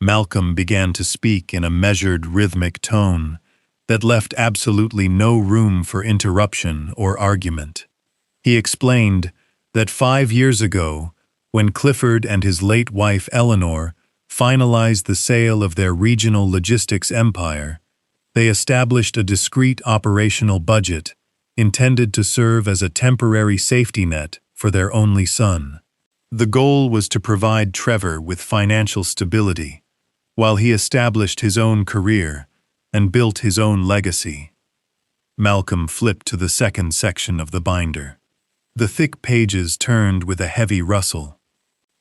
Malcolm began to speak in a measured, rhythmic tone that left absolutely no room for interruption or argument. He explained that 5 years ago, when Clifford and his late wife Eleanor finalized the sale of their regional logistics empire, they established a discrete operational budget intended to serve as a temporary safety net for their only son. The goal was to provide Trevor with financial stability, while he established his own career and built his own legacy. Malcolm flipped to the second section of the binder. The thick pages turned with a heavy rustle.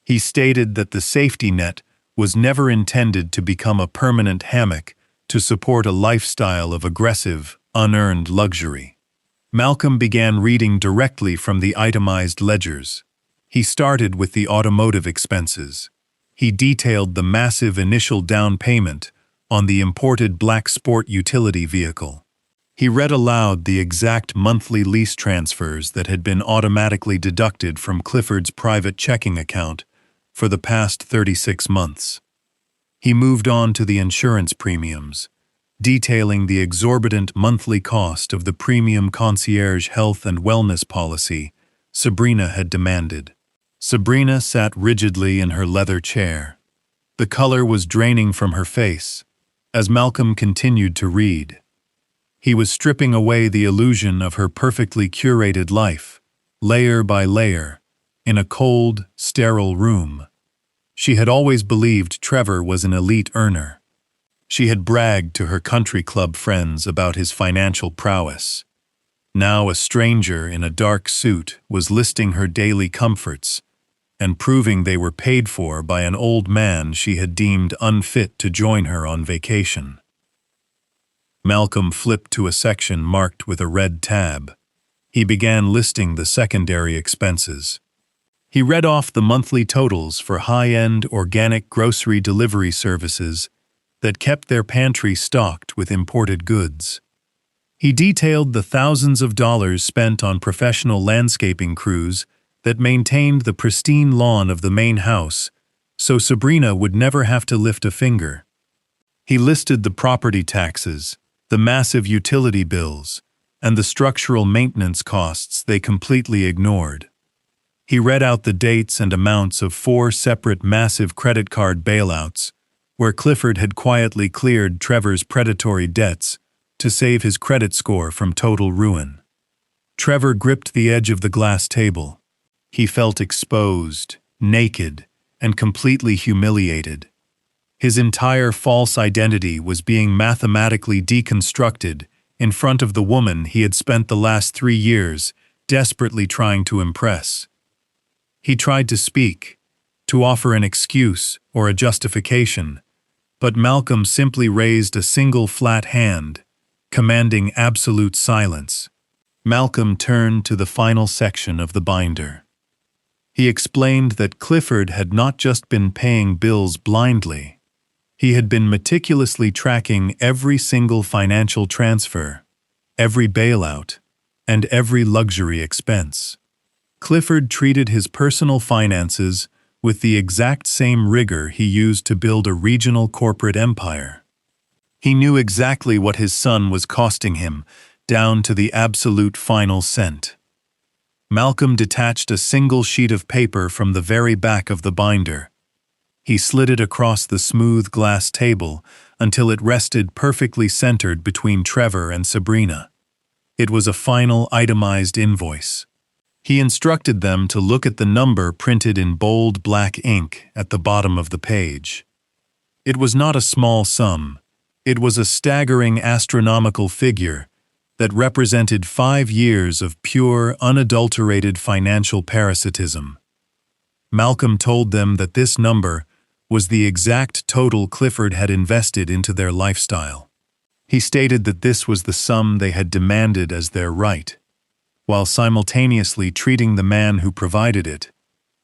He stated that the safety net was never intended to become a permanent hammock to support a lifestyle of aggressive, unearned luxury. Malcolm began reading directly from the itemized ledgers. He started with the automotive expenses. He detailed the massive initial down payment on the imported black sport utility vehicle. He read aloud the exact monthly lease transfers that had been automatically deducted from Clifford's private checking account for the past 36 months. He moved on to the insurance premiums, detailing the exorbitant monthly cost of the premium concierge health and wellness policy Sabrina had demanded. Sabrina sat rigidly in her leather chair. The color was draining from her face as Malcolm continued to read. He was stripping away the illusion of her perfectly curated life, layer by layer, in a cold, sterile room. She had always believed Trevor was an elite earner. She had bragged to her country club friends about his financial prowess. Now a stranger in a dark suit was listing her daily comforts and proving they were paid for by an old man she had deemed unfit to join her on vacation. Malcolm flipped to a section marked with a red tab. He began listing the secondary expenses. He read off the monthly totals for high-end organic grocery delivery services that kept their pantry stocked with imported goods. He detailed the thousands of dollars spent on professional landscaping crews that maintained the pristine lawn of the main house, so Sabrina would never have to lift a finger. He listed the property taxes, the massive utility bills, and the structural maintenance costs they completely ignored. He read out the dates and amounts of 4 separate massive credit card bailouts, where Clifford had quietly cleared Trevor's predatory debts to save his credit score from total ruin. Trevor gripped the edge of the glass table. He felt exposed, naked, and completely humiliated. His entire false identity was being mathematically deconstructed in front of the woman he had spent the last 3 years desperately trying to impress. He tried to speak, to offer an excuse or a justification, but Malcolm simply raised a single flat hand, commanding absolute silence. Malcolm turned to the final section of the binder. He explained that Clifford had not just been paying bills blindly. He had been meticulously tracking every single financial transfer, every bailout, and every luxury expense. Clifford treated his personal finances with the exact same rigor he used to build a regional corporate empire. He knew exactly what his son was costing him, down to the absolute final cent. Malcolm detached a single sheet of paper from the very back of the binder. He slid it across the smooth glass table until it rested perfectly centered between Trevor and Sabrina. It was a final itemized invoice. He instructed them to look at the number printed in bold black ink at the bottom of the page. It was not a small sum. It was a staggering astronomical figure that represented 5 years of pure, unadulterated financial parasitism. Malcolm told them that this number was the exact total Clifford had invested into their lifestyle. He stated that this was the sum they had demanded as their right, while simultaneously treating the man who provided it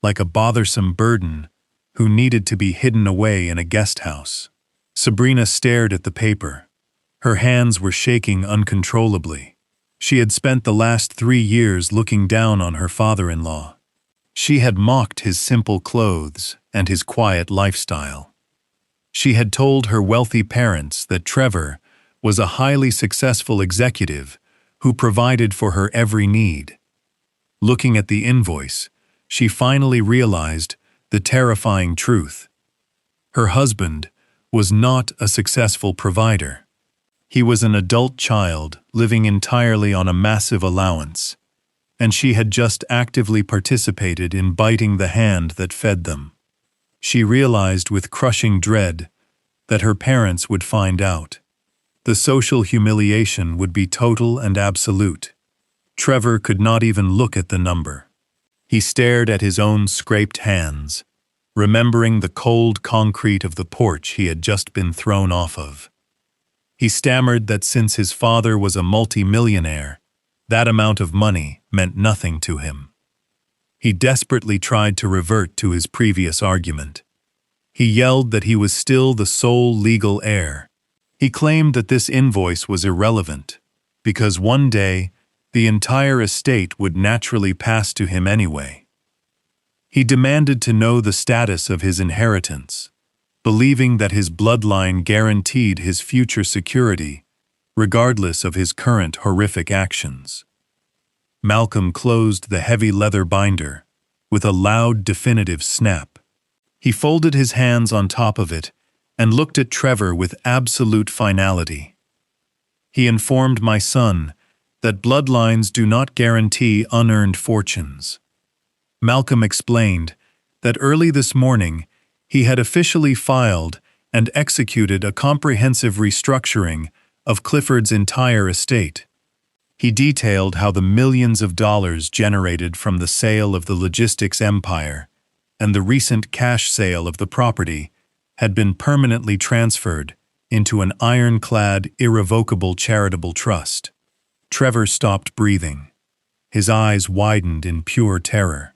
like a bothersome burden who needed to be hidden away in a guest house. Sabrina stared at the paper. Her hands were shaking uncontrollably. She had spent the last 3 years looking down on her father-in-law. She had mocked his simple clothes and his quiet lifestyle. She had told her wealthy parents that Trevor was a highly successful executive who provided for her every need. Looking at the invoice, she finally realized the terrifying truth. Her husband was not a successful provider. He was an adult child living entirely on a massive allowance, and she had just actively participated in biting the hand that fed them. She realized with crushing dread that her parents would find out. The social humiliation would be total and absolute. Trevor could not even look at the number. He stared at his own scraped hands, remembering the cold concrete of the porch he had just been thrown off of. He stammered that since his father was a multi-millionaire, that amount of money meant nothing to him. He desperately tried to revert to his previous argument. He yelled that he was still the sole legal heir. He claimed that this invoice was irrelevant, because one day the entire estate would naturally pass to him anyway. He demanded to know the status of his inheritance, believing that his bloodline guaranteed his future security, regardless of his current horrific actions. Malcolm closed the heavy leather binder with a loud, definitive snap. He folded his hands on top of it and looked at Trevor with absolute finality. He informed my son that bloodlines do not guarantee unearned fortunes. Malcolm explained that early this morning he had officially filed and executed a comprehensive restructuring of Clifford's entire estate. He detailed how the millions of dollars generated from the sale of the logistics empire and the recent cash sale of the property had been permanently transferred into an ironclad, irrevocable charitable trust. Trevor stopped breathing. His eyes widened in pure terror.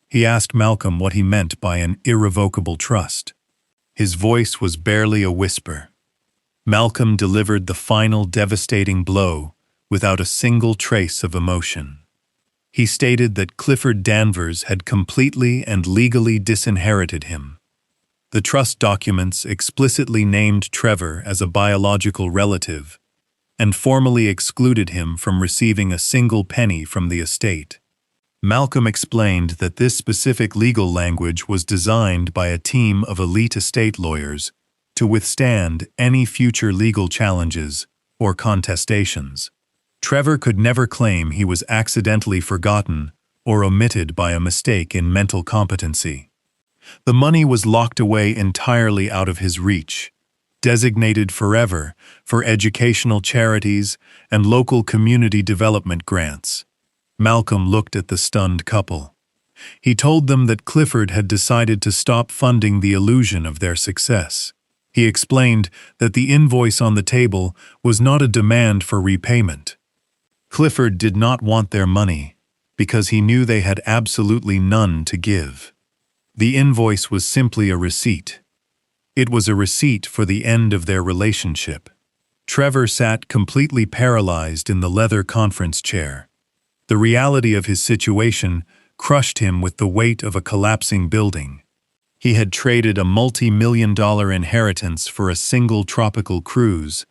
He asked Malcolm what he meant by an irrevocable trust. His voice was barely a whisper. Malcolm delivered the final devastating blow without a single trace of emotion. He stated that Clifford Danvers had completely and legally disinherited him. The trust documents explicitly named Trevor as a biological relative and formally excluded him from receiving a single penny from the estate. Malcolm explained that this specific legal language was designed by a team of elite estate lawyers to withstand any future legal challenges or contestations. Trevor could never claim he was accidentally forgotten or omitted by a mistake in mental competency. The money was locked away entirely out of his reach, designated forever for educational charities and local community development grants. Malcolm looked at the stunned couple. He told them that Clifford had decided to stop funding the illusion of their success. He explained that the invoice on the table was not a demand for repayment. Clifford did not want their money because he knew they had absolutely none to give. The invoice was simply a receipt. It was a receipt for the end of their relationship. Trevor sat completely paralyzed in the leather conference chair. The reality of his situation crushed him with the weight of a collapsing building. He had traded a multi-million-dollar inheritance for a single tropical cruise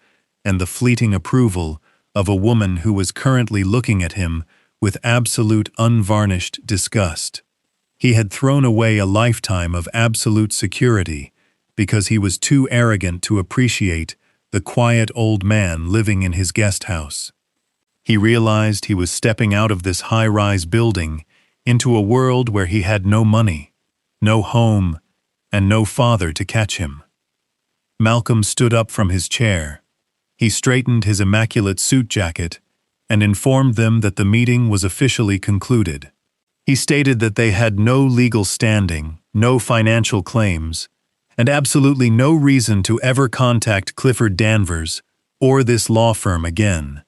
and the fleeting approval of a woman who was currently looking at him with absolute unvarnished disgust. He had thrown away a lifetime of absolute security because he was too arrogant to appreciate the quiet old man living in his guest house. He realized he was stepping out of this high-rise building into a world where he had no money, no home, and no father to catch him. Malcolm stood up from his chair. He straightened his immaculate suit jacket and informed them that the meeting was officially concluded. He stated that they had no legal standing, no financial claims, and absolutely no reason to ever contact Clifford Danvers or this law firm again.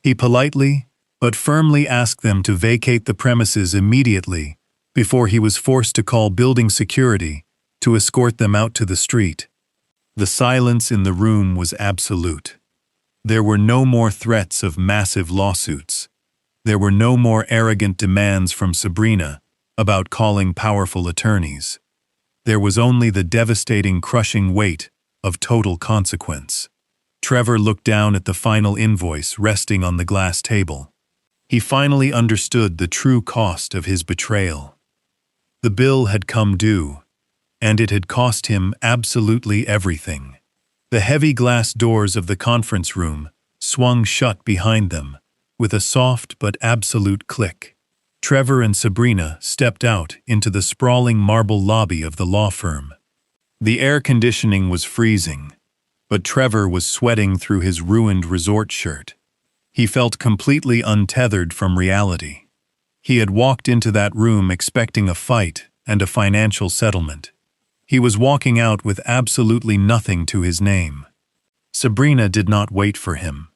He politely but firmly asked them to vacate the premises immediately before he was forced to call building security to escort them out to the street. The silence in the room was absolute. There were no more threats of massive lawsuits. There were no more arrogant demands from Sabrina about calling powerful attorneys. There was only the devastating, crushing weight of total consequence. Trevor looked down at the final invoice resting on the glass table. He finally understood the true cost of his betrayal. The bill had come due, and it had cost him absolutely everything. The heavy glass doors of the conference room swung shut behind them with a soft but absolute click. Trevor and Sabrina stepped out into the sprawling marble lobby of the law firm. The air conditioning was freezing, but Trevor was sweating through his ruined resort shirt. He felt completely untethered from reality. He had walked into that room expecting a fight and a financial settlement. He was walking out with absolutely nothing to his name. Sabrina did not wait for him.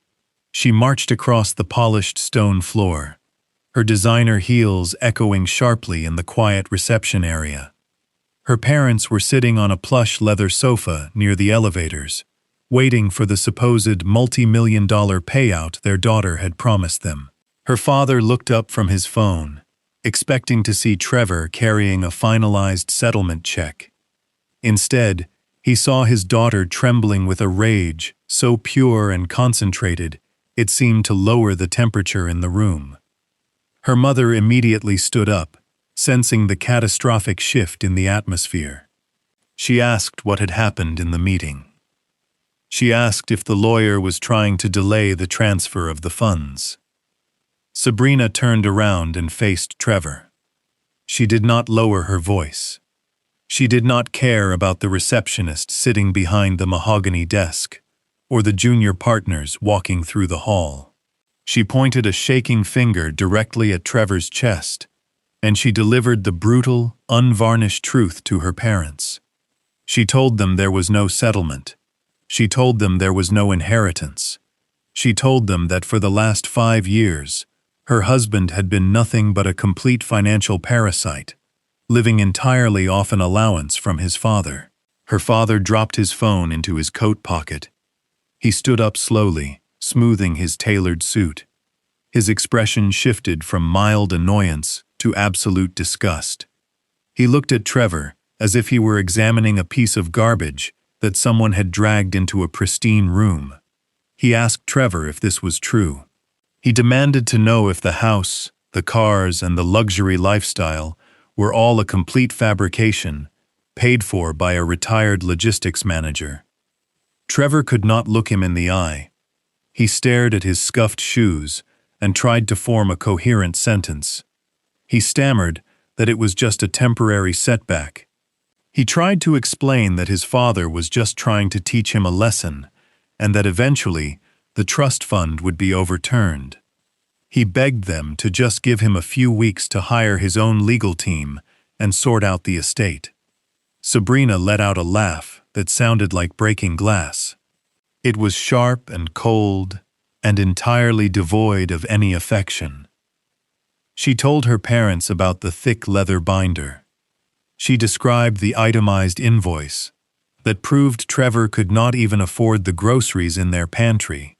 She marched across the polished stone floor, her designer heels echoing sharply in the quiet reception area. Her parents were sitting on a plush leather sofa near the elevators, waiting for the supposed multi-million-dollar payout their daughter had promised them. Her father looked up from his phone, expecting to see Trevor carrying a finalized settlement check. Instead, he saw his daughter trembling with a rage so pure and concentrated it seemed to lower the temperature in the room. Her mother immediately stood up, sensing the catastrophic shift in the atmosphere. She asked what had happened in the meeting. She asked if the lawyer was trying to delay the transfer of the funds. Sabrina turned around and faced Trevor. She did not lower her voice. She did not care about the receptionist sitting behind the mahogany desk, or the junior partners walking through the hall. She pointed a shaking finger directly at Trevor's chest, and she delivered the brutal, unvarnished truth to her parents. She told them there was no settlement. She told them there was no inheritance. She told them that for the last 5 years, her husband had been nothing but a complete financial parasite, living entirely off an allowance from his father. Her father dropped his phone into his coat pocket. He stood up slowly, smoothing his tailored suit. His expression shifted from mild annoyance to absolute disgust. He looked at Trevor as if he were examining a piece of garbage that someone had dragged into a pristine room. He asked Trevor if this was true. He demanded to know if the house, the cars, and the luxury lifestyle were all a complete fabrication, paid for by a retired logistics manager. Trevor could not look him in the eye. He stared at his scuffed shoes and tried to form a coherent sentence. He stammered that it was just a temporary setback. He tried to explain that his father was just trying to teach him a lesson, and that eventually the trust fund would be overturned. He begged them to just give him a few weeks to hire his own legal team and sort out the estate. Sabrina let out a laugh that sounded like breaking glass. It was sharp and cold and entirely devoid of any affection. She told her parents about the thick leather binder. She described the itemized invoice that proved Trevor could not even afford the groceries in their pantry,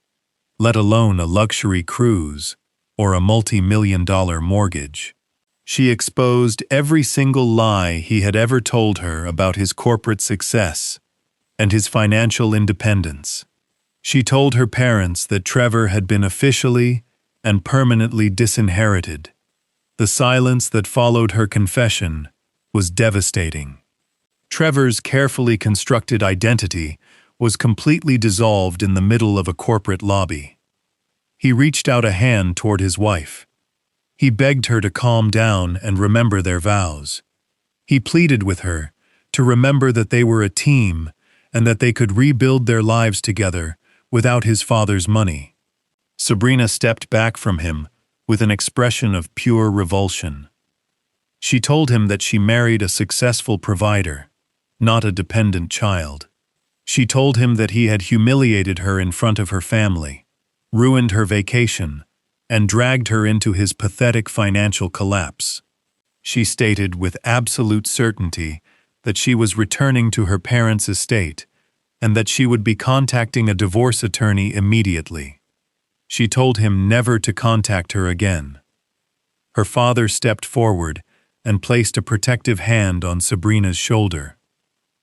let alone a luxury cruise or a multi-million-dollar mortgage. She exposed every single lie he had ever told her about his corporate success and his financial independence. She told her parents that Trevor had been officially and permanently disinherited. The silence that followed her confession was devastating. Trevor's carefully constructed identity was completely dissolved in the middle of a corporate lobby. He reached out a hand toward his wife. He begged her to calm down and remember their vows. He pleaded with her to remember that they were a team and that they could rebuild their lives together without his father's money. Sabrina stepped back from him with an expression of pure revulsion. She told him that she married a successful provider, not a dependent child. She told him that he had humiliated her in front of her family, ruined her vacation, and dragged her into his pathetic financial collapse. She stated with absolute certainty that she was returning to her parents' estate and that she would be contacting a divorce attorney immediately. She told him never to contact her again. Her father stepped forward and placed a protective hand on Sabrina's shoulder.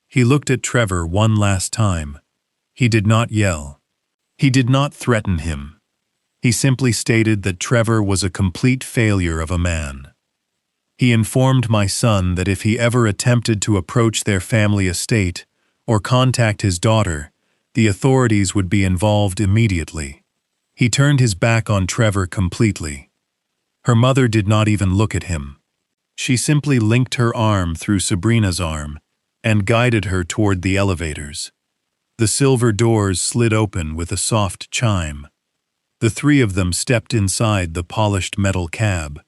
He looked at Trevor one last time. He did not yell. He did not threaten him. He simply stated that Trevor was a complete failure of a man. He informed my son that if he ever attempted to approach their family estate or contact his daughter, the authorities would be involved immediately. He turned his back on Trevor completely. Her mother did not even look at him. She simply linked her arm through Sabrina's arm and guided her toward the elevators. The silver doors slid open with a soft chime. The three of them stepped inside the polished metal cab.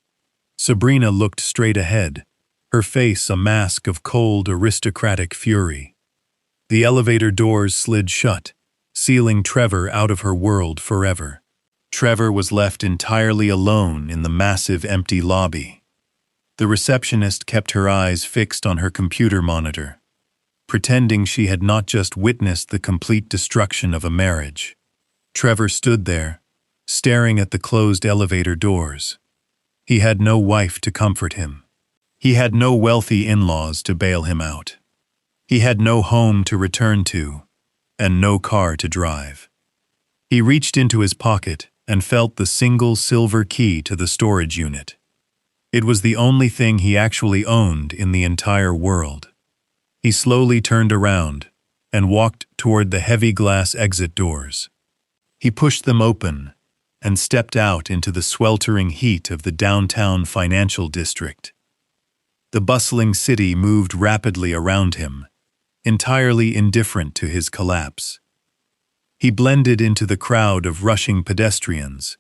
Sabrina looked straight ahead, her face a mask of cold, aristocratic fury. The elevator doors slid shut, sealing Trevor out of her world forever. Trevor was left entirely alone in the massive empty lobby. The receptionist kept her eyes fixed on her computer monitor. pretending she had not just witnessed the complete destruction of a marriage. Trevor stood there, staring at the closed elevator doors. He had no wife to comfort him. He had no wealthy in-laws to bail him out. He had no home to return to, and no car to drive. He reached into his pocket and felt the single silver key to the storage unit. It was the only thing he actually owned in the entire world. He slowly turned around and walked toward the heavy glass exit doors. He pushed them open and stepped out into the sweltering heat of the downtown financial district. The bustling city moved rapidly around him, entirely indifferent to his collapse. He blended into the crowd of rushing pedestrians,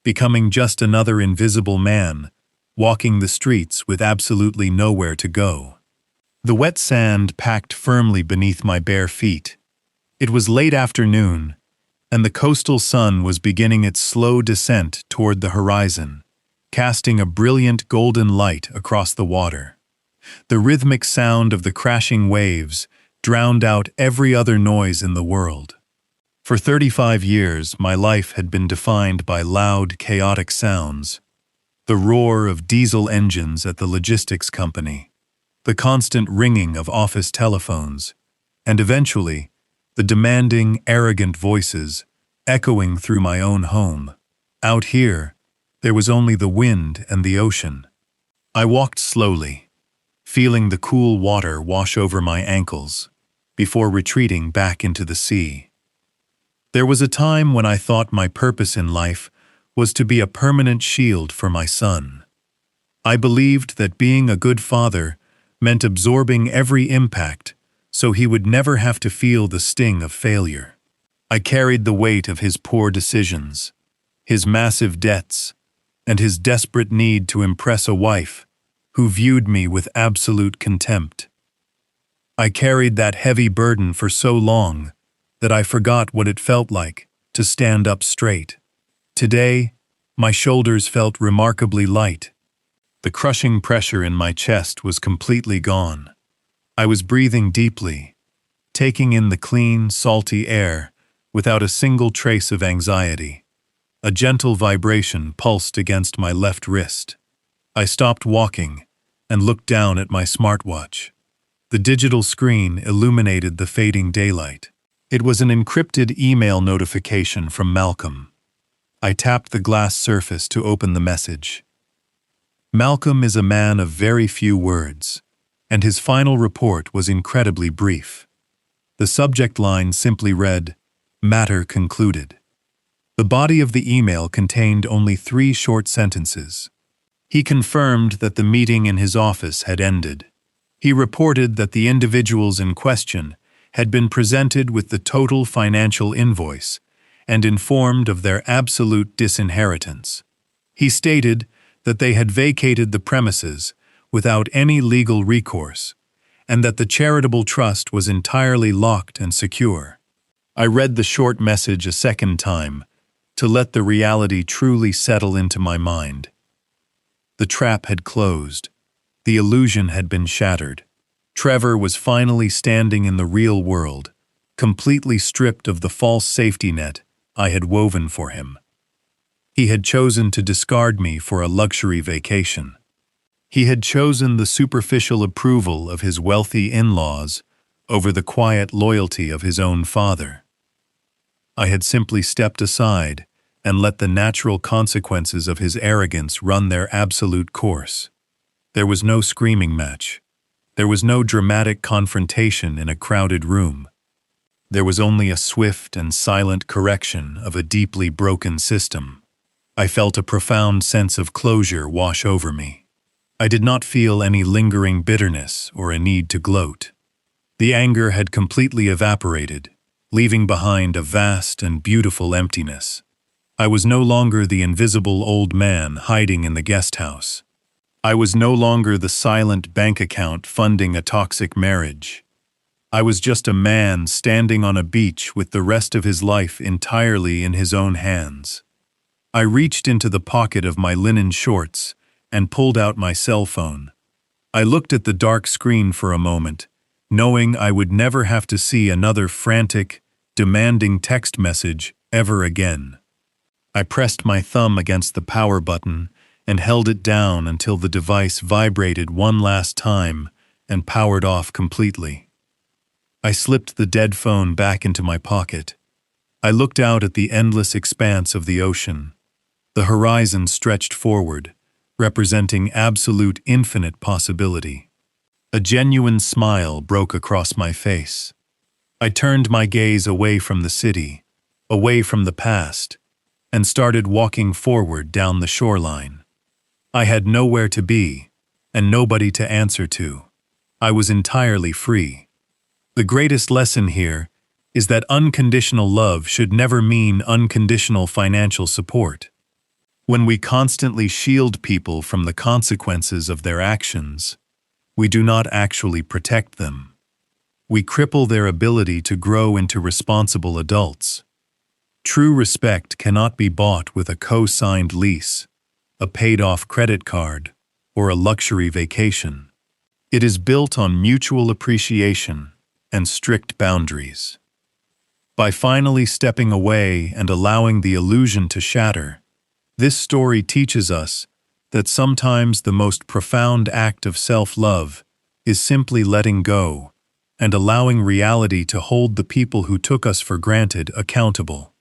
becoming just another invisible man, walking the streets with absolutely nowhere to go. The wet sand packed firmly beneath my bare feet. It was late afternoon, and the coastal sun was beginning its slow descent toward the horizon, casting a brilliant golden light across the water. The rhythmic sound of the crashing waves drowned out every other noise in the world. For 35 years, my life had been defined by loud, chaotic sounds. The roar of diesel engines at the logistics company, the constant ringing of office telephones, and eventually, the demanding, arrogant voices echoing through my own home. Out here, there was only the wind and the ocean. I walked slowly, feeling the cool water wash over my ankles, before retreating back into the sea. There was a time when I thought my purpose in life was to be a permanent shield for my son. I believed that being a good father meant absorbing every impact so he would never have to feel the sting of failure. I carried the weight of his poor decisions, his massive debts, and his desperate need to impress a wife who viewed me with absolute contempt. I carried that heavy burden for so long that I forgot what it felt like to stand up straight. Today, my shoulders felt remarkably light. The crushing pressure in my chest was completely gone. I was breathing deeply, taking in the clean, salty air without a single trace of anxiety. A gentle vibration pulsed against my left wrist. I stopped walking and looked down at my smartwatch. The digital screen illuminated the fading daylight. It was an encrypted email notification from Malcolm. I tapped the glass surface to open the message. Malcolm is a man of very few words, and his final report was incredibly brief. The subject line simply read, "Matter concluded." The body of the email contained only 3 short sentences. He confirmed that the meeting in his office had ended. He reported that the individuals in question had been presented with the total financial invoice and informed of their absolute disinheritance. He stated that they had vacated the premises without any legal recourse, and that the charitable trust was entirely locked and secure. I read the short message a second time to let the reality truly settle into my mind. The trap had closed. The illusion had been shattered. Trevor was finally standing in the real world, completely stripped of the false safety net I had woven for him. He had chosen to discard me for a luxury vacation. He had chosen the superficial approval of his wealthy in-laws over the quiet loyalty of his own father. I had simply stepped aside and let the natural consequences of his arrogance run their absolute course. There was no screaming match. There was no dramatic confrontation in a crowded room. There was only a swift and silent correction of a deeply broken system. I felt a profound sense of closure wash over me. I did not feel any lingering bitterness or a need to gloat. The anger had completely evaporated, leaving behind a vast and beautiful emptiness. I was no longer the invisible old man hiding in the guest house. I was no longer the silent bank account funding a toxic marriage. I was just a man standing on a beach with the rest of his life entirely in his own hands. I reached into the pocket of my linen shorts and pulled out my cell phone. I looked at the dark screen for a moment knowing I would never have to see another frantic, demanding text message ever again. I pressed my thumb against the power button and held it down until the device vibrated one last time and powered off completely. I slipped the dead phone back into my pocket. I looked out at the endless expanse of the ocean. The horizon stretched forward, representing absolute infinite possibility. A genuine smile broke across my face. I turned my gaze away from the city, away from the past, and started walking forward down the shoreline. I had nowhere to be, and nobody to answer to. I was entirely free. The greatest lesson here is that unconditional love should never mean unconditional financial support. When we constantly shield people from the consequences of their actions, we do not actually protect them. We cripple their ability to grow into responsible adults. True respect cannot be bought with a co-signed lease, a paid-off credit card, or a luxury vacation. It is built on mutual appreciation and strict boundaries. By finally stepping away and allowing the illusion to shatter, this story teaches us that sometimes the most profound act of self-love is simply letting go and allowing reality to hold the people who took us for granted accountable.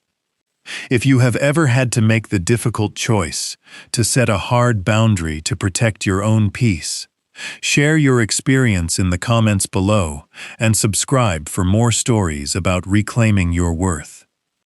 If you have ever had to make the difficult choice to set a hard boundary to protect your own peace, share your experience in the comments below and subscribe for more stories about reclaiming your worth.